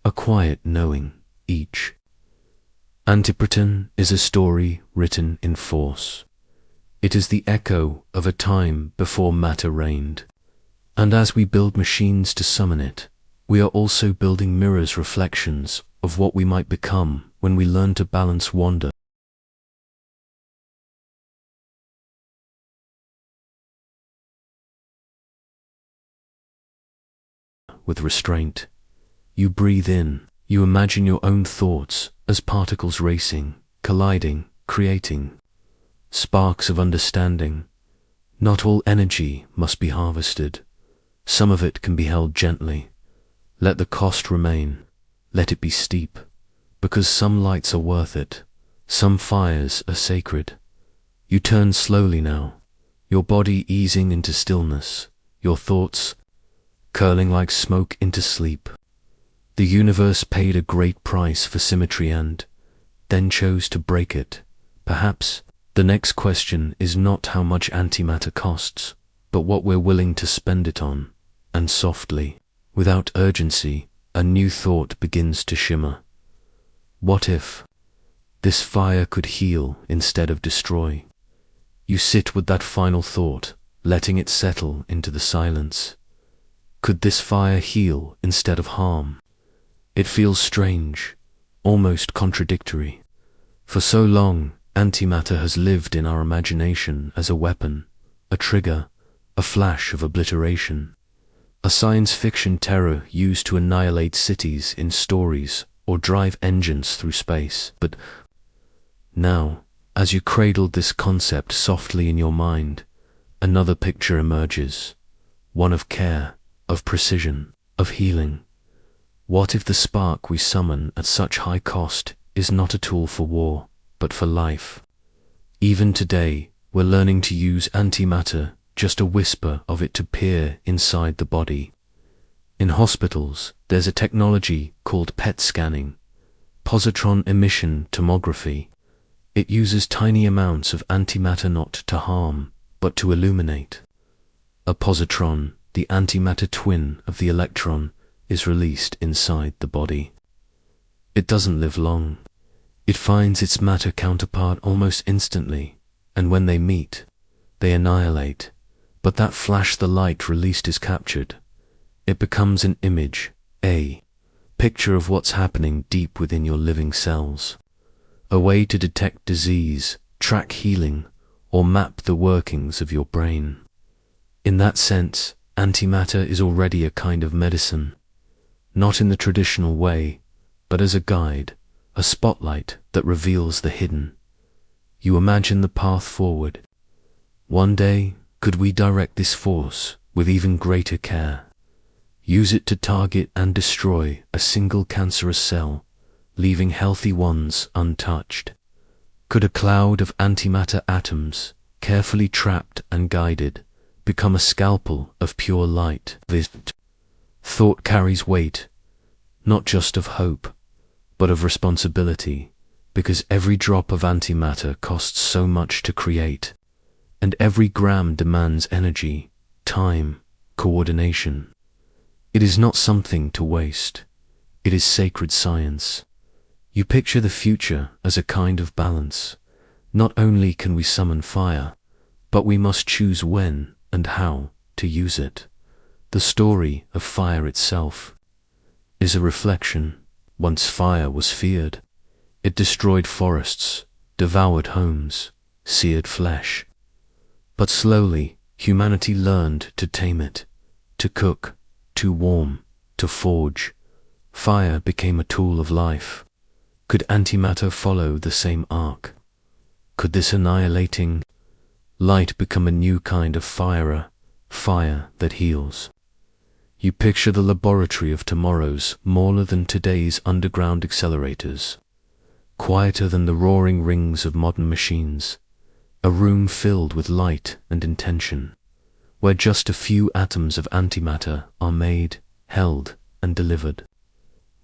a quiet knowing each. Antimatter is a story written in force. It is the echo of a time before matter reigned. And as we build machines to summon it, we are also building mirrors, reflections of what we might become when we learn to balance wonder with restraint. You breathe in, you imagine your own thoughts as particles racing, colliding, creating sparks of understanding. Not all energy must be harvested. Some of it can be held gently. Let the cost remain. Let it be steep. Because some lights are worth it. Some fires are sacred. You turn slowly now, your body easing into stillness, your thoughts curling like smoke into sleep. The universe paid a great price for symmetry and then chose to break it. Perhaps the next question is not how much antimatter costs, but what we're willing to spend it on. And softly, without urgency, a new thought begins to shimmer. What if this fire could heal instead of destroy? You sit with that final thought, letting it settle into the silence. Could this fire heal instead of harm? It feels strange, almost contradictory. For so long, antimatter has lived in our imagination as a weapon, a trigger, a flash of obliteration, a science fiction terror used to annihilate cities in stories or drive engines through space. But now, as you cradled this concept softly in your mind, another picture emerges, one of care, of precision, of healing. What if the spark we summon at such high cost is not a tool for war, but for life? Even today, we're learning to use antimatter, just a whisper of it, to peer inside the body. In hospitals, there's a technology called PET scanning, positron emission tomography. It uses tiny amounts of antimatter not to harm, but to illuminate. A positron, the antimatter twin of the electron, is released inside the body. It doesn't live long. It finds its matter counterpart almost instantly, and when they meet, they annihilate. But that flash the light released is captured. It becomes an image, a picture of what's happening deep within your living cells. A way to detect disease, track healing, or map the workings of your brain. In that sense, antimatter is already a kind of medicine. Not in the traditional way, but as a guide, a spotlight that reveals the hidden. You imagine the path forward. One day, could we direct this force with even greater care? Use it to target and destroy a single cancerous cell, leaving healthy ones untouched? Could a cloud of antimatter atoms, carefully trapped and guided, become a scalpel of pure light? This thought carries weight, not just of hope, but of responsibility, because every drop of antimatter costs so much to create, and every gram demands energy, time, coordination. It is not something to waste. It is sacred science. You picture the future as a kind of balance. Not only can we summon fire, but we must choose when and how to use it. The story of fire itself is a reflection. Once fire was feared. It destroyed forests, devoured homes, seared flesh. But slowly, humanity learned to tame it, to cook, to warm, to forge. Fire became a tool of life. Could antimatter follow the same arc? Could this annihilating light become a new kind of fire that heals? You picture the laboratory of tomorrow's smaller than today's underground accelerators, quieter than the roaring rings of modern machines, a room filled with light and intention, where just a few atoms of antimatter are made, held, and delivered,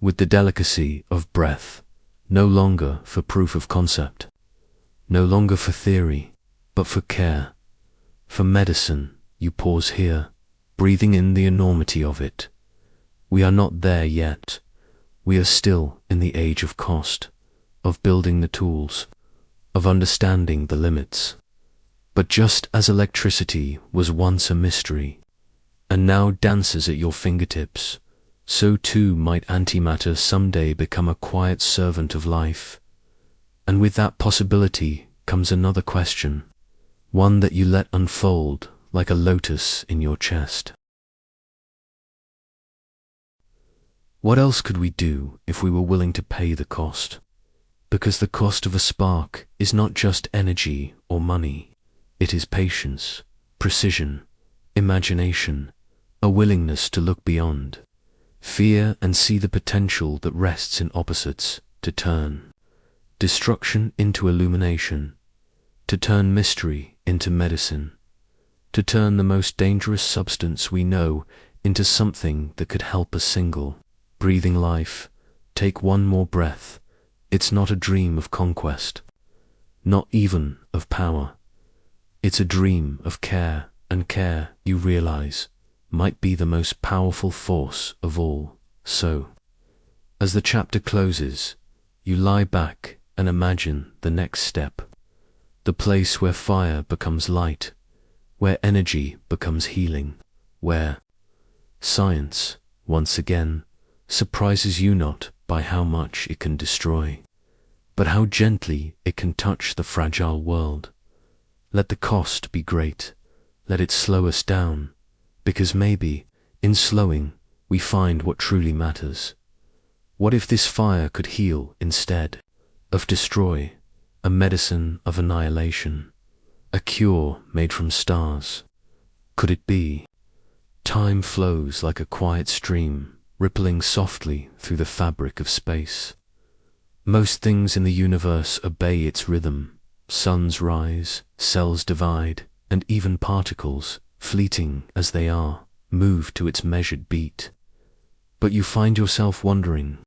with the delicacy of breath, no longer for proof of concept, no longer for theory, but for care, for medicine. You pause here, breathing in the enormity of it. We are not there yet. We are still in the age of cost, of building the tools, of understanding the limits. But just as electricity was once a mystery, and now dances at your fingertips, so too might antimatter someday become a quiet servant of life. And with that possibility comes another question, one that you let unfold like a lotus in your chest. What else could we do if we were willing to pay the cost? Because the cost of a spark is not just energy or money. It is patience, precision, imagination, a willingness to look beyond fear and see the potential that rests in opposites, to turn destruction into illumination, to turn mystery into medicine, to turn the most dangerous substance we know into something that could help a single, breathing life. Take one more breath. It's not a dream of conquest, not even of power. It's a dream of care, and care, you realize, might be the most powerful force of all. So, as the chapter closes, you lie back and imagine the next step, the place where fire becomes light, where energy becomes healing, where science, once again, surprises you not by how much it can destroy, but how gently it can touch the fragile world. Let the cost be great, let it slow us down, because maybe, in slowing, we find what truly matters. What if this fire could heal instead of destroy, a medicine of annihilation, a cure made from stars? Could it be? Time flows like a quiet stream, rippling softly through the fabric of space. Most things in the universe obey its rhythm. Suns rise, cells divide, and even particles, fleeting as they are, move to its measured beat. But you find yourself wondering,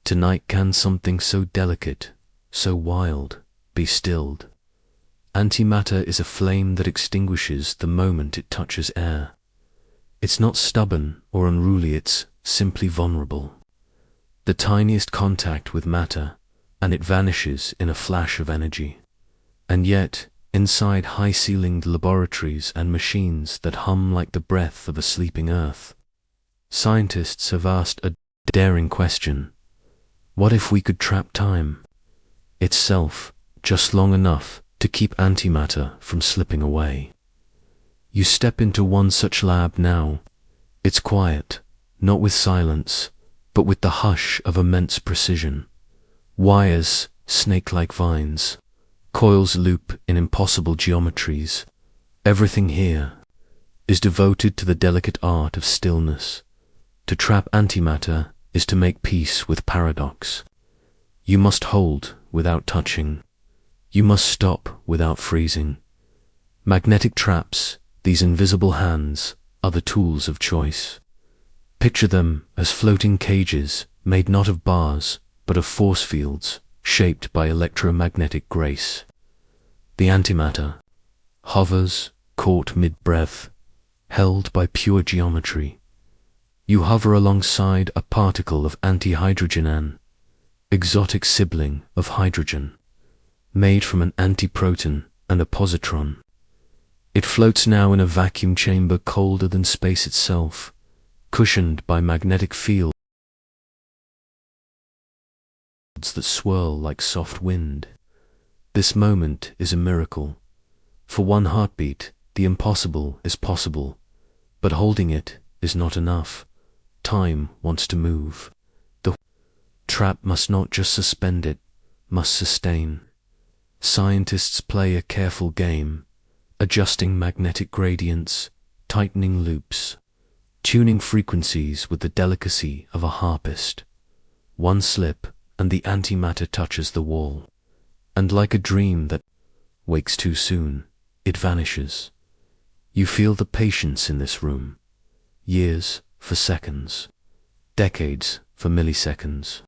tonight can something so delicate, so wild, be stilled? Antimatter is a flame that extinguishes the moment it touches air. It's not stubborn or unruly, it's simply vulnerable. The tiniest contact with matter, and it vanishes in a flash of energy. And yet, inside high-ceilinged laboratories and machines that hum like the breath of a sleeping earth, scientists have asked a daring question. What if we could trap time itself just long enough to keep antimatter from slipping away? You step into one such lab now. It's quiet, not with silence, but with the hush of immense precision. Wires, snake-like vines, coils loop in impossible geometries. Everything here is devoted to the delicate art of stillness. To trap antimatter is to make peace with paradox. You must hold without touching. You must stop without freezing. Magnetic traps, these invisible hands, are the tools of choice. Picture them as floating cages made not of bars, but of force fields, shaped by electromagnetic grace. The antimatter hovers, caught mid-breath, held by pure geometry. You hover alongside a particle of antihydrogen, an exotic sibling of hydrogen, made from an antiproton and a positron. It floats now in a vacuum chamber colder than space itself, cushioned by magnetic fields that swirl like soft wind. This moment is a miracle. For one heartbeat, the impossible is possible, but holding it is not enough. Time wants to move. The trap must not just suspend it, must sustain. Scientists play a careful game, adjusting magnetic gradients, tightening loops, tuning frequencies with the delicacy of a harpist. One slip, and the antimatter touches the wall, and like a dream that wakes too soon, it vanishes. You feel the patience in this room. Years for seconds, decades for milliseconds.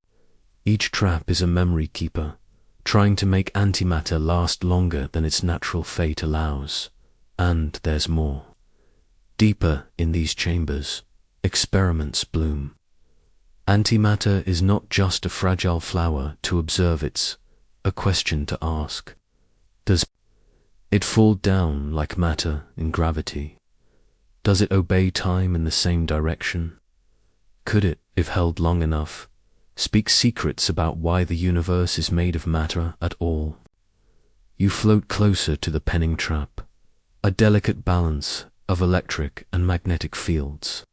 Each trap is a memory keeper, trying to make antimatter last longer than its natural fate allows. And there's more. Deeper in these chambers, experiments bloom. Antimatter is not just a fragile flower to observe, it's a question to ask. Does it fall down like matter in gravity? Does it obey time in the same direction? Could it, if held long enough, speak secrets about why the universe is made of matter at all? You float closer to the penning trap, a delicate balance of electric and magnetic fields.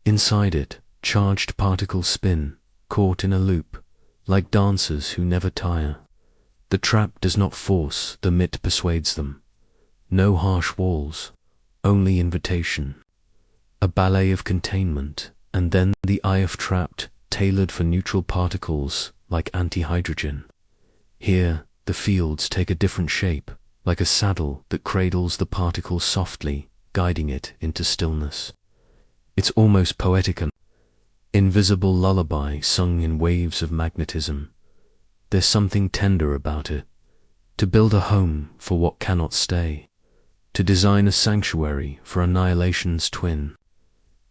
Inside it, charged particles spin, caught in a loop, like dancers who never tire. The trap does not force, the mitt persuades them. No harsh walls, only invitation. A ballet of containment, and then the eye of trapped, tailored for neutral particles like antihydrogen. Here, the fields take a different shape, like a saddle that cradles the particle softly, guiding it into stillness. It's almost poetic, an invisible lullaby sung in waves of magnetism. There's something tender about it. To build a home for what cannot stay. To design a sanctuary for annihilation's twin.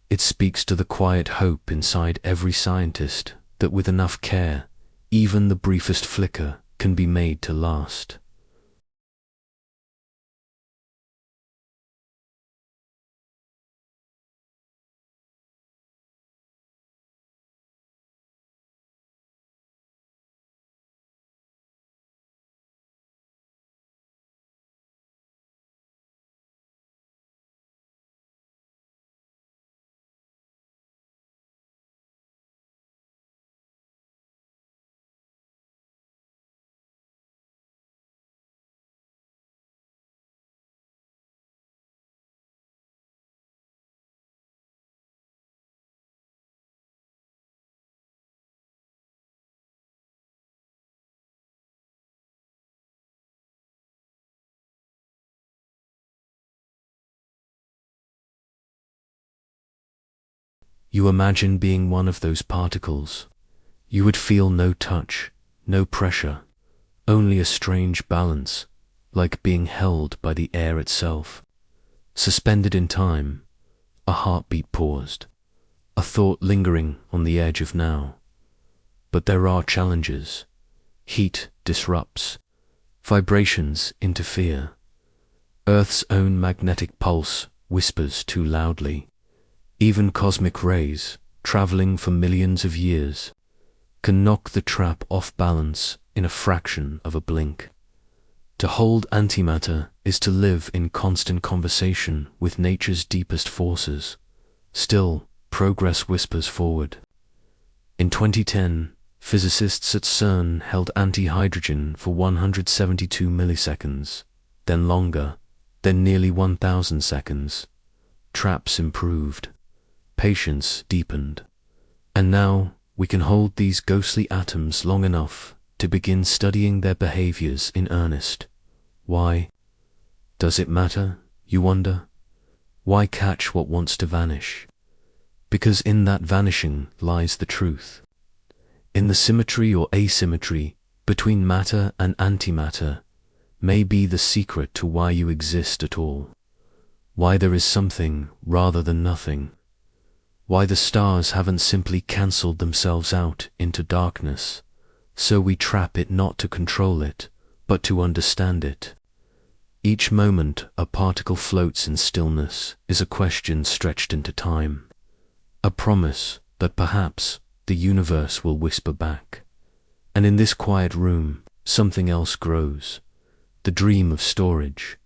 It speaks to the quiet hope inside every scientist that with enough care, even the briefest flicker can be made to last. You imagine being one of those particles. You would feel no touch, no pressure, only a strange balance, like being held by the air itself. Suspended in time, a heartbeat paused, a thought lingering on the edge of now. But there are challenges. Heat disrupts, vibrations interfere. Earth's own magnetic pulse whispers too loudly. Even cosmic rays, traveling for millions of years, can knock the trap off balance in a fraction of a blink. To hold antimatter is to live in constant conversation with nature's deepest forces. Still, progress whispers forward. In 2010, physicists at CERN held antihydrogen for 172 milliseconds, then longer, then nearly 1,000 seconds. Traps improved. Patience deepened. And now we can hold these ghostly atoms long enough to begin studying their behaviors in earnest. Why? Does it matter, you wonder? Why catch what wants to vanish? Because in that vanishing lies the truth. In the symmetry or asymmetry between matter and antimatter may be the secret to why you exist at all. Why there is something rather than nothing. Why the stars haven't simply cancelled themselves out into darkness, so we trap it not to control it, but to understand it. Each moment a particle floats in stillness is a question stretched into time, a promise that perhaps the universe will whisper back. And in this quiet room, something else grows, the dream of storage,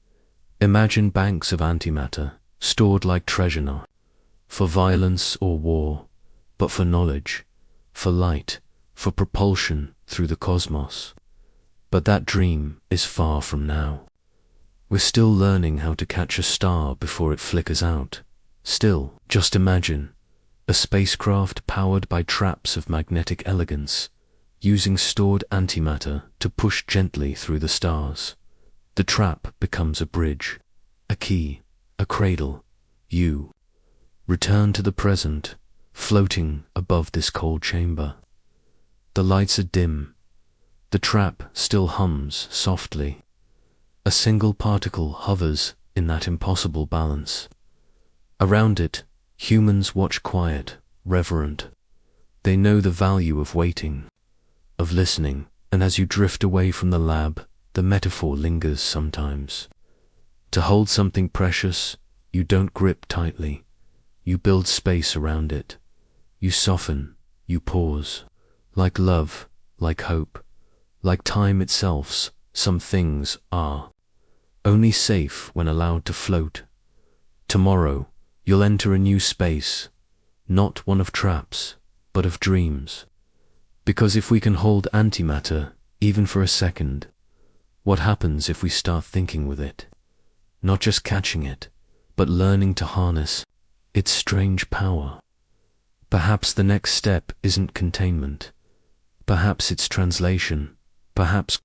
Imagine banks of antimatter, stored like treasure not for violence or war, but for knowledge, for light, for propulsion through the cosmos. But that dream is far from now. We're still learning how to catch a star before it flickers out. Still, just imagine a spacecraft powered by traps of magnetic elegance, using stored antimatter to push gently through the stars. The trap becomes a bridge, a key, a cradle. You return to the present, floating above this cold chamber. The lights are dim. The trap still hums softly. A single particle hovers in that impossible balance. Around it, humans watch quiet, reverent. They know the value of waiting, of listening, and as you drift away from the lab, the metaphor lingers sometimes. To hold something precious, you don't grip tightly. You build space around it. You soften, you pause. Like love, like hope, like time itself, some things are only safe when allowed to float. Tomorrow, you'll enter a new space, not one of traps, but of dreams. Because if we can hold antimatter, even for a second, what happens if we start thinking with it? Not just catching it, but learning to harness its strange power. Perhaps the next step isn't containment. Perhaps it's translation. Perhaps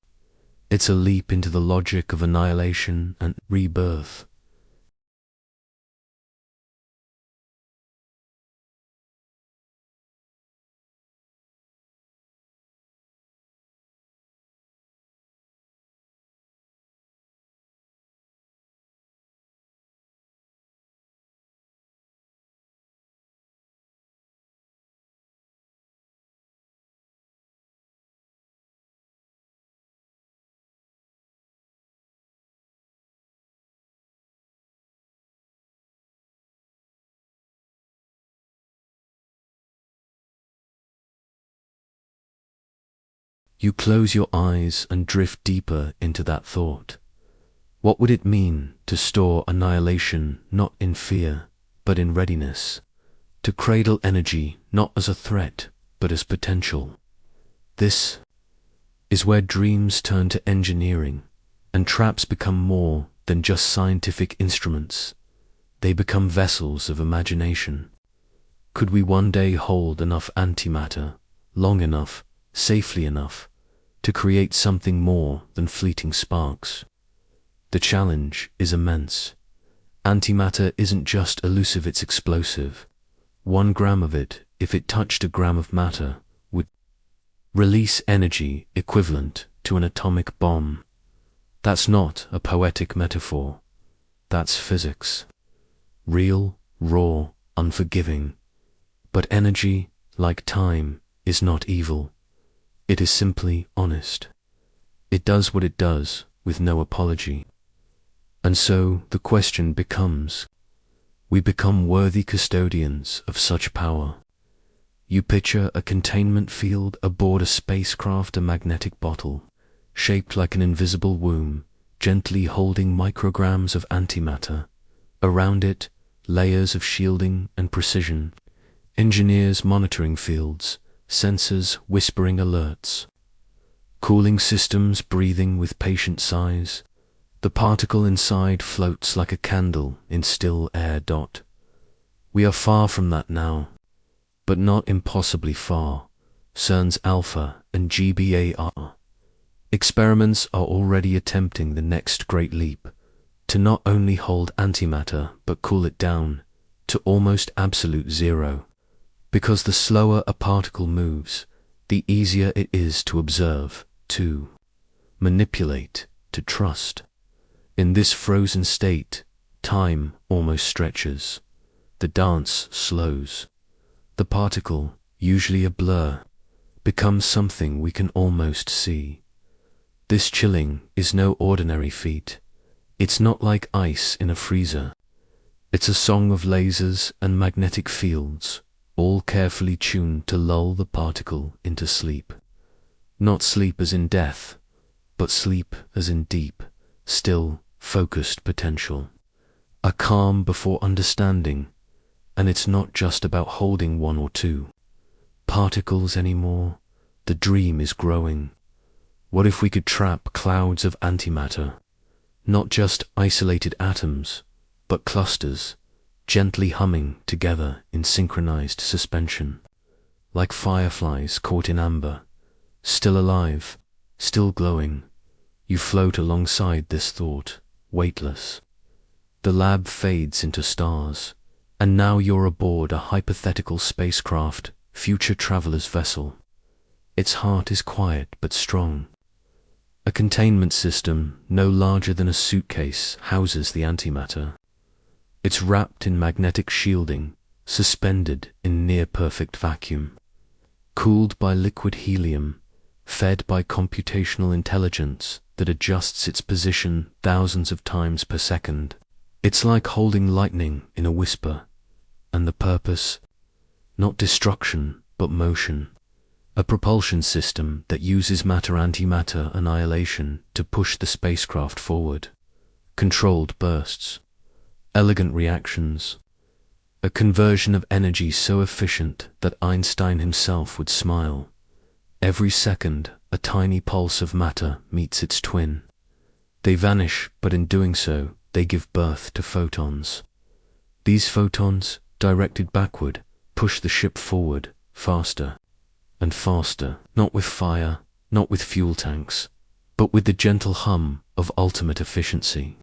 it's a leap into the logic of annihilation and rebirth. You close your eyes and drift deeper into that thought. What would it mean to store annihilation not in fear, but in readiness? To cradle energy not as a threat, but as potential. This is where dreams turn to engineering, and traps become more than just scientific instruments. They become vessels of imagination. Could we one day hold enough antimatter, long enough, safely enough, to create something more than fleeting sparks? The challenge is immense. Antimatter isn't just elusive, it's explosive. 1 gram of it, if it touched a gram of matter, would release energy equivalent to an atomic bomb. That's not a poetic metaphor. That's physics. Real, raw, unforgiving. But energy, like time, is not evil. It is simply honest. It does what it does, with no apology. And so the question becomes, we become worthy custodians of such power. You picture a containment field aboard a spacecraft, a magnetic bottle, shaped like an invisible womb, gently holding micrograms of antimatter. Around it, layers of shielding and precision. Engineers monitoring fields, sensors whispering alerts. Cooling systems breathing with patient sighs. The particle inside floats like a candle in still air. We are far from that now, but not impossibly far. CERN's Alpha and GBAR experiments are already attempting the next great leap, to not only hold antimatter but cool it down to almost absolute zero. Because the slower a particle moves, the easier it is to observe, to manipulate, to trust. In this frozen state, time almost stretches. The dance slows. The particle, usually a blur, becomes something we can almost see. This chilling is no ordinary feat. It's not like ice in a freezer. It's a song of lasers and magnetic fields, all carefully tuned to lull the particle into sleep. Not sleep as in death, but sleep as in deep, still, focused potential. A calm before understanding, and it's not just about holding one or two particles anymore. The dream is growing. What if we could trap clouds of antimatter? Not just isolated atoms, but clusters, gently humming together in synchronized suspension. Like fireflies caught in amber, still alive, still glowing. You float alongside this thought, weightless. The lab fades into stars, and now you're aboard a hypothetical spacecraft, future traveler's vessel. Its heart is quiet but strong. A containment system no larger than a suitcase houses the antimatter. It's wrapped in magnetic shielding, suspended in near-perfect vacuum, cooled by liquid helium, fed by computational intelligence that adjusts its position thousands of times per second. It's like holding lightning in a whisper, and the purpose? Not destruction, but motion. A propulsion system that uses matter-antimatter annihilation to push the spacecraft forward. Controlled bursts. Elegant reactions. A conversion of energy so efficient that Einstein himself would smile. Every second, a tiny pulse of matter meets its twin. They vanish, but in doing so, they give birth to photons. These photons, directed backward, push the ship forward, faster and faster, not with fire, not with fuel tanks, but with the gentle hum of ultimate efficiency.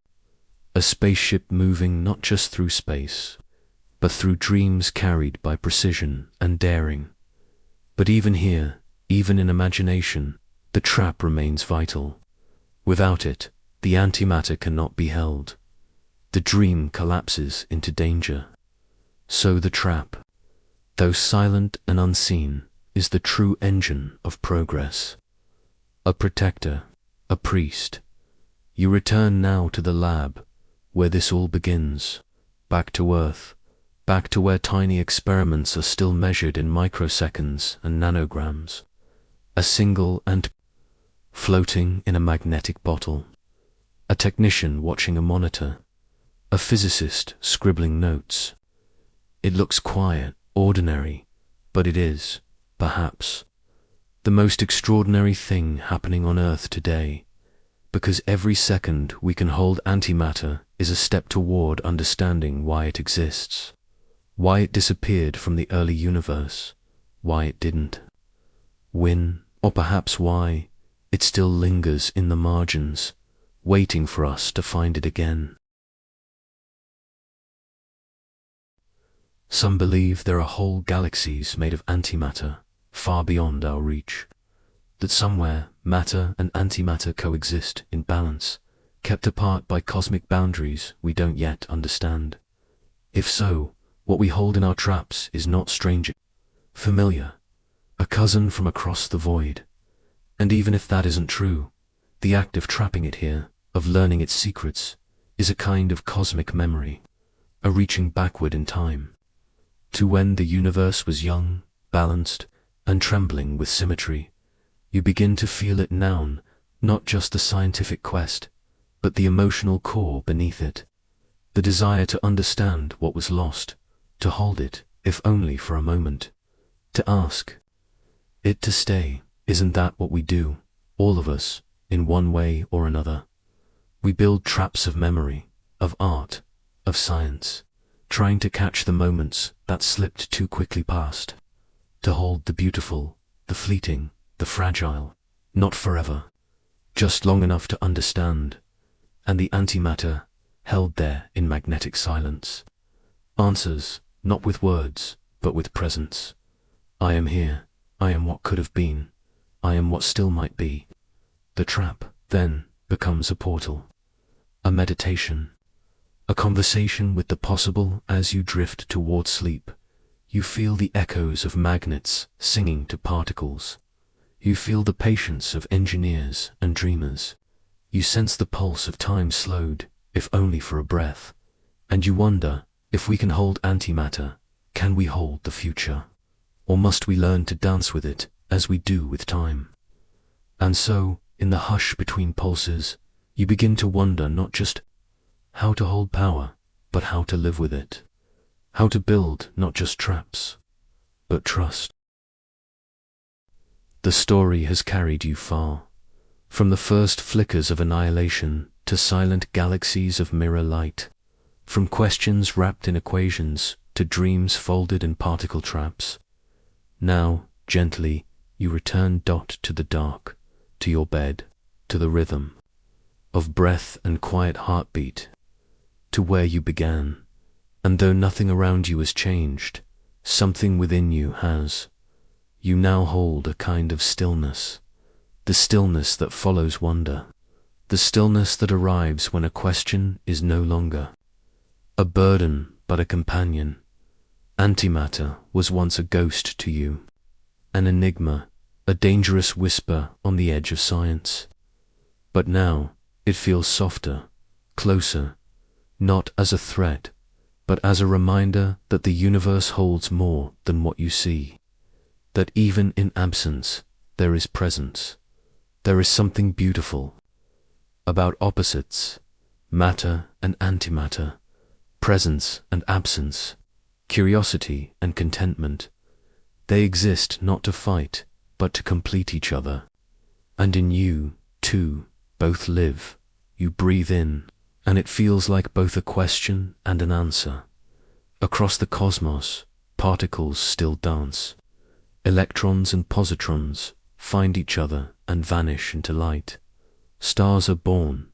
A spaceship moving not just through space, but through dreams carried by precision and daring. But even here, even in imagination, the trap remains vital. Without it, the antimatter cannot be held. The dream collapses into danger. So the trap, though silent and unseen, is the true engine of progress. A protector, a priest. You return now to the lab, where this all begins, back to Earth, back to where tiny experiments are still measured in microseconds and nanograms. A single ant floating in a magnetic bottle. A technician watching a monitor. A physicist scribbling notes. It looks quiet, ordinary, but it is, perhaps, the most extraordinary thing happening on Earth today, because every second we can hold antimatter is a step toward understanding why it exists, why it disappeared from the early universe, why it didn't win, or perhaps why it still lingers in the margins, waiting for us to find it again. Some believe there are whole galaxies made of antimatter, far beyond our reach. That somewhere matter and antimatter coexist in balance, kept apart by cosmic boundaries we don't yet understand. If so, what we hold in our traps is not strange, familiar, a cousin from across the void. And even if that isn't true, the act of trapping it here, of learning its secrets, is a kind of cosmic memory, a reaching backward in time, to when the universe was young, balanced, and trembling with symmetry. You begin to feel it now, not just the scientific quest, but the emotional core beneath it. The desire to understand what was lost, to hold it, if only for a moment, to ask it to stay. Isn't that what we do, all of us, in one way or another? We build traps of memory, of art, of science, trying to catch the moments that slipped too quickly past, to hold the beautiful, the fleeting, the fragile, not forever, just long enough to understand, and the antimatter held there in magnetic silence. Answers, not with words, but with presence. I am here, I am what could have been, I am what still might be. The trap, then, becomes a portal, a meditation, a conversation with the possible. As you drift toward sleep, you feel the echoes of magnets singing to particles. You feel the patience of engineers and dreamers. You sense the pulse of time slowed, if only for a breath. And you wonder, if we can hold antimatter, can we hold the future? Or must we learn to dance with it, as we do with time? And so, in the hush between pulses, you begin to wonder not just how to hold power, but how to live with it. How to build not just traps, but trust. The story has carried you far, from the first flickers of annihilation to silent galaxies of mirror light, from questions wrapped in equations to dreams folded in particle traps. Now, gently, you return to the dark, to your bed, to the rhythm of breath and quiet heartbeat, to where you began. And though nothing around you has changed, something within you has. You now hold a kind of stillness, the stillness that follows wonder, the stillness that arrives when a question is no longer a burden but a companion. Antimatter was once a ghost to you, an enigma, a dangerous whisper on the edge of science. But now it feels softer, closer, not as a threat, but as a reminder that the universe holds more than what you see, that even in absence there is presence. There is something beautiful about opposites, matter and antimatter, presence and absence, curiosity and contentment. They exist not to fight, but to complete each other. And in you, too, both live. You breathe in, and it feels like both a question and an answer. Across the cosmos, particles still dance. Electrons and positrons find each other and vanish into light. Stars are born,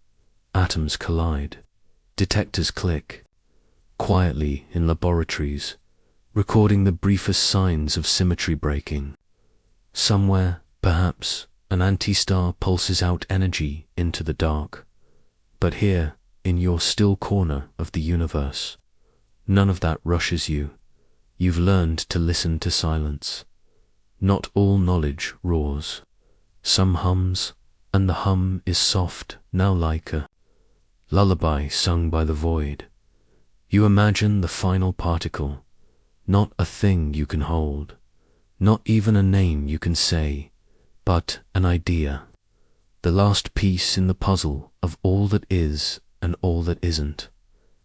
atoms collide, detectors click, quietly in laboratories, recording the briefest signs of symmetry breaking. Somewhere, perhaps, an anti-star pulses out energy into the dark. But here, in your still corner of the universe, none of that rushes you. You've learned to listen to silence. Not all knowledge roars. Some hums, and the hum is soft, now like a lullaby sung by the void. You imagine the final particle, not a thing you can hold, not even a name you can say, but an idea, the last piece in the puzzle of all that is and all that isn't.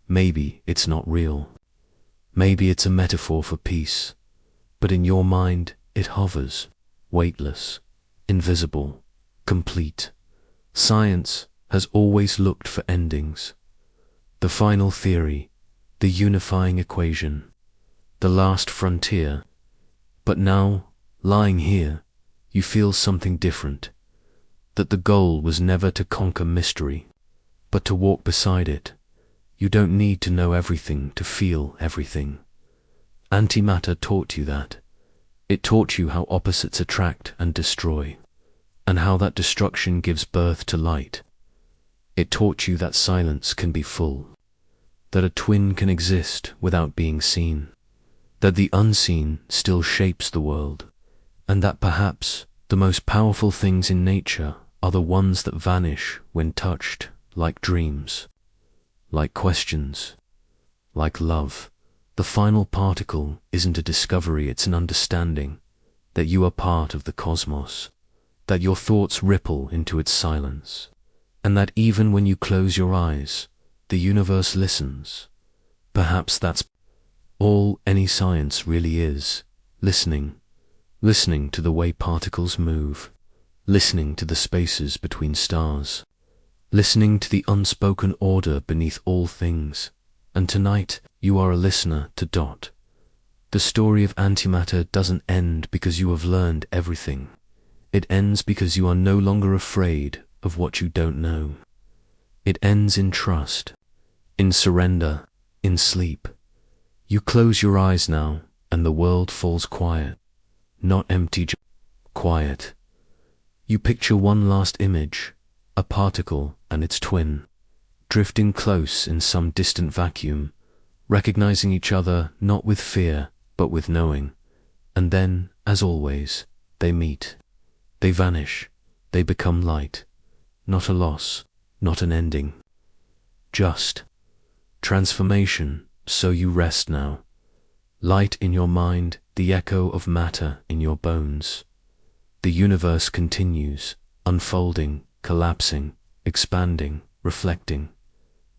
Maybe it's not real. Maybe it's a metaphor for peace, but in your mind it hovers, weightless, invisible, complete. Science has always looked for endings. The final theory, the unifying equation, the last frontier. But now, lying here, you feel something different, that the goal was never to conquer mystery, but to walk beside it. You don't need to know everything to feel everything. Antimatter taught you that. It taught you how opposites attract and destroy, and how that destruction gives birth to light. It taught you that silence can be full, that a twin can exist without being seen, that the unseen still shapes the world, and that perhaps the most powerful things in nature are the ones that vanish when touched, like dreams, like questions, like love. The final particle isn't a discovery, it's an understanding that you are part of the cosmos, that your thoughts ripple into its silence, and that even when you close your eyes, the universe listens. Perhaps that's all any science really is, listening to the way particles move, listening to the spaces between stars, listening to the unspoken order beneath all things. And tonight, you are a listener to Dot. The story of antimatter doesn't end because you have learned everything. It ends because you are no longer afraid of what you don't know. It ends in trust, in surrender, in sleep. You close your eyes now, and the world falls quiet. Not empty, just quiet. You picture one last image, a particle and its twin, drifting close in some distant vacuum, recognizing each other not with fear, but with knowing. And then, as always, they meet. They vanish. They become light. Not a loss, not an ending. Just transformation, so you rest now. Light in your mind, the echo of matter in your bones. The universe continues, unfolding, collapsing, expanding, reflecting.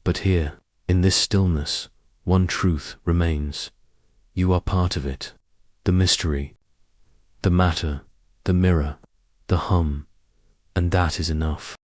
But here, In this stillness, one truth remains. You are part of it. The mystery, the matter, the mirror, the hum, and that is enough.